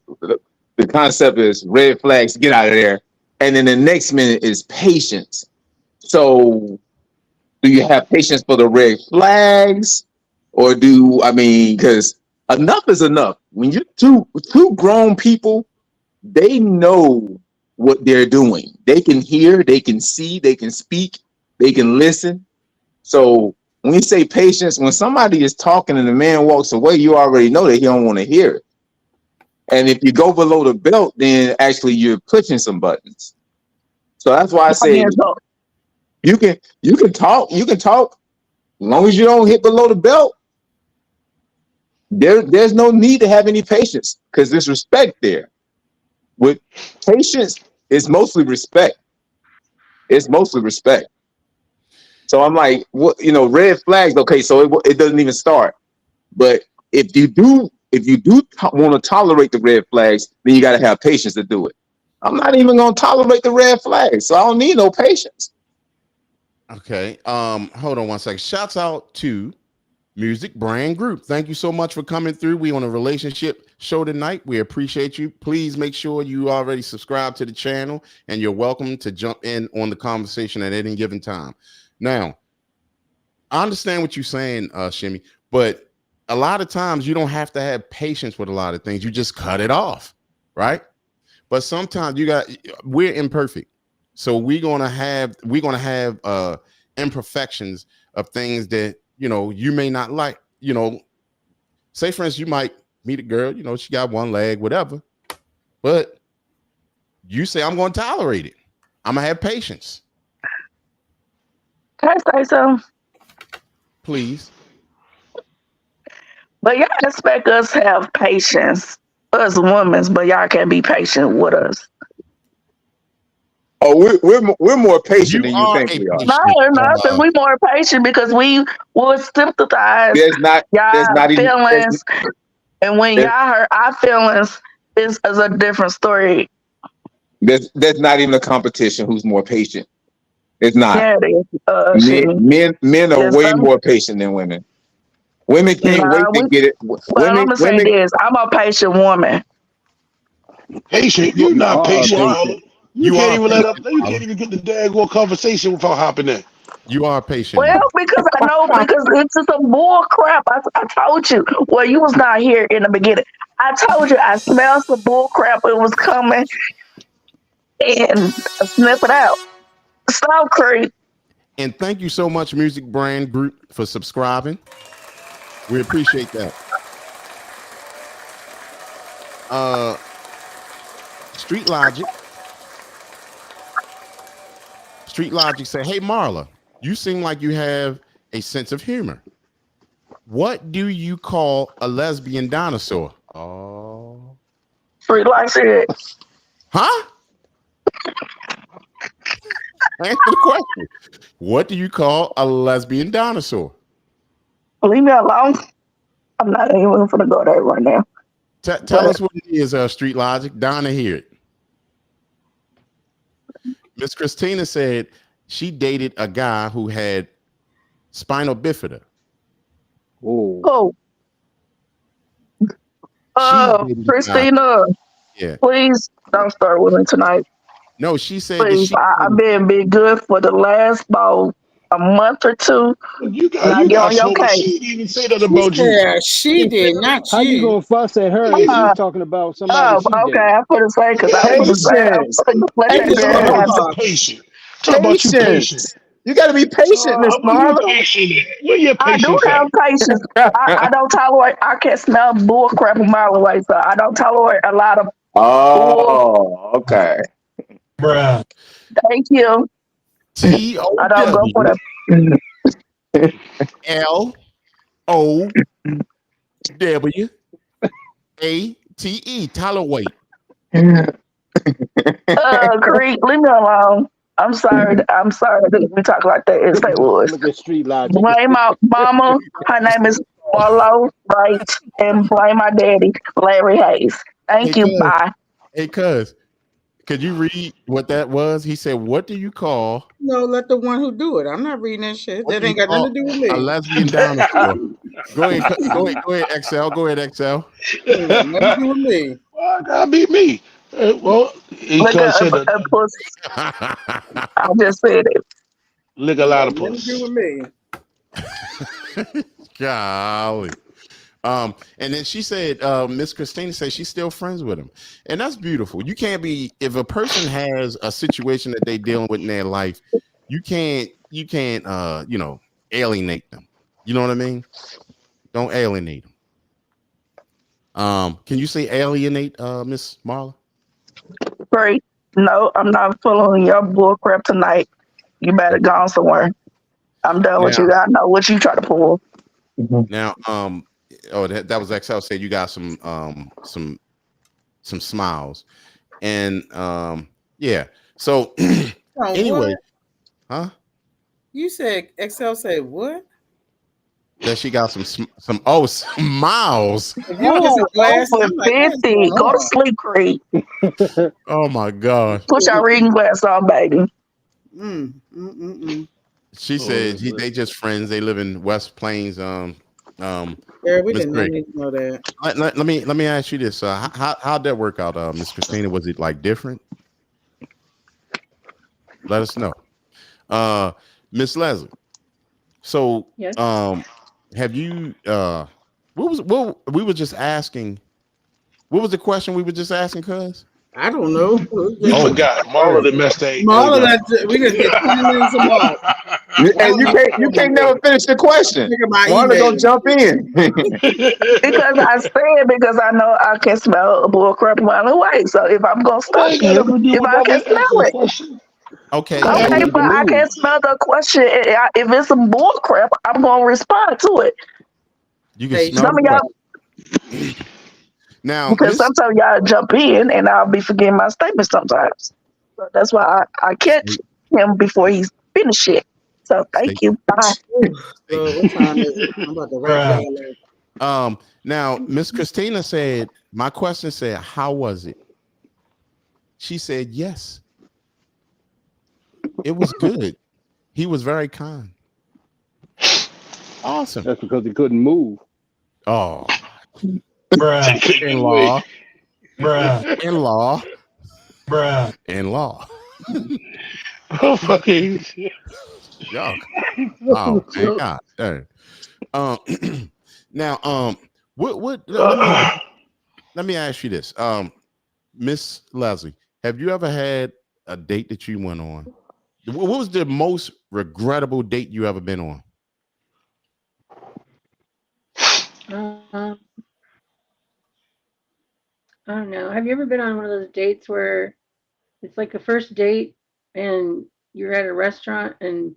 concept is red flags, get out of there, and then the next minute is patience. So, do you have patience for the red flags, or because enough is enough. When you're two grown people, they know what they're doing. They can hear, they can see, they can speak, they can listen. So when you say patience, when somebody is talking and the man walks away, you already know that he don't want to hear it. And if you go below the belt, then actually you're pushing some buttons. So that's why I say you can talk, as long as you don't hit below the belt. There's no need to have any patience because there's respect there. With patience, it's mostly respect. It's mostly respect. So I'm like, what, red flags. Okay, so it doesn't even start. But if you do want to tolerate the red flags, then you got to have patience to do it. I'm not even going to tolerate the red flags, so I don't need no patience. Okay. Hold on one second. Shouts out to Music Brand Group. Thank you so much for coming through. We on a relationship show tonight. We appreciate you. Please make sure you already subscribe to the channel, and you're welcome to jump in on the conversation at any given time. Now, I understand what you're saying, Shimmy, but a lot of times you don't have to have patience with a lot of things. You just cut it off, right? But sometimes we're imperfect. So we're gonna have imperfections of things that you may not like. Say for instance, you might meet a girl, she got one leg, whatever, but you say, I'm going to tolerate it. I'm gonna have patience. Can I say something? Please. But y'all expect us to have patience, us women, but y'all can't be patient with us. Oh, we're more patient You than you are think a we are. No, patient. because we more patient because we will sympathize There's not y'all even feelings, and when y'all hurt our feelings, is a different story. there's not even a competition who's more patient. It's not. Yeah, it is. Shimmy. Men are There's way some. more patient than women. Women can't Nah, wait to get it. well, let Women me say women this: I'm a patient woman. Patient? You You not are You patient, are Marla. patient. You you can't are even let up. patient, You can't Marla. even get the daggone conversation without hopping in. You are patient, Well, Marla. because I know, because it's just a bull crap. I told you. Well, you was not here in the beginning. I told you I smelled some bull crap. It was coming, and I sniff it out. Stop, Crete. And thank you so much, Music Brand Group, for subscribing. We appreciate that. Uh, Street Logic. Street Logic said, "Hey Marla, you seem like you have a sense of humor. What do you call a lesbian dinosaur?" Oh, Free like shit. huh? Answer the question. What do you call a lesbian dinosaur? Leave me alone. I'm not even gonna go there right now. Tell But us what it is, Street Logic. Donna, hear it. Miss Christina said she dated a guy who had spinal bifida. Oh, oh, She dated a guy. Christina, Yeah. please don't start with me tonight. No, she said that Please, she I've been good for the last about a month or two. Look, And I you get got on your so much. case. She didn't even say that She about you. said she did, not how you you. gonna fuss at her and she's Uh, talking about somebody she okay, dated? I put it say because I Yeah, put it say I'm patience. putting the flesh you out just there talk and about have you Fuck. patient. Talk about you patient. Patience. You got to be patient, Miss Where you Marla. patient at? Where your I do patience have at? patience. I don't tolerate. I can't smell bull crap a mile away, so I don't tolerate a lot of bull. Oh, okay. Bruh. Thank you. T O I don't go for W the. L O W A T E. Tolerate. Creek, leave me alone. I'm sorry. I'm sorry that we talk like that in St. Louis. Look at street logic. Blame my mama. Her name is Marlo, right? And blame my daddy, Larry Hayes. Hey, Thank you. cuz. Bye. Hey, cuz. Could you read what that was? He said, "What do you call? No, let the one who do it. I'm not reading that shit. What That do you ain't got nothing call to do with a me. lesbian dinosaur?" Go ahead. Go ahead. Excel. Go ahead. Excel. Ain't got nothing to do with me. Well, that beat me. Well, he Look could at said a puss. I just said it. lick a Ain't lot got of nothing to do puss. with me. Golly. And then she said, Miss Christina said she's still friends with him. And that's beautiful. You can't be, if a person has a situation that they're dealing with in their life, you can't, alienate them. You know what I mean? Don't alienate them. Can you say alienate, Miss Marla? Great. No, I'm not following your bull crap tonight. You better go on somewhere. I'm done with Now, you. I know what you try to pull. now, that was XL said you got some smiles. And yeah. So Oh, anyway, what? huh? You said Excel said what? That she got some smiles. If you don't get some Ooh, glasses, over I'm like, what is 50. going Go to on? sleep, Creek. Oh my gosh. Put your reading glass on, baby. Mm, mm, mm, mm. She said they just friends. They live in West Plains. Yeah, we Miss did not Gray. need to know that. Let me ask you this. How'd that work out, Miss Christina? Was it like different? Let us know. Miss Leslie. So Yes. have you what we were just asking? What was the question we were just asking, cuz? I don't know. He Oh, forgot. Marla done messed that. Marla, we just get 20 minutes of Marla. And you can't never finish the question. Think about Marla gonna eBay. jump in. Because I know I can smell a bull crap a mile away. So if I'm gonna What stop that got you, to do if with I that can was asking smell the it. question? Okay, He asked Okay, if so he but can I move. can smell the question. If it's some bull crap, I'm gonna respond to it. you can smell Some the of y'all, question. Now, because Miss, sometimes y'all jump in and I'll be forgetting my statements sometimes. So that's why I catch State, him before he's finished it. So thank state, you. Bye. So what time is it? I'm about to wrap Bruh. y'all up. Now, Miss Christina said, my question said, how was it? She said, yes, it was good. He was very kind. Awesome. That's because he couldn't move. Oh, Bruh. in-law, Bruh. in-law, Bruh. in-law. Oh, fucking shit. Y'all. Oh, thank God. Dang. Um, now, let me ask you this. Miss Leslie, have you ever had a date that you went on? What was the most regrettable date you ever been on? Um, I don't know. Have you ever been on one of those dates where it's like a first date and you're at a restaurant and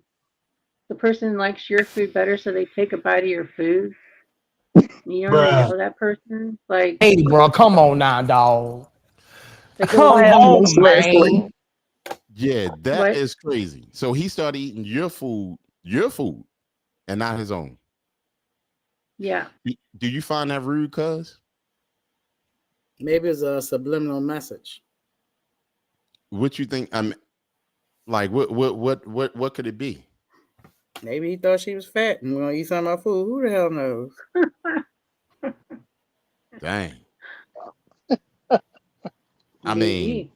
the person likes your food better, so they take a bite of your food? And you don't even Bruh. know that person. Like Hey, bro, come on now, dog. they I don't go Come have to Miss on, Leslie. man. Yeah, that what? is crazy. So he started eating your food, and not his own. Yeah. Do you find that rude, cuz? Maybe it's a subliminal message. What you think? Like what could it be? Maybe he thought she was fat and gonna eat some of my food. Who the hell knows? Dang. I mean, Maybe.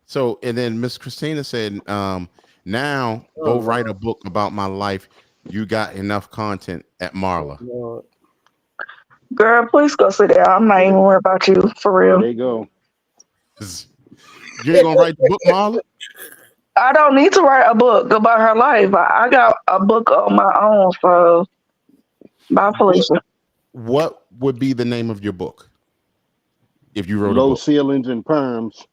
so and then Miss Christina said, now Oh go Lord. write a book about my life. You got enough content at Oh, Marla. Lord. Girl, please go sit down. I'm not There, even worried about you for there real. they go. You ain't gonna write the book, Marla? I don't need to write a book about her life. I got a book on my own. So bye, What Felicia. what would be the name of your book if you wrote a Low book? ceilings and perms.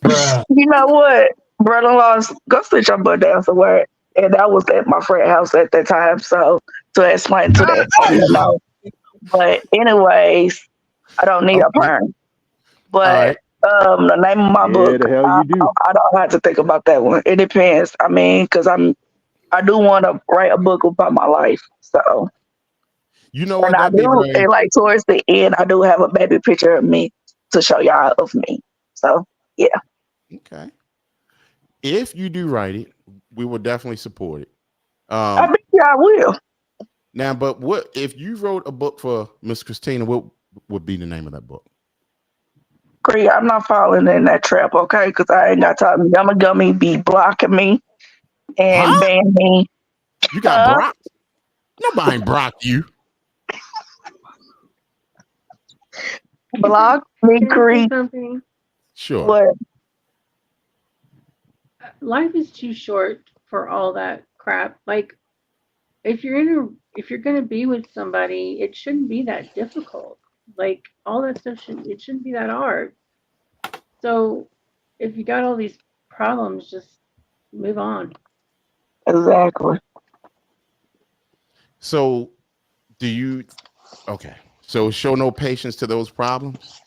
Bruh. You know what? Brother-in-law, go sit your butt down somewhere. And I was at my friend's house at that time. So to explain to that, you know. But anyways, I don't need a Okay. perm. All But right. the name of my Yeah, book, the hell you do. I don't have to think about that one. It depends. I mean, because I do want to write a book about my life. So, You know and what? I That'd be do, very and like towards the end, I do have a baby picture of me to show y'all of me. So, yeah. okay. If you do write it, we will definitely support it. I Um, bet y'all will. now, but what if you wrote a book for Miss Christina? What would be the name of that book? Cree, I'm not falling in that trap, okay? Because I ain't got time. Yummy Gummy be blocking me and Huh? ban me. You got Huh? Brock? Nobody blocked you. Block me, Can I say Cree. something? Sure. What? Life is too short for all that crap. Like if you're gonna be with somebody, it shouldn't be that difficult. Like all that stuff shouldn't be that hard. So if you got all these problems, just move on. Exactly. So, do you? Okay. So, show no patience to those problems.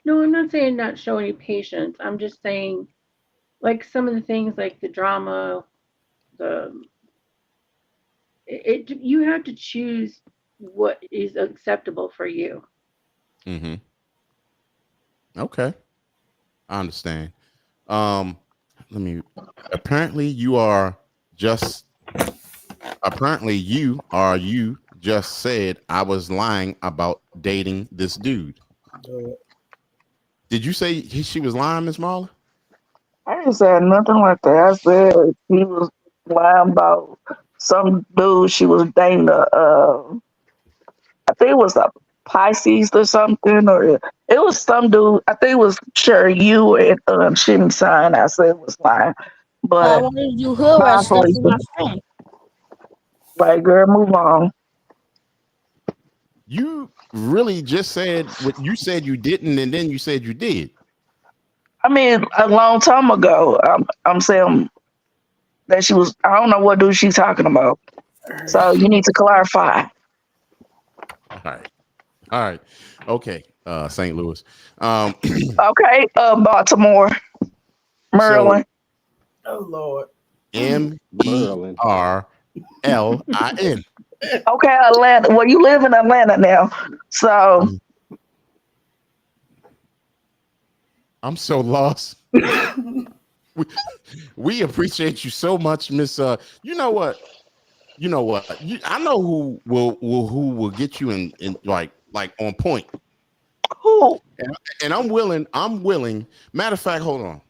No, I'm not saying not show any patience. I'm just saying like some of the things like the drama, the you have to choose what is acceptable for you. Mm-hmm. Okay, I understand. Um, let me. Apparently, you are just. Apparently, you just said I was lying about dating this dude. Lord. Did you say she was lying, Miss Marla? I didn't say nothing like that. I said he was lying about some dude she was dating. I think it was a Pisces or something, or it was some dude. I think it was sure you and Shimmy sign. I said it was lying. I But wanted to do hood rat bye, stuff with Felicia. my friend. Like, girl, move on. You really just said what you said you didn't, and then you said you did. I mean, a long time ago, I'm saying that she was. I don't know what dude she's talking about. So you need to clarify. All right. All right. Okay. St. Louis. Okay, Baltimore, So Maryland. Oh Lord. MERLIN. Okay, Atlanta. Well, you live in Atlanta now, so I'm so lost. we appreciate you so much, Miss. You know what? You know what? I know who will get you in like on point. who? And I'm willing. Matter of fact, hold on.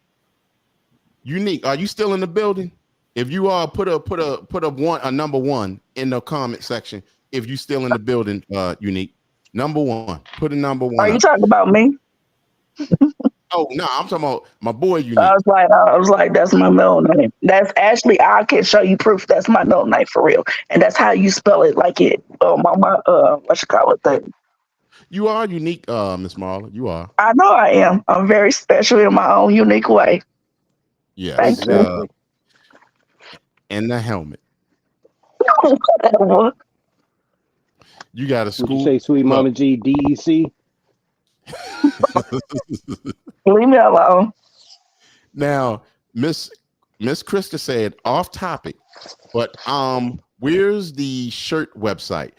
Unique, are you still in the building? If you are, put a number one in the comment section. If you still in the building, Unique, number one. Put a number one. Are you up. talking about me? Oh no, I'm talking about my boy Unique. I was like, that's my middle name. That's actually, I can show you proof. That's my middle name for real, and that's how you spell it. Like it, what you call it? Thing. You are unique, Miss Marla. You are. I know I am. I'm very special in my own unique way. Yes. Thank Exactly. And the helmet. you. You got a Would school. you say Sweet Mama G DEC? Leave me alone. Now, Miss Krista said off topic, but where's the shirt website?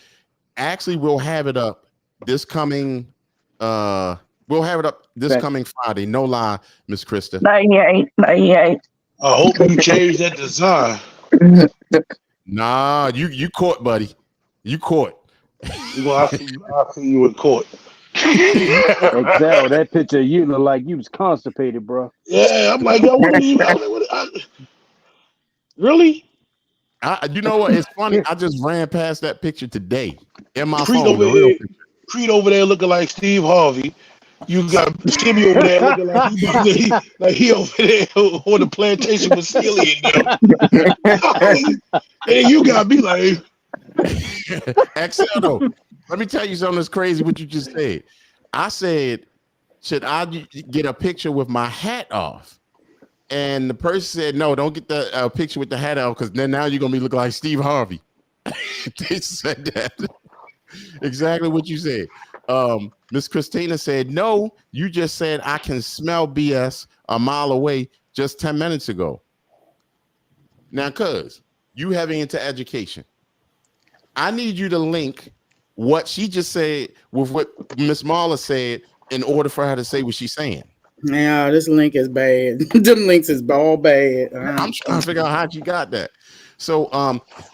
Actually, we'll have it up this coming coming Friday. No lie, Miss Krista. 98. I hope you change that design. Nah, you caught, buddy. You caught. I'll see you in court. Excel, that picture you look like you was constipated, bro. Yeah, I'm like, yo, what are you? Really? You know what? It's funny. I just ran past that picture today in my Crete phone. over there, Crete over there looking like Steve Harvey. You got Shimmy over there looking like he over there on the plantation with Steely and them. And you got me like, Excel though. Let me tell you something that's crazy. What you just said. I said, should I get a picture with my hat off? And the person said, no, don't get the picture with the hat off because then now you're gonna be looking like Steve Harvey. They said that. Exactly what you said. Miss Christina said, no, you just said I can smell BS a mile away just 10 minutes ago. Now, cuz you having into education, I need you to link what she just said with what Miss Marla said in order for her to say what she's saying. Now this link is bad. Them links is all bad. I'm trying to figure out how you got that. So,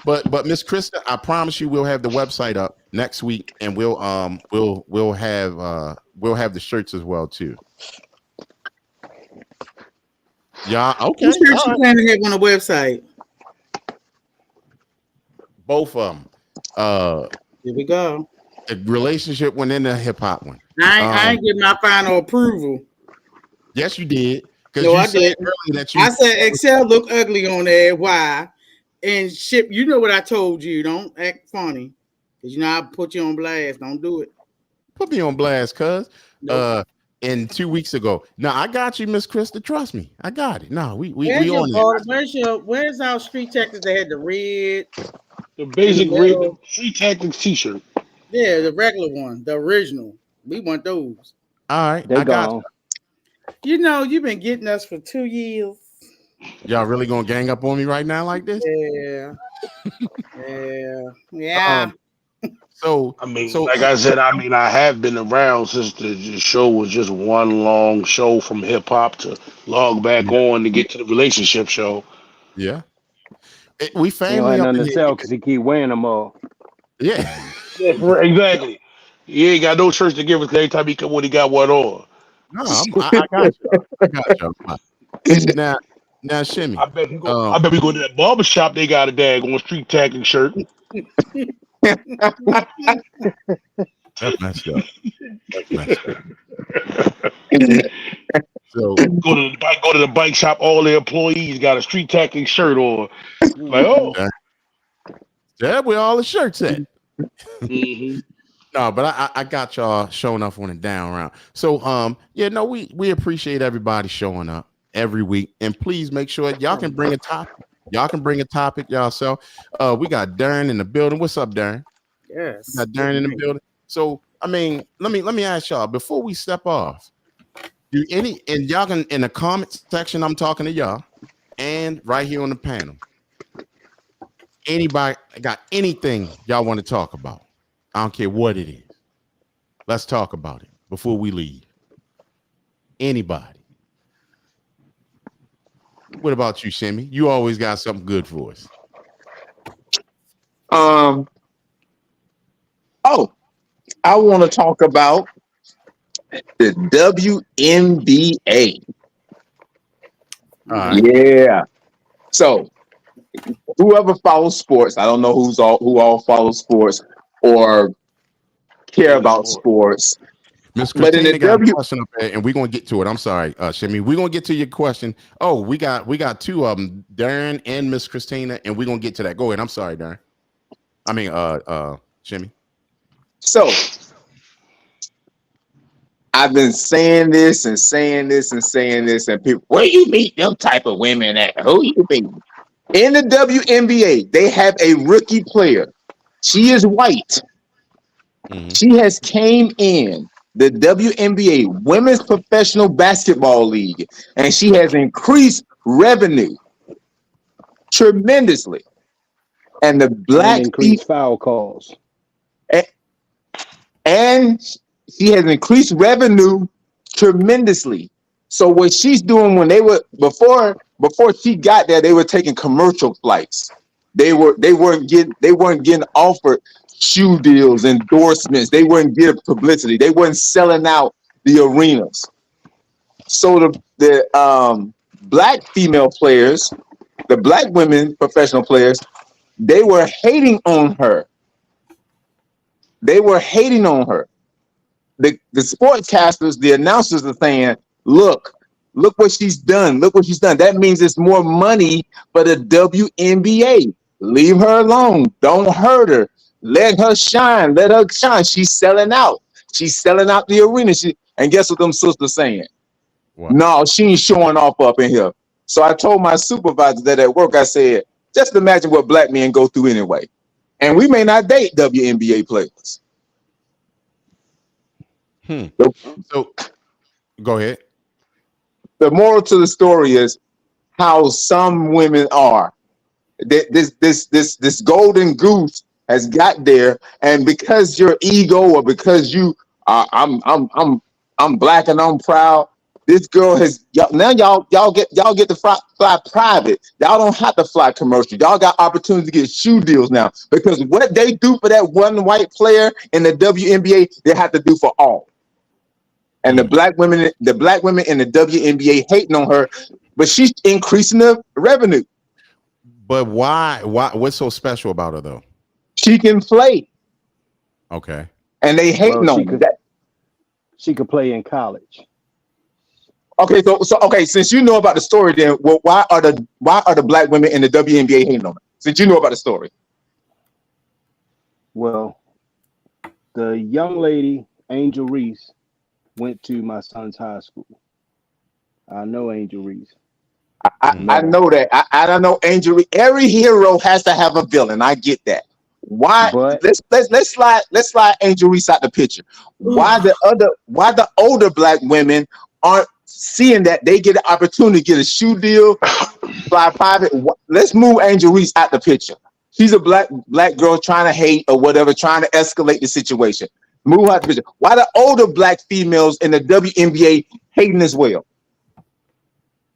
but Miss Krista, I promise you, we'll have the website up next week, and we'll have the shirts as well too. Yeah, okay. What shirts you plan to have on the website? Both of them. Here we go. The relationship one and the hip hop one. I ain't get my final approval. Yes, you did. No, I did. I said Excel look ugly on there. Why? And ship. You know what I told you. Don't act funny, because you know I put you on blast. Don't do it. Put me on blast, cuz. Nope. And 2 weeks ago. Now I got you, Miss Krista. Trust me, I got it. No, we on it. Where's our street tactics? They had the red, the basic red street tactics t-shirt. Yeah, the regular one, the original. We want those. All right, I got you. You know, you've been getting us for 2 years. Y'all really gonna gang up on me right now like this? Yeah. So I mean, like I said, I have been around since the show was just one long show from hip hop to log back on to get to the relationship show. Yeah, we family. He ain't nothing to sell because he keep wearing them all. Yeah, exactly. He ain't got no church to give us every time he come when he got one on. No, I got you. I got you. Now, Shimmy. I bet we go to that barber shop. They got a daggone street tacking shirt. That's messed up. That's messed up. So Go to the bike shop. All the employees got a street tacking shirt on. Like, oh, yeah, where all the shirts at? hmm No, but I got y'all showing up on the down round. So yeah, no, we appreciate everybody showing up every week. And please make sure y'all can bring a topic. Y'all can bring a topic yourself. We got Darren in the building. What's up, Darren? We Yes. got Darren in the building. So I mean, let me ask y'all before we step off. Do any and y'all can in the comment section, I'm talking to y'all, and right here on the panel. Anybody got anything y'all want to talk about? I don't care what it is. Let's talk about it before we leave. Anybody? What about you, Shimmy? You always got something good for us. Oh, I want to talk about the WNBA. All right. Yeah. So whoever follows sports, I don't know who all follows sports or care Ain't about sport. sports, Miss but in the Christina got a W, question up there, and we're gonna get to it. I'm sorry, Shimmy. We're gonna get to your question. Oh, we got two of them, Darren and Miss Christina, and we're gonna get to that. Go ahead. I'm sorry, Darren. I mean, Shimmy. so I've been saying this and saying this and saying this, and people, where you meet them type of women at? Who you meet? In the WNBA, they have a rookie player. She is white. Mm-hmm. She has came in the WNBA Women's Professional Basketball League, and she has increased revenue tremendously. And the and black increase foul calls. and she has increased revenue tremendously. So what she's doing when they were before she got there, they were taking commercial flights. They weren't getting offered shoe deals, endorsements. They weren't getting publicity. They weren't selling out the arenas. So the black female players, the black women professional players, they were hating on her. They were hating on her. The sportscasters, the announcers are saying, look what she's done. Look what she's done. That means it's more money for the WNBA. Leave her alone. Don't hurt her. Let her shine. Let her shine. She's selling out. She's selling out the arena. And guess what them sisters saying? What? No, she ain't showing off up in here. So I told my supervisor that at work, I said, just imagine what black men go through anyway. And we may not date WNBA players. So go ahead. The moral to the story is how some women are. This golden goose has got there, and because your ego or because you I'm black and I'm proud. This girl has now y'all get to fly private. Y'all don't have to fly commercial. Y'all got opportunity to get shoe deals now because what they do for that one white player in the WNBA, they have to do for all. And the black women in the WNBA hating on her, but she's increasing the revenue. But why? What's so special about her though? She can play, Okay. and they hating Well, on that. she could play in college. Okay, okay. Since you know about the story, then why are the black women in the WNBA hating on her? Since you know about the story, Well, the young lady, Angel Reese, went to my son's high school. I know Angel Reese. I know that. I don't know. Angel, every hero has to have a villain. I get that. Why? But Let's slide Angel Reese out the picture. Why the older black women aren't seeing that they get an opportunity to get a shoe deal, fly private? Let's move Angel Reese out the picture. She's a black girl trying to hate or whatever, trying to escalate the situation. Move out the picture. Why the older black females in the WNBA hating as well?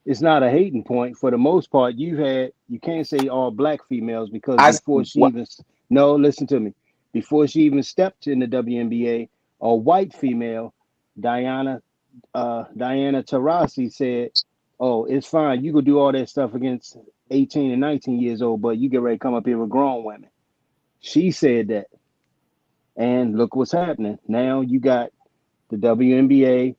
it's not a hating point. For the most part, you can't say all black females because listen to me. Before she even stepped in the WNBA, a white female, Diana Taurasi said, "Oh, it's fine. You could do all that stuff against 18 and 19 years old, but you get ready to come up here with grown women." She said that. And look what's happening. Now you got the WNBA,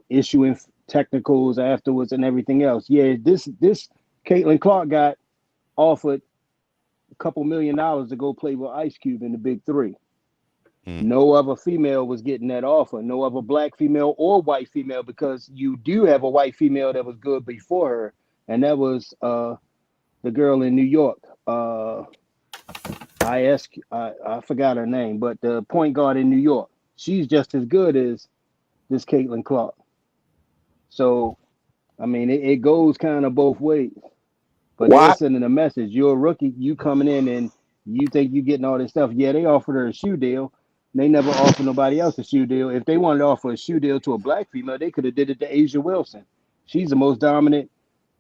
issuing technicals afterwards and everything else. Yeah, this Caitlin Clark got offered a couple $1 million to go play with Ice Cube in the Big Three. No other female was getting that offer. No other black female or white female, because you do have a white female that was good before her, and that was the girl in New York. I forgot her name, but the point guard in New York. She's just as good as this Caitlin Clark. So, I mean, it goes kind of both ways. But they're sending a message. You're a rookie. You coming in and you think you getting all this stuff. Yeah, they offered her a shoe deal. They never offered nobody else a shoe deal. If they wanted to offer a shoe deal to a black female, they could have did it to Asia Wilson. She's the most dominant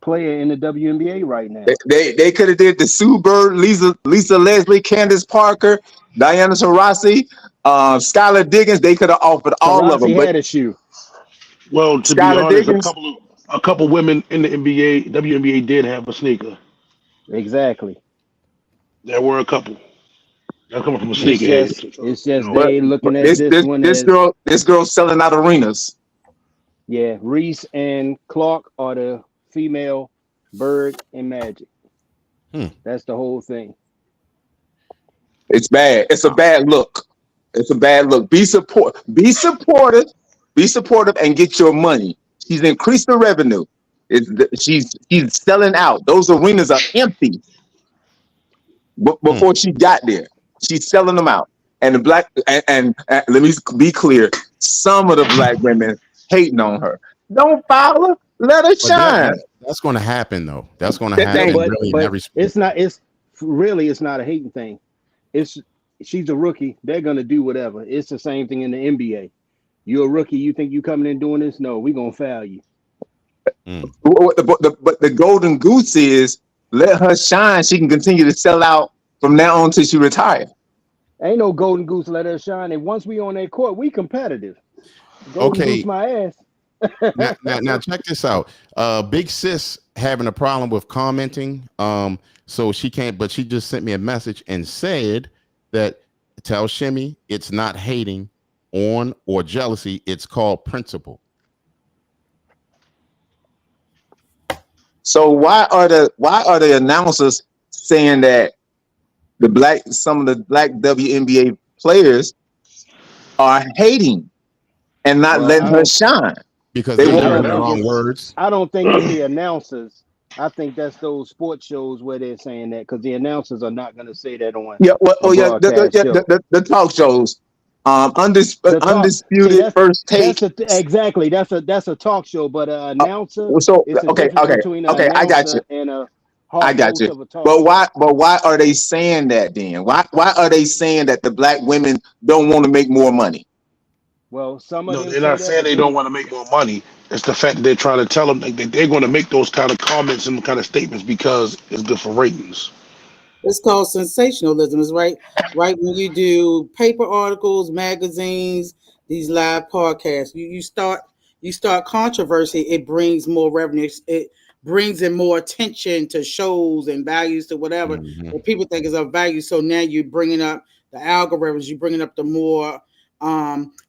player in the WNBA right now. They could have did the Sue Bird, Lisa Leslie, Candace Parker, Diana Taurasi, Skylar Diggins. They could have offered all of them. But had a shoe. Well, to Skylar be honest, Diggins, a couple women in the NBA, WNBA did have a sneaker. Exactly. There were a couple. They're coming from a sneaker. It's just they looking at this girl selling out arenas. Yeah, Reese and Clark are the female Bird and Magic. That's the whole thing. It's bad. It's a bad look. It's a bad look. Be supportive. Be supportive and get your money. She's increased the revenue. She's selling out. Those arenas are empty. Before she got there, she's selling them out. And the black and let me be clear, some of the black women hating on her. Don't follow her. Let her shine. That's going to happen, though. That's going to happen. But it's not. It's not a hating thing. She's a rookie. They're going to do whatever. It's the same thing in the NBA. You're a rookie. You think you coming in doing this? No, we're going to foul you. But the golden goose is let her shine. She can continue to sell out from now on till she retires. Ain't no golden goose. Let her shine. And once we on that court, we competitive. Golden goose my ass. now check this out. Big Sis having a problem with commenting. So she can't. But she just sent me a message and said that tell Shimmy it's not hating on or jealousy. It's called principle. So why are the announcers saying that some of the black WNBA players are hating and not letting her shine? Because they hear the wrong words. I don't think it's the announcers. I think that's those sports shows where they're saying that, because the announcers are not going to say that on. The talk shows. Undisputed First Take. Exactly. That's a talk show, but an announcer. Okay. I got you. And a I got you. But why are they saying that then? Why are they saying that the black women don't want to make more money? Well, some of them. They're not saying they don't want to make more money. It's the fact that they're trying to tell them that they're going to make those kind of comments and kind of statements because it's good for ratings. It's called sensationalism. It's right when you do paper articles, magazines, these live podcasts. You start controversy. It brings more revenue. It brings in more attention to shows and values to whatever what people think is of value. So now you're bringing up the algorithms. You're bringing up the more.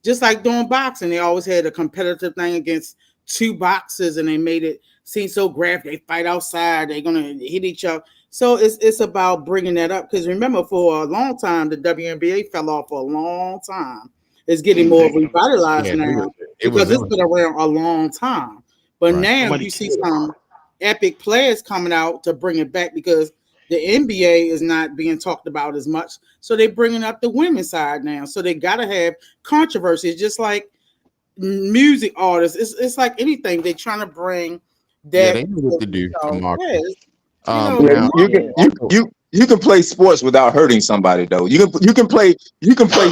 Just like doing boxing, they always had a competitive thing against two boxers, and they made it seem so graphic. They fight outside. They're gonna hit each other. So it's about bringing that up, because remember, for a long time the WNBA fell off for a long time. It's getting more revitalized now because it's been around a long time. But now you see some epic players coming out to bring it back, because the NBA is not being talked about as much. So they're bringing up the women's side now. So they got to have controversy. It's just like music artists. It's like anything. They're trying to bring that. Yeah, they know what to do. You can play sports without hurting somebody, though. You can play.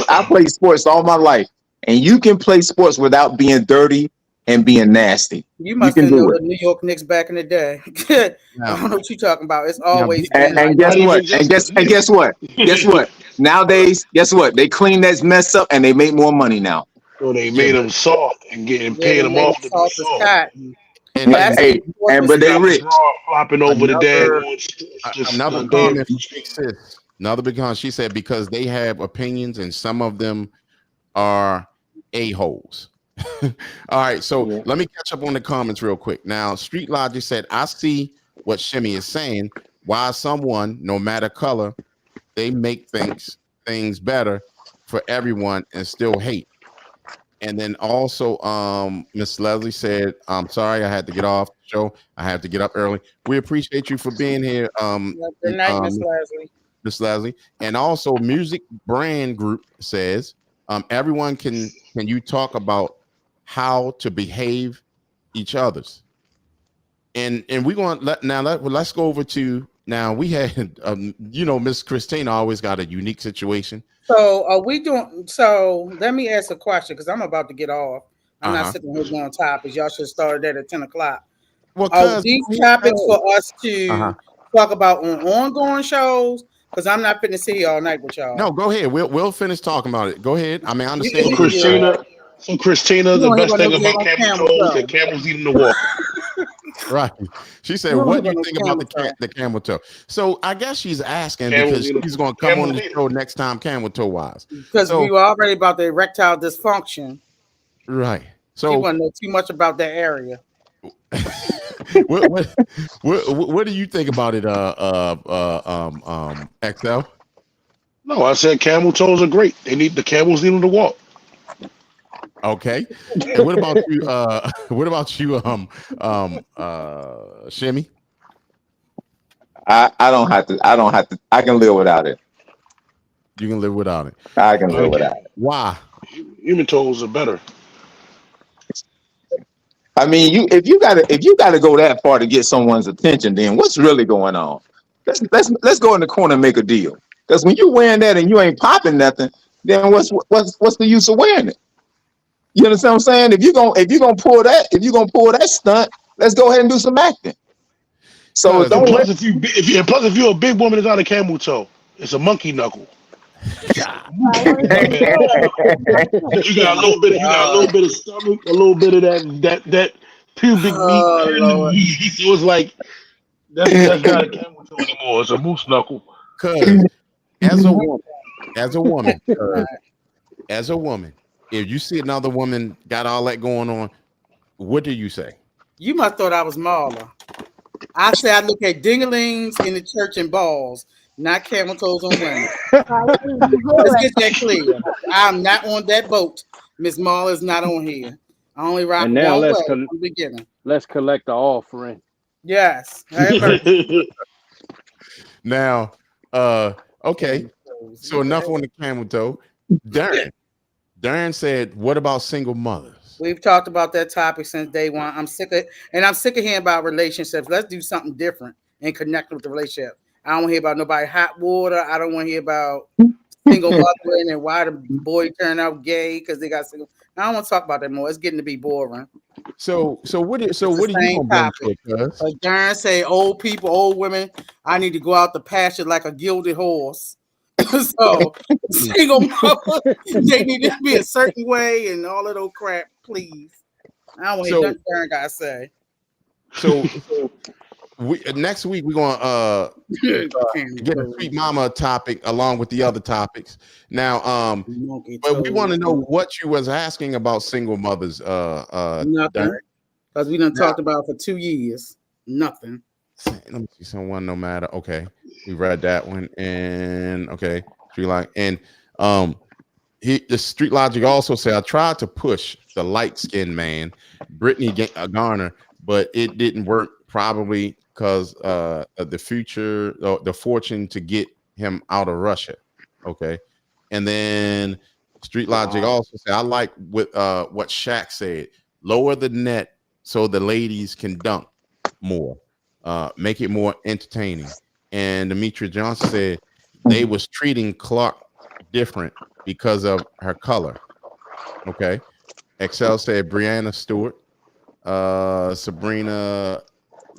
I played sports all my life, and you can play sports without being dirty and being nasty. You must have known the New York Knicks back in the day. I don't know what you're talking about. It's always and guess what? And guess what? Guess what? Nowadays, guess what? They clean that mess up and they make more money now. So they made them soft and paying them off to be soft. But they rich. Flopping over the dead. Another comment from Sis. Another because she said because they have opinions and some of them are a-holes. All right, so Yeah. let me catch up on the comments real quick. Now, Street Logic said, I see what Shimmy is saying. Why someone, no matter color, they make things better for everyone and still hate. And then also, Miss Leslie said, I'm sorry, I had to get off the show. I have to get up early. We appreciate you for being here, Good night, Miss Leslie. Miss Leslie. And also, Music Brand Group says, everyone can you talk about how to behave each other's? And we're going to let's go over to now. We had Miss Christina always got a unique situation. So are we doing? So let me ask a question because I'm about to get off. I'm not sitting here doing topics. Y'all should start that at 10 o'clock. Well, Are these topics for us to talk about on ongoing shows? Because I'm not finna sit here all night with y'all. No, go ahead. We'll finish talking about it. Go ahead. I mean, I understand. So Christina, the best thing about camel toes, the camels eating the walk. Right. She said, "What do you think about the camel toe?" So I guess she's asking because she's going to come on the show next time, camel toe wise. Because we were already about the erectile dysfunction. Right. So you want to know too much about that area. what do you think about it, XL? No, I said camel toes are great. The camels need them to walk. Okay. And what about you? What about you, Shimmy? I don't have to. I can live without it. You can live without it. I can live without it. Why? Human toes are better. I mean, if you gotta go that far to get someone's attention, then what's really going on? Let's go in the corner and make a deal. Because when you wearing that and you ain't popping nothing, then what's the use of wearing it? You understand what I'm saying? If you're gonna pull that stunt, let's go ahead and do some acting. So don't. Plus, if you're a big woman, it's not a camel toe. It's a monkey knuckle. You got a little bit of stomach, a little bit of that pubic meat. So it's like that's not a camel toe anymore. It's a moose knuckle. Cause as a woman, if you see another woman got all that going on, what do you say? You must thought I was Marla. I say I look at dinglings in the church and balls, not camel toes on women. Let's get that clear. I'm not on that boat. Miss Marla is not on here. I only rock and now one way from the beginning. Let's collect the offering. Yes. Now, okay. So enough on the camel toe. Darren said, "What about single mothers?" We've talked about that topic since day one. I'm sick of hearing about relationships. Let's do something different and connect with the relationship. I don't want to hear about nobody hot water. I don't want to hear about single mothering and why the boy turned out gay because they got single. I don't want to talk about that more. It's getting to be boring. So what are you gonna bring to it? Darren say old people, old women. I need to go out the pasture like a gilded horse. So single mother, they need to be a certain way and all of those crap, please. I don't want to hear Darren gotta say. So next week we're gonna get a Sweet Mama topic along with the other topics. Now, but we want to know what you was asking about single mothers. Nothing, because we done talked about it for 2 years. Nothing. Let me see someone. No matter. Okay, we read that one, and okay, Street Logic, and the Street Logic also said I tried to push the light skinned man, Brittany Garner, but it didn't work. Probably because of the fortune to get him out of Russia. Okay. And then Street Logic also said, I like what Shaq said, lower the net so the ladies can dunk more, make it more entertaining. And Demetria Johnson said they was treating Clark different because of her color. Okay. Excel said Brianna Stewart, Sabrina,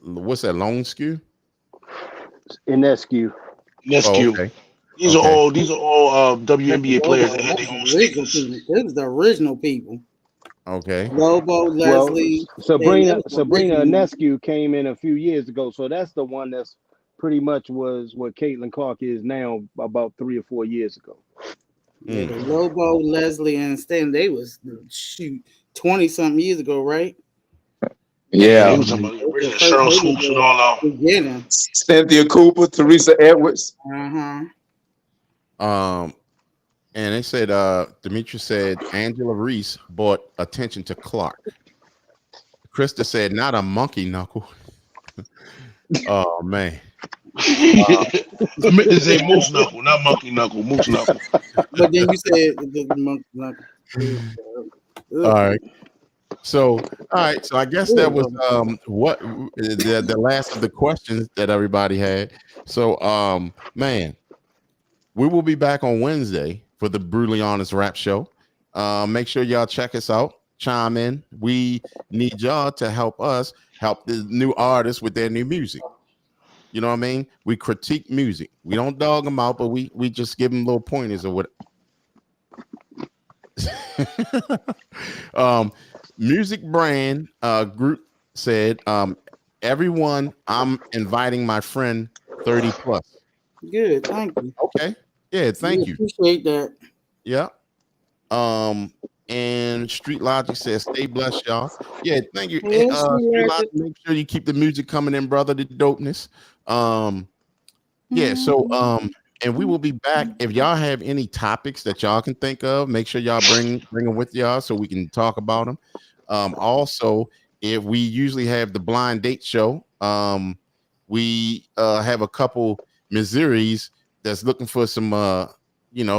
what's that? Lone Skew? Inescu. Okay. These are all WNBA players that had their own sneakers. This is the original people. Okay. Lobo, Leslie. Sabrina Inescu came in a few years ago, so that's the one that's pretty much was what Caitlin Clark is now about 3 or 4 years ago. Yeah, Lobo, Leslie, and Stan, they was 20 something years ago, right? Yeah, he Yeah. was talking about the That's the original first Cheryl baby Swoops and girl all them. beginning. Cynthia Cooper, Teresa Edwards. Uh-huh. And they said Demetrius said Angela Reese brought attention to Clark. Krista said not a monkey knuckle. Oh man. I meant to say moose knuckle, not monkey knuckle, moose knuckle. But then you said the monk like All right. So, all right. So I guess that was what the last of the questions that everybody had. So, man, we will be back on Wednesday for the Brutally Honest Rap Show. Make sure y'all check us out. Chime in. We need y'all to help us help the new artists with their new music. You know what I mean? We critique music. We don't dog them out, but we just give them little pointers or what. Music brand group said, everyone, I'm inviting my friend 30 plus. good. Thank you. Okay. Yeah, thank We you. appreciate that. Yeah. And Street Logic says, stay blessed, y'all. Yeah, thank you. Yes, Street we Logic, make sure you keep the music coming in, brother, the dopeness. Yeah, so and we will be back. If y'all have any topics that y'all can think of, make sure y'all bring them with y'all so we can talk about them. Also, if we usually have the blind date show, we have a couple Missouris that's looking for some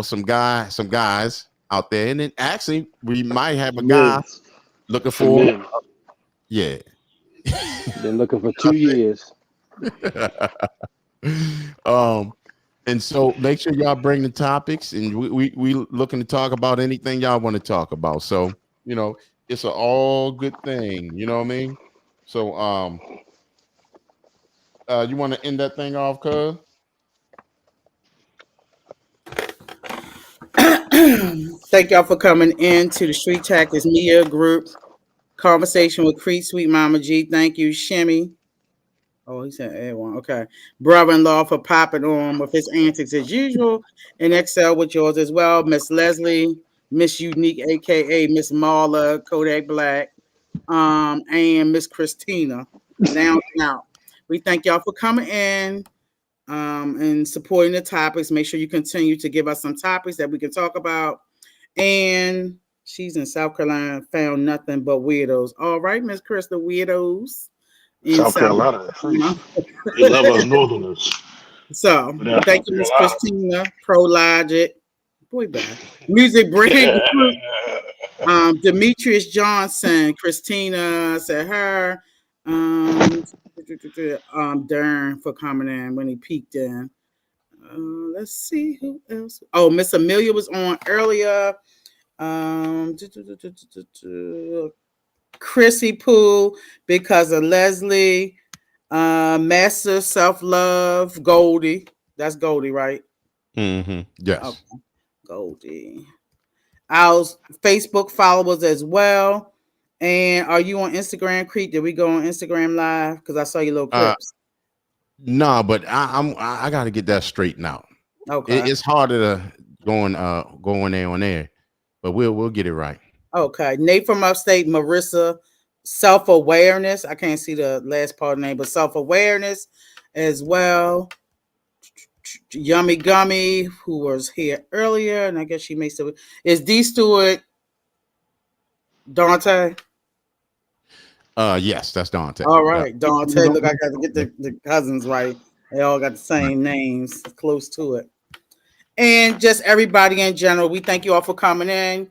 some guys out there. And then actually we might have a guy looking Some for men. yeah. Been looking for 2 years. And so make sure y'all bring the topics, and we looking to talk about anything y'all want to talk about. So it's an all good thing. You know what I mean? So you want to end that thing off, cuz? Thank y'all for coming in to the Street Tactics Media Group conversation with Crete Sweet Mama G. Thank you, Shimmy. Oh, he said everyone. Okay. Brother-in-law for popping on with his antics as usual. And Excel with yours as well. Miss Leslie, Miss Unique, aka Miss Marla, Kodak Black, and Miss Christina. Down and out. We thank y'all for coming in and supporting the topics. Make sure you continue to give us some topics that we can talk about. And she's in South Carolina, found nothing but weirdos. All right, Miss Chris, the weirdos in South South Carolina, Carolina. they love us Northerners. So But that's thank South you, Miss Carolina. Christina, Pro Logic, boy bye. Music Brand Group, Demetrius Johnson, Christina said her, Darren for coming in when he peeked in. Let's see who else. Oh, Miss Amelia was on earlier. Chrissy Pooh because of Leslie. Master Self Love, Goldie. That's Goldie, right? Yes. Okay. Goldie. Our Facebook followers as well. And are you on Instagram, Crete? Did we go on Instagram Live? Because I saw your little clips. No, but I got to get that straightened out. Okay. It's harder to going there on there, but we'll get it right. Okay. Nate from upstate, Marissa, self-awareness. I can't see the last part of the name, but self-awareness as well. Yummy Gummy, who was here earlier, and I guess she may still is D Stewart Dante. Yes, that's Dante. All right, Yeah. Dante. Look, I got to get the cousins right. They all got the same names, close to it. And just everybody in general, we thank you all for coming in.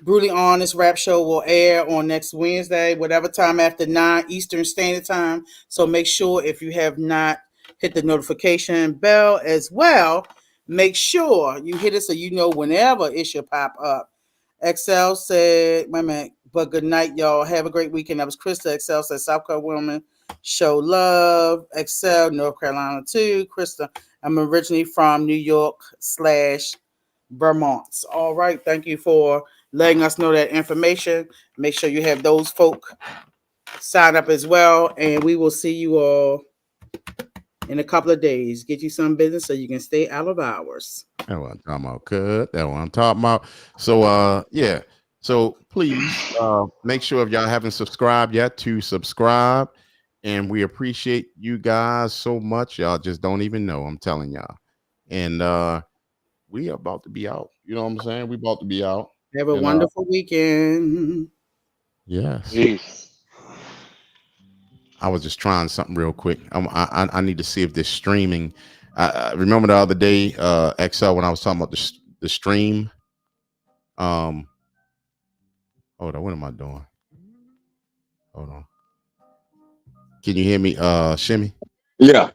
Brutally Honest Rap Show will air on next Wednesday, whatever time after 9 Eastern Standard Time. So make sure if you have not hit the notification bell as well, make sure you hit it so you know whenever it should pop up. Excel said, wait a minute, but good night, y'all. Have a great weekend. That was Krista. Excel said, South Carolina woman, show love. Excel, North Carolina too. Krista, I'm originally from New York / Vermont. All right. Thank you for letting us know that information. Make sure you have those folk sign up as well. And we will see you all in a couple of days. Get you some business so you can stay out of hours. That's what I'm talking about, cuz. That's what I'm talking about. So yeah. So please make sure if y'all haven't subscribed yet to subscribe. And we appreciate you guys so much. Y'all just don't even know. I'm telling y'all. And we are about to be out. You know what I'm saying? We about to be out. Have a And wonderful weekend. yes. Peace. I was just trying something real quick. I need to see if this streaming. I remember the other day, XL, when I was talking about the stream. Hold on. What am I doing? Hold on. Can you hear me, Shimmy? Yeah.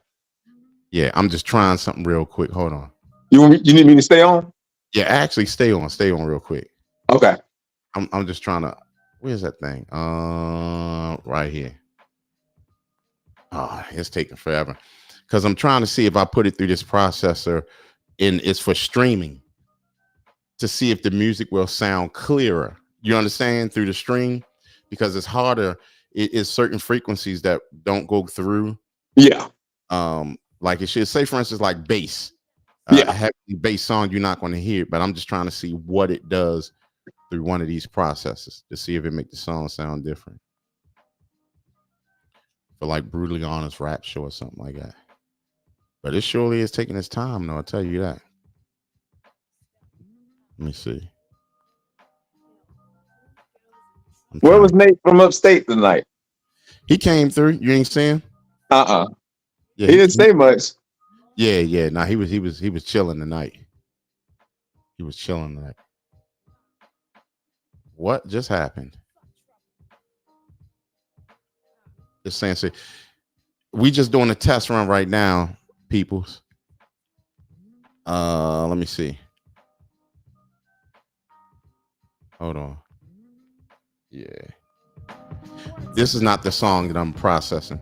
Yeah, I'm just trying something real quick. Hold on. You need me to stay on? Yeah, actually, stay on real quick. Okay. I'm just trying to. Where's that thing? Right here. Oh, it's taking forever because I'm trying to see if I put it through this processor, and it's for streaming to see if the music will sound clearer. You understand, through the stream, because it's harder. It is certain frequencies that don't go through. Yeah. Like it should say, for instance, like bass. Yeah. Heavy bass song, you're not going to hear it, but I'm just trying to see what it does through one of these processes to see if it make the song sound different. For like brutally honest rap show or something like that. But it surely is taking its time, though. I'll tell you that. Let me see. Where was Nate from upstate tonight? He came through. You ain't see him? Yeah, he didn't say much. Yeah. Nah, he was chilling tonight. He was chilling tonight. What just happened? Just saying, say, we just doing a test run right now, peoples. Let me see. Hold on. Yeah. This is not the song that I'm processing.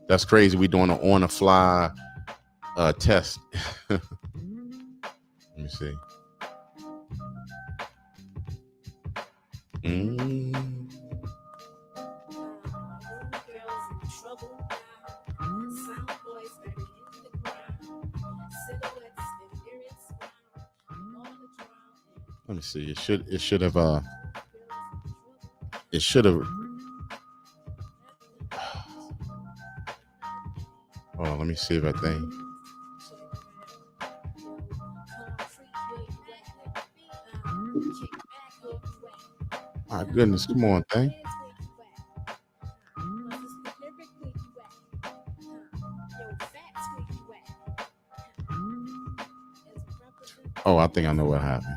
That's crazy. We doing an on the fly test. Let me see. Let me see. It should have hold on, let me see if I think. My goodness, come on, thing. Oh, I think I know what happened.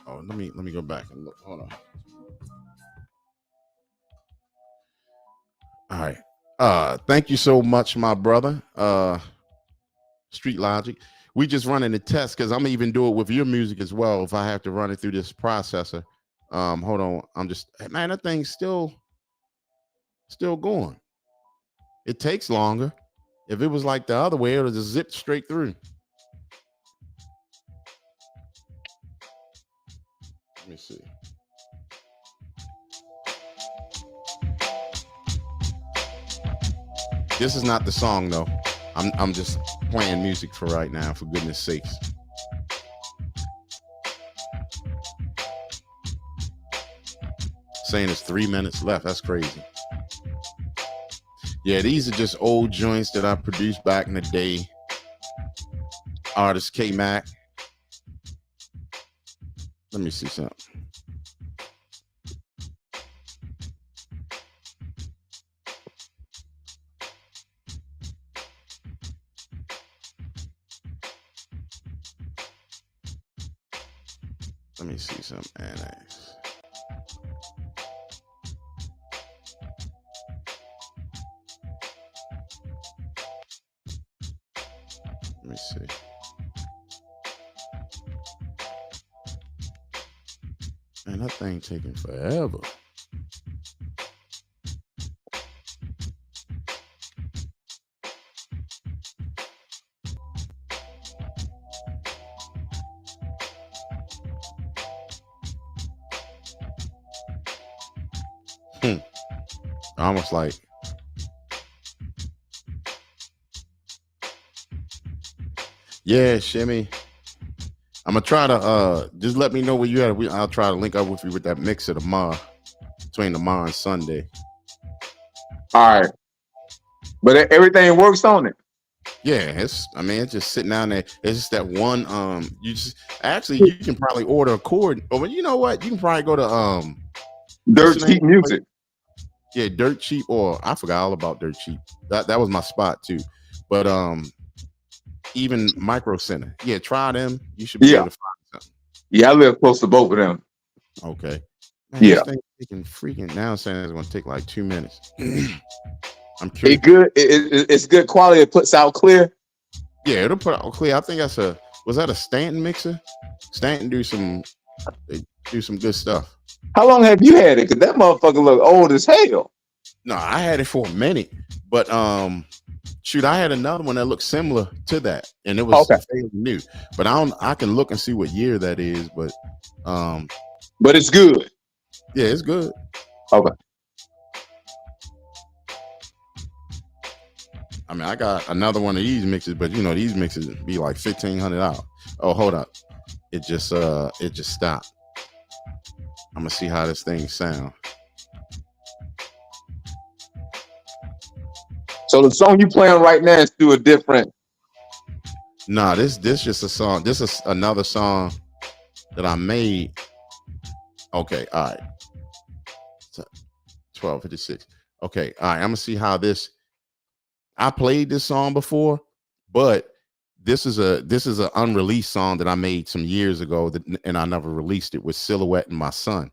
Oh, let me go back and look. Hold on. All right. Thank you so much, my brother. Street Logic. We just running a test because I'm gonna even do it with your music as well if I have to run it through this processor. Hold on. I'm just, man, that thing's still going. It takes longer. If it was like the other way, it would just zip straight through. Let me see. This is not the song though. I'm just playing music for right now, for goodness sakes. Saying it's 3 minutes left. That's crazy. Yeah, these are just old joints that I produced back in the day. Artist K Mac. Let me see something. Let me see some annex. Let me see. Man, that thing taking forever. Almost like yeah, Shimmy. I'm gonna try to just let me know where you at. I'll try to link up with you with that mixer tomorrow, between tomorrow and Sunday. All right, but everything works on it. Yeah, it's just sitting down there. It's just that one. You can probably order a cord. Or you know what? You can probably go to Dirt Cheap Music. Yeah, Dirt Cheap, or I forgot all about Dirt Cheap. That was my spot too. But even Micro Center. Yeah, try them. You should be able to find something. Yeah, I live close to both of them. Okay. Man, yeah. This thing taking freaking now saying it's gonna take like 2 minutes. I'm curious. It's good quality. It puts out clear. Yeah, it'll put out clear. I think was that a Stanton mixer? Stanton do some good stuff. How long have you had it? Because that motherfucker look old as hell. No, I had it for a minute, but shoot, I had another one that looked similar to that, and it was fairly new. But I can look and see what year that is, but it's good. Yeah, it's good. Okay. I mean, I got another one of these mixes, but these mixes be like $1,500. Oh, hold up, it just stopped. I'm gonna see how this thing sound. So the song you playing right now is through a different. Nah, this just a song. This is another song that I made. Okay, all right. 12:56. Okay, all right. I'm gonna see how this. I played this song before, but this is an unreleased song that I made some years ago, and I never released it with Silhouette and my son.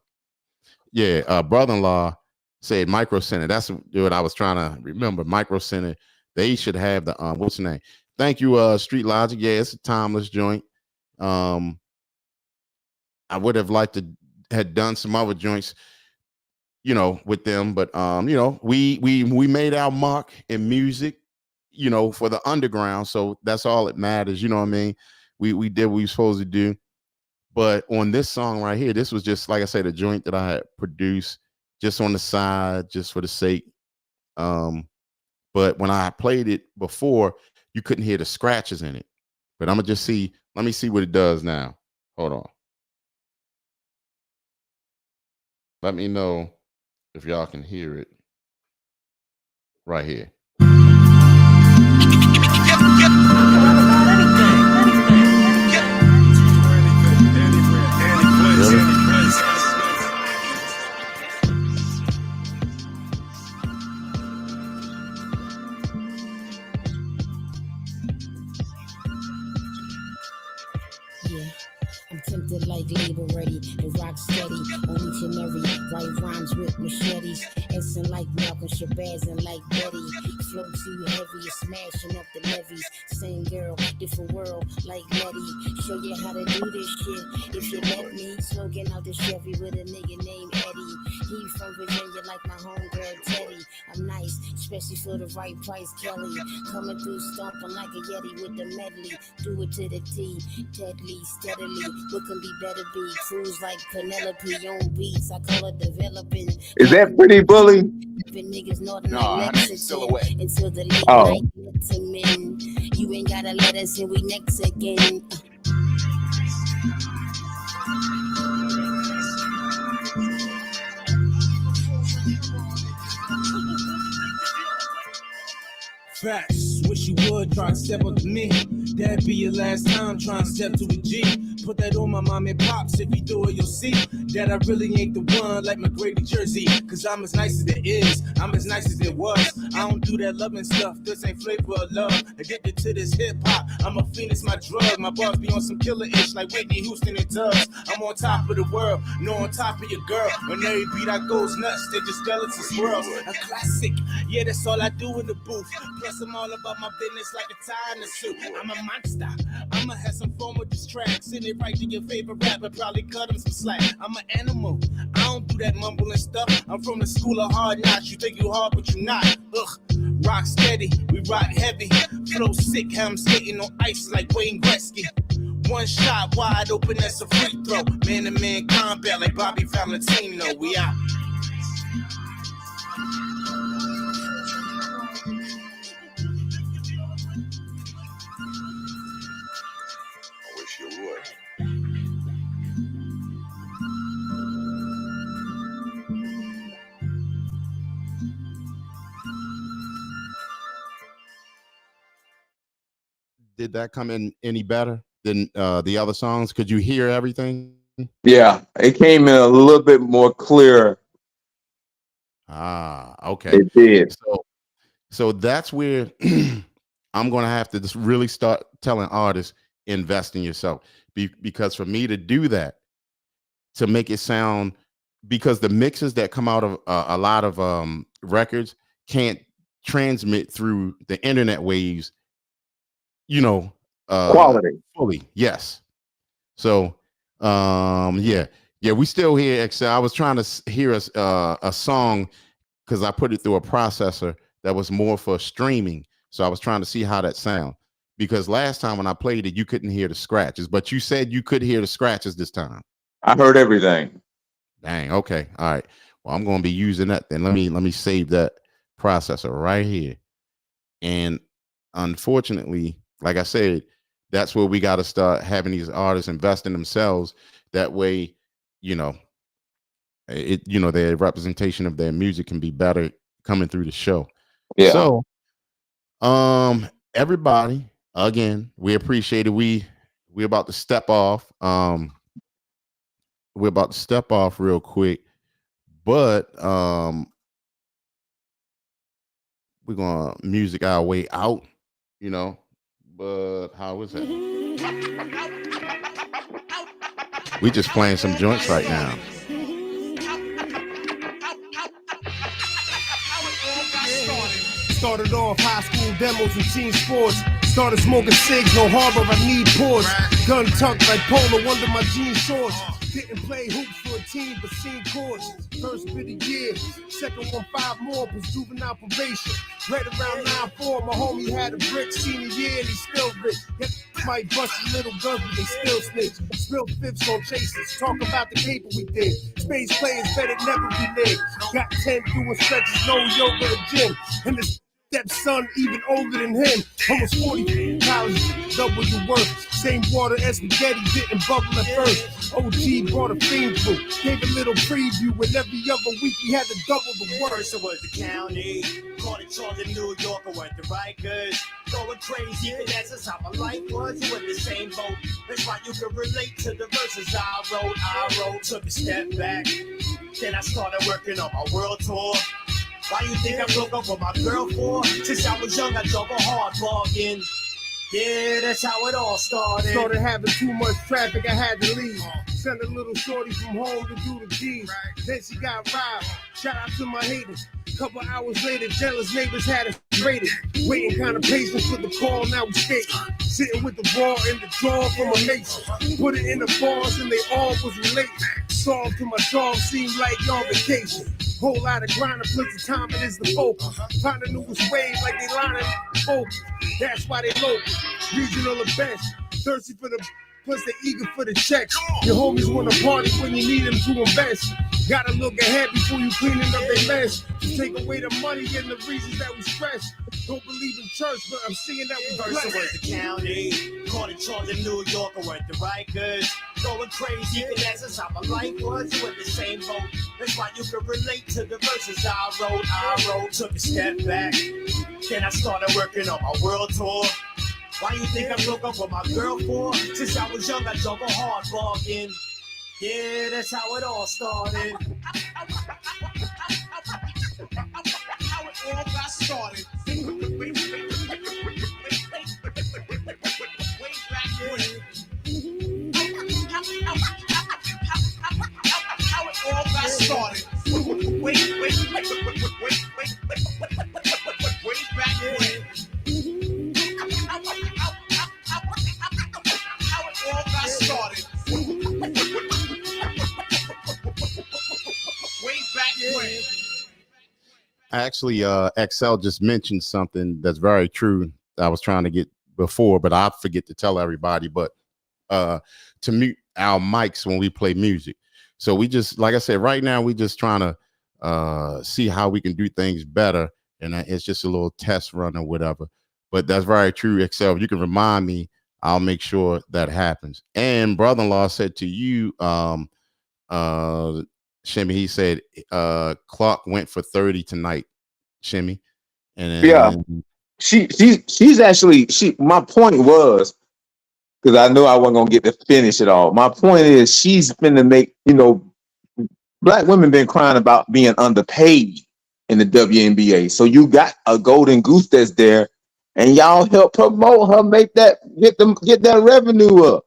Yeah, brother-in-law said Micro Center. That's what I was trying to remember. Micro Center. They should have the what's the name? Thank you, Street Logic. Yeah, it's a timeless joint. I would have liked to had done some other joints, with them, but we made our mark in music, for the underground. So that's all that matters. You know what I mean? We did what we were supposed to do. But on this song right here, this was just, like I said, a joint that I had produced just on the side, just for the sake. But when I played it before, you couldn't hear the scratches in it. But I'm gonna just see. Let me see what it does now. Hold on. Let me know if y'all can hear it right here. I'm tempted like labor ready and rock steady on each and every right rhymes with machetes. Essing like Malcolm Shabazz and like Betty. Flow too heavy, you're smashing up the levees. Same girl, different world like Letty. Show you how to do this shit if you let me. Smoking out the Chevy with a nigga named Eddie. He from Virginia like my homegirl Teddy. I'm nice, especially for the right price, Kelly. Coming through stomping like a Yeti with the medley. Do it to the T, deadly, steadily. What can be better be? Cruise like Penelope on beats. I call it developing. Is that Pretty Bully? Niggas Northern like Silhouette. Until the late night to men. You ain't gotta let us in, we next again. Facts, wish you would try to step up to me. That'd be your last time trying to step to a G. Put that on my mom and pops, if you do it, you'll see that I really ain't the one like McGrady Jersey. Cause I'm as nice as it is, I'm as nice as it was. I don't do that loving stuff, this ain't flavor of love. Addicted to this hip hop, I'm a fiend, it's my drug. My bars be on some killer ish like Whitney Houston and Tubbs. I'm on top of the world, no on top of your girl. When every beat I goes nuts, they're just skeleton squirrels. A classic, yeah, that's all I do in the booth. Plus I'm all about my business like a tie in a suit. I'm a monster, I'ma have some fun with this track. Send it right to your favorite rapper, probably cut him some slack. I'm an animal, I don't do that mumbling stuff. I'm from the school of hard knocks. You think you hard, but you not. Ugh, rock steady, we rock heavy. Flow sick, how I'm skating on ice like Wayne Gretzky. One shot wide open, that's a free throw. Man to man combat like Bobby Valentino. We out. I wish you would. did that come in any better than the other songs? Could you hear everything? Yeah, it came in a little bit more clear. Okay. It did. So that's where I'm gonna have to just really start telling artists invest in yourself. Because for me to do that, to make it sound, because the mixes that come out of a lot of records can't transmit through the internet waves, you know, Quality. fully. Yes. So yeah, we still hear Excel. I was trying to hear a song because I put it through a processor that was more for streaming. So I was trying to see how that sound, because last time when I played it, you couldn't hear the scratches, but you said you could hear the scratches this time. I heard everything. Dang. Okay. All right. Well, I'm going to be using that then. Let me save that processor right here. And unfortunately, like I said, that's where we got to start having these artists invest in themselves. That way, their representation of their music can be better coming through the show. Yeah. So, everybody, again, we appreciate it. We're about to step off. We're about to step off real quick, but we're gonna music our way out, But how is that? We just playing some joints right now. Started off high school demos and team sports. Started smoking cigs, no harbor, I need pause. Gun tucked like polo under my jean shorts. Didn't play hoops for a team, but seen chords. First bit of year, second one 5 more, was juvenile probation. Right around 9-4, my homie had a brick senior year and he still rich. Yet might bust his little guns, but they still snitch. Spill fifths on chases, talk about the caper we did. Space players better never be lit. Got 10 doing stretches, no yoga or gym. And this stepson even older than him. Almost 40 college, double your worth. Same water as spaghetti, didn't bubble at first. OG brought a fiend through, gave a little preview, and every other week we had to double the work. First it was the county, caught it charged in New York, I went to Rikers. Going crazy, and that's just how my life was. You in the same boat, that's why you can relate to the verses I wrote. Took a step back, then I started working on my world tour. Why you think I broke up with my girl for? Since I was young, I drove a hard bargain. Yeah, that's how it all started. Started having too much traffic, I had to leave. Sent a little shorty from home to do the deed. Then she got robbed. Shout out to my haters. Couple hours later, jealous neighbors had us raided. Waiting kind of patient for the call, now we skate. Sitting with the raw in the drawer from a mason. Put it in the bars and they all was related. Solved to my dog, seemed like y'all vacation. Whole lot of grinding, plus the timing is the focus. Find a newest wave like they lining focus. That's why they local. Regional or best. Thirsty for the plus they eager for the checks. Your homies wanna party when you need them to invest. Gotta look ahead before you cleaning up their mess. Just take away the money and the reasons that we stress. Don't believe in church, but I'm seeing that we First it was the county, caught it charged in New York, I went to Rikers. Going crazy, and that's just how my life was. You in the same boat, that's why you can relate to the verses I wrote. Took a step back, then I started working on my world tour. Why you think I broke up with my girl for? Since I was young, I drove a hard bargain. Yeah, that's how it all started. How it all got started. Way back when. How it all got started. Way back when. How it all got started. Way back when. Actually, Excel just mentioned something that's very true. I was trying to get before, but I forget to tell everybody. But to mute our mics when we play music. So we just, like I said, right now we just trying to see how we can do things better, and it's just a little test run or whatever. But that's very true, Excel. If you can remind me, I'll make sure that happens. And brother-in-law said to you, Shimmy, he said Clark went for 30 tonight, Shimmy. And Yeah. she's actually my point was, because I know I wasn't gonna get to finish it all. My point is she's finna make, black women been crying about being underpaid in the WNBA. So you got a golden goose that's there, and y'all help promote her, get that revenue up.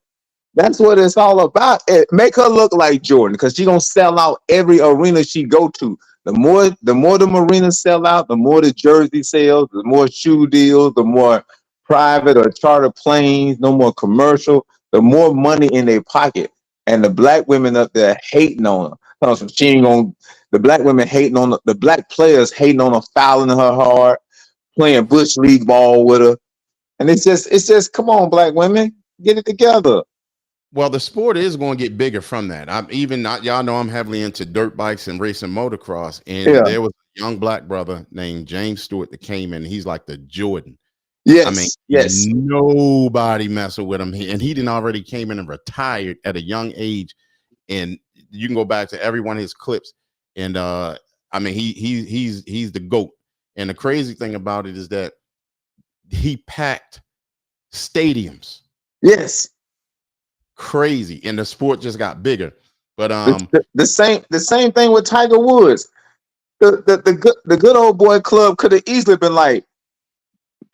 That's what it's all about. Make her look like Jordan, because she gonna sell out every arena she go to. The more the arenas sell out, the more the jersey sales, the more shoe deals, the more private or charter planes, no more commercial, the more money in their pocket. And the black women up there hating on her. She ain't gonna, the black women hating on the black players hating on her, fouling her hard, playing bush league ball with her. And it's just come on, black women, get it together. Well, the sport is going to get bigger from that. Y'all know I'm heavily into dirt bikes and racing motocross. And there was a young black brother named James Stewart that came in. He's like the Jordan. Yes. Nobody messing with him. And he didn't already came in and retired at a young age. And you can go back to every one of his clips. And he's the GOAT. And the crazy thing about it is that he packed stadiums. Yes. Crazy, and the sport just got bigger. But the same thing with Tiger Woods. The good old boy club could have easily been like,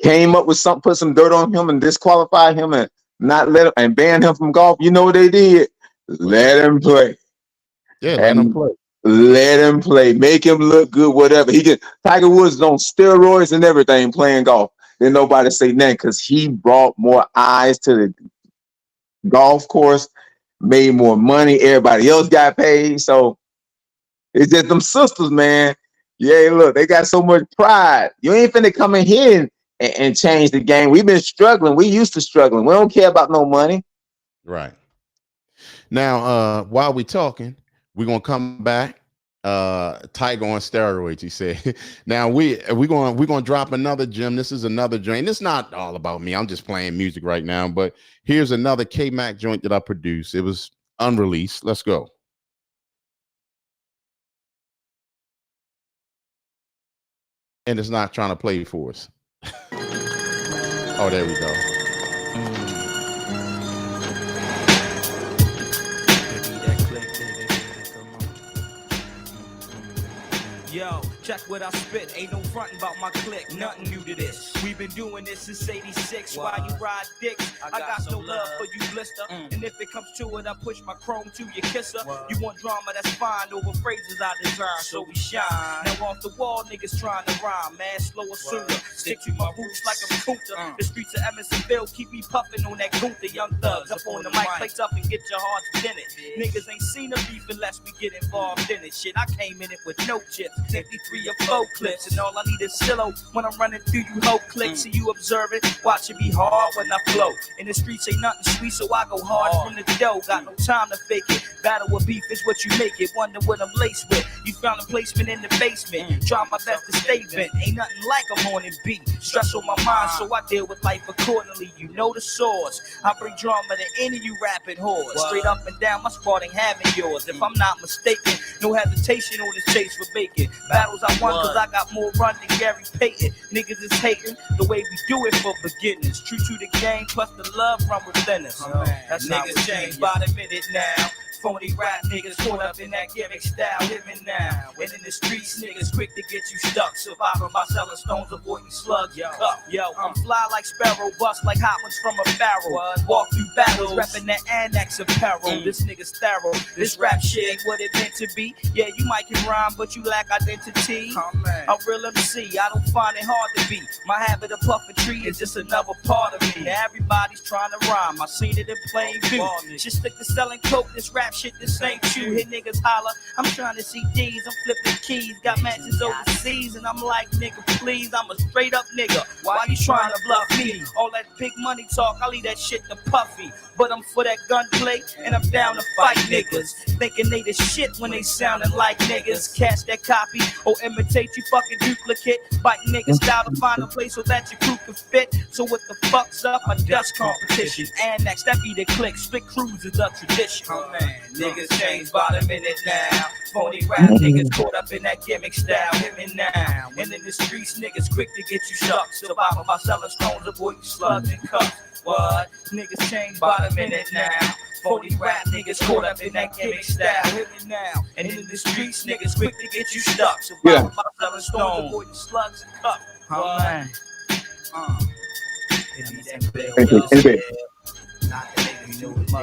came up with something, put some dirt on him and disqualify him and not let him and ban him from golf. You know what they did? Let him play. Yeah, let him play. Let him play. Make him look good. Whatever Tiger Woods is on steroids and everything playing golf. Then nobody say nothing because he brought more eyes to the golf course, made more money, everybody else got paid. So it's just them sisters, man. Yeah, look, they got so much pride. You ain't finna come in here and change the game. We've been struggling. We used to struggling. We don't care about no money. Right. Now, while we talking, we're gonna come back. Tiger on steroids, he said. Now we're gonna drop another gem. This is another joint. It's not all about me. I'm just playing music right now, but here's another K-Mac joint that I produced. It was unreleased. Let's go. And it's not trying to play for us. Oh, there we go. Yo, check what I spit. Ain't no frontin' about my clique. Nothing new to this. We've been doing this since '86. Why you ride dicks? I got no love for you, blister. And if it comes to it, I push my chrome to your kisser. You want drama, that's fine. Over phrases I design, so we shine. Now off the wall, niggas trying to rhyme. Man, slow or sooner. Stick to my roots like a Kunta. The streets of Emersonville keep me puffin' on that Gunther. Young thugs up on the mic, play tough and get your hearts in it. Niggas ain't seen a beef unless we get involved in it. Shit, I came in it with no chips. 53 or 4 clips, and all I need is silo when I'm running through you whole clicks. See you observe it, watch it be hard when I flow. In the streets ain't nothing sweet, so I go hard from the dough. Got no time to fake it. Battle with beef is what you make it. Wonder what I'm laced with. You found a placement in the basement. Try my best to stay bent. Ain't nothing like a morning beat. Stress on my mind, so I deal with life accordingly. You know the source. I bring drama to any of you rapping whores. Straight up and down, my squad ain't having yours. If I'm not mistaken, no hesitation on this chase for bacon. Battles I won cause I got more run than Gary Payton. Niggas is hating the way we do it for beginners. True to the game, plus the love run within us. That's niggas change by the minute now. Phony rap niggas caught up in that gimmick style, living now. And in the streets, niggas quick to get you stuck. Surviving by selling stones, avoiding slugs. Yo, I'm fly like sparrow, bust like hot ones from a barrel. Walk through battles, reppin' that annex apparel. This nigga's thorough. This rap shit ain't what it meant to be. Yeah, you might can rhyme, but you lack identity. I'm real MC, I don't find it hard to be. My habit of puppetry is just another part of me. Now everybody's trying to rhyme. I seen it in plain view. Just stick to selling coke, this rap shit, this ain't you. Hit niggas holler, I'm trying to see D's, I'm flipping keys. Got matches overseas, and I'm like, nigga, please, I'm a straight up nigga. Why you trying to bluff me? All that big money talk, I leave that shit to Puffy. But I'm for that gunplay, and I'm down to fight niggas. Thinking they the shit when they sounding like niggas. Catch that copy, or imitate you fucking duplicate. Bite niggas style to find a place so that your crew could fit. So what the fuck's up? A dust competition. And next, that be the click. Split crews is a tradition. Oh man, niggas change by the minute now. Phony rap niggas caught up in that gimmick style. Hit me now. And in the streets, niggas quick to get you stuck. Survival by selling stones, avoid you slugs and cuffs. What? Niggas change by the minute now. Phony rap niggas caught up in that gimmick style. Hit me now. And in the streets, niggas quick to get you stuck. Survival by selling stones, avoid you slugs and cuffs. What?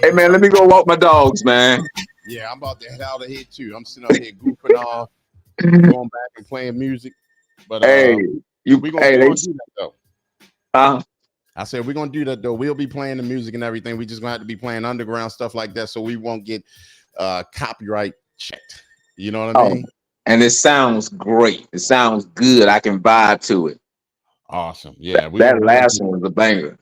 Hey man, let me go walk my dogs, man. Yeah, I'm about to head out of here too. I'm sitting up here goofing off, going back and playing music. But hey, we're gonna do that though. I said we're gonna do that though. We'll be playing the music and everything. We just gonna have to be playing underground stuff like that, so we won't get copyright checked. You know what I mean? And it sounds great. It sounds good. I can vibe to it. Awesome. Yeah, that last one was a banger.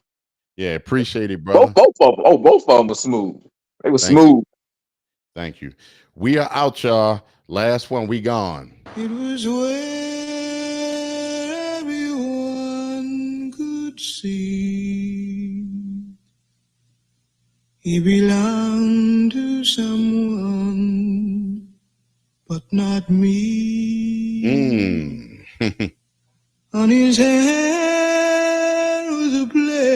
Yeah, appreciate it, brother. Both of them. Both of them were smooth. They were smooth. Thank you. We are out, y'all. Last one, we gone. It was where everyone could see he belonged to someone, but not me. On his hand was a plain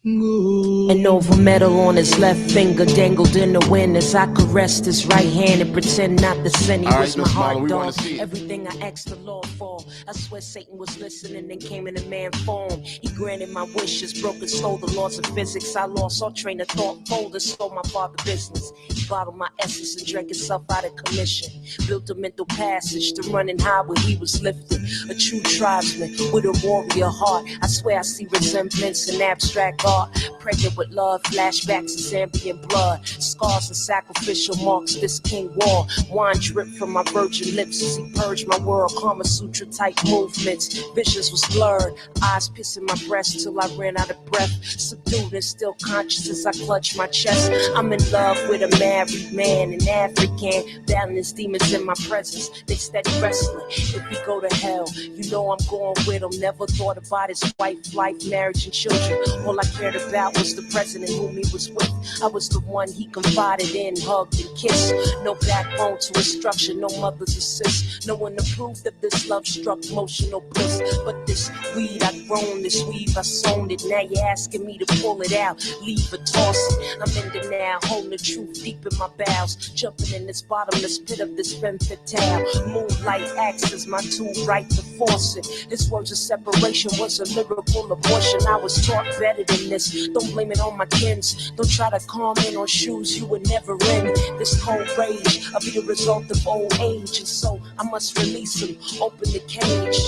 gold. An over medal on his left finger dangled in the wind as I caressed his right hand and pretend not to send. He was my heart dog. Everything I asked the Lord for. I swear Satan was listening and came in a man form. He granted my wishes, broke and stole the laws of physics. I lost all train of thought, folded, stole my father's business. He bottled my essence and drank himself out of commission. Built a mental passage to running high where he was lifted. A true tribesman with a warrior heart. I swear I see resemblance in abstract art. Pregnant with love, flashbacks of Zambian blood. Scars and sacrificial marks, this king war. Wine drip from my virgin lips as he purged my world. Kama Sutra type movements. Visions was blurred. Eyes pissing my breast till I ran out of breath. Subdued and still conscious as I clutch my chest. I'm in love with a married man, an African. Battling his demons in my presence. They steady wrestling. If we go to hell, you know I'm going with him. Never thought about his wife, life, marriage, and children. All I cared about was the president whom he was with. I was the one he confided in, hugged and kissed. No backbone to his structure, no mother's assist. No one approved of this love-struck emotional bliss. But this weed I've grown, this weave I sown it. Now you're asking me to pull it out, leave or toss it. I'm in the now, holding the truth deep in my bowels. Jumping in this bottomless pit of this femme fatale. Moonlight acts as my tool right to force it. His words of separation was a lyrical abortion. I was taught better than this. Don't blame it on my kins. Don't try to calm in on shoes you would never in. This cold rage, I'll be the result of old age. And so I must release him, open the cage.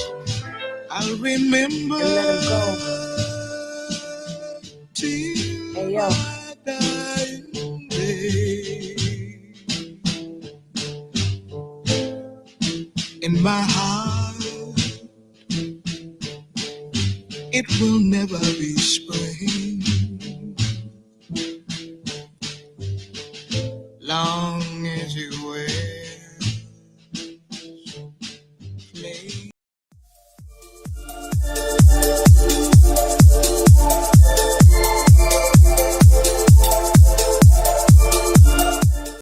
I'll remember and let him go. Till hey, yo. my dying day. In my heart, it will never be spring. Long as you wear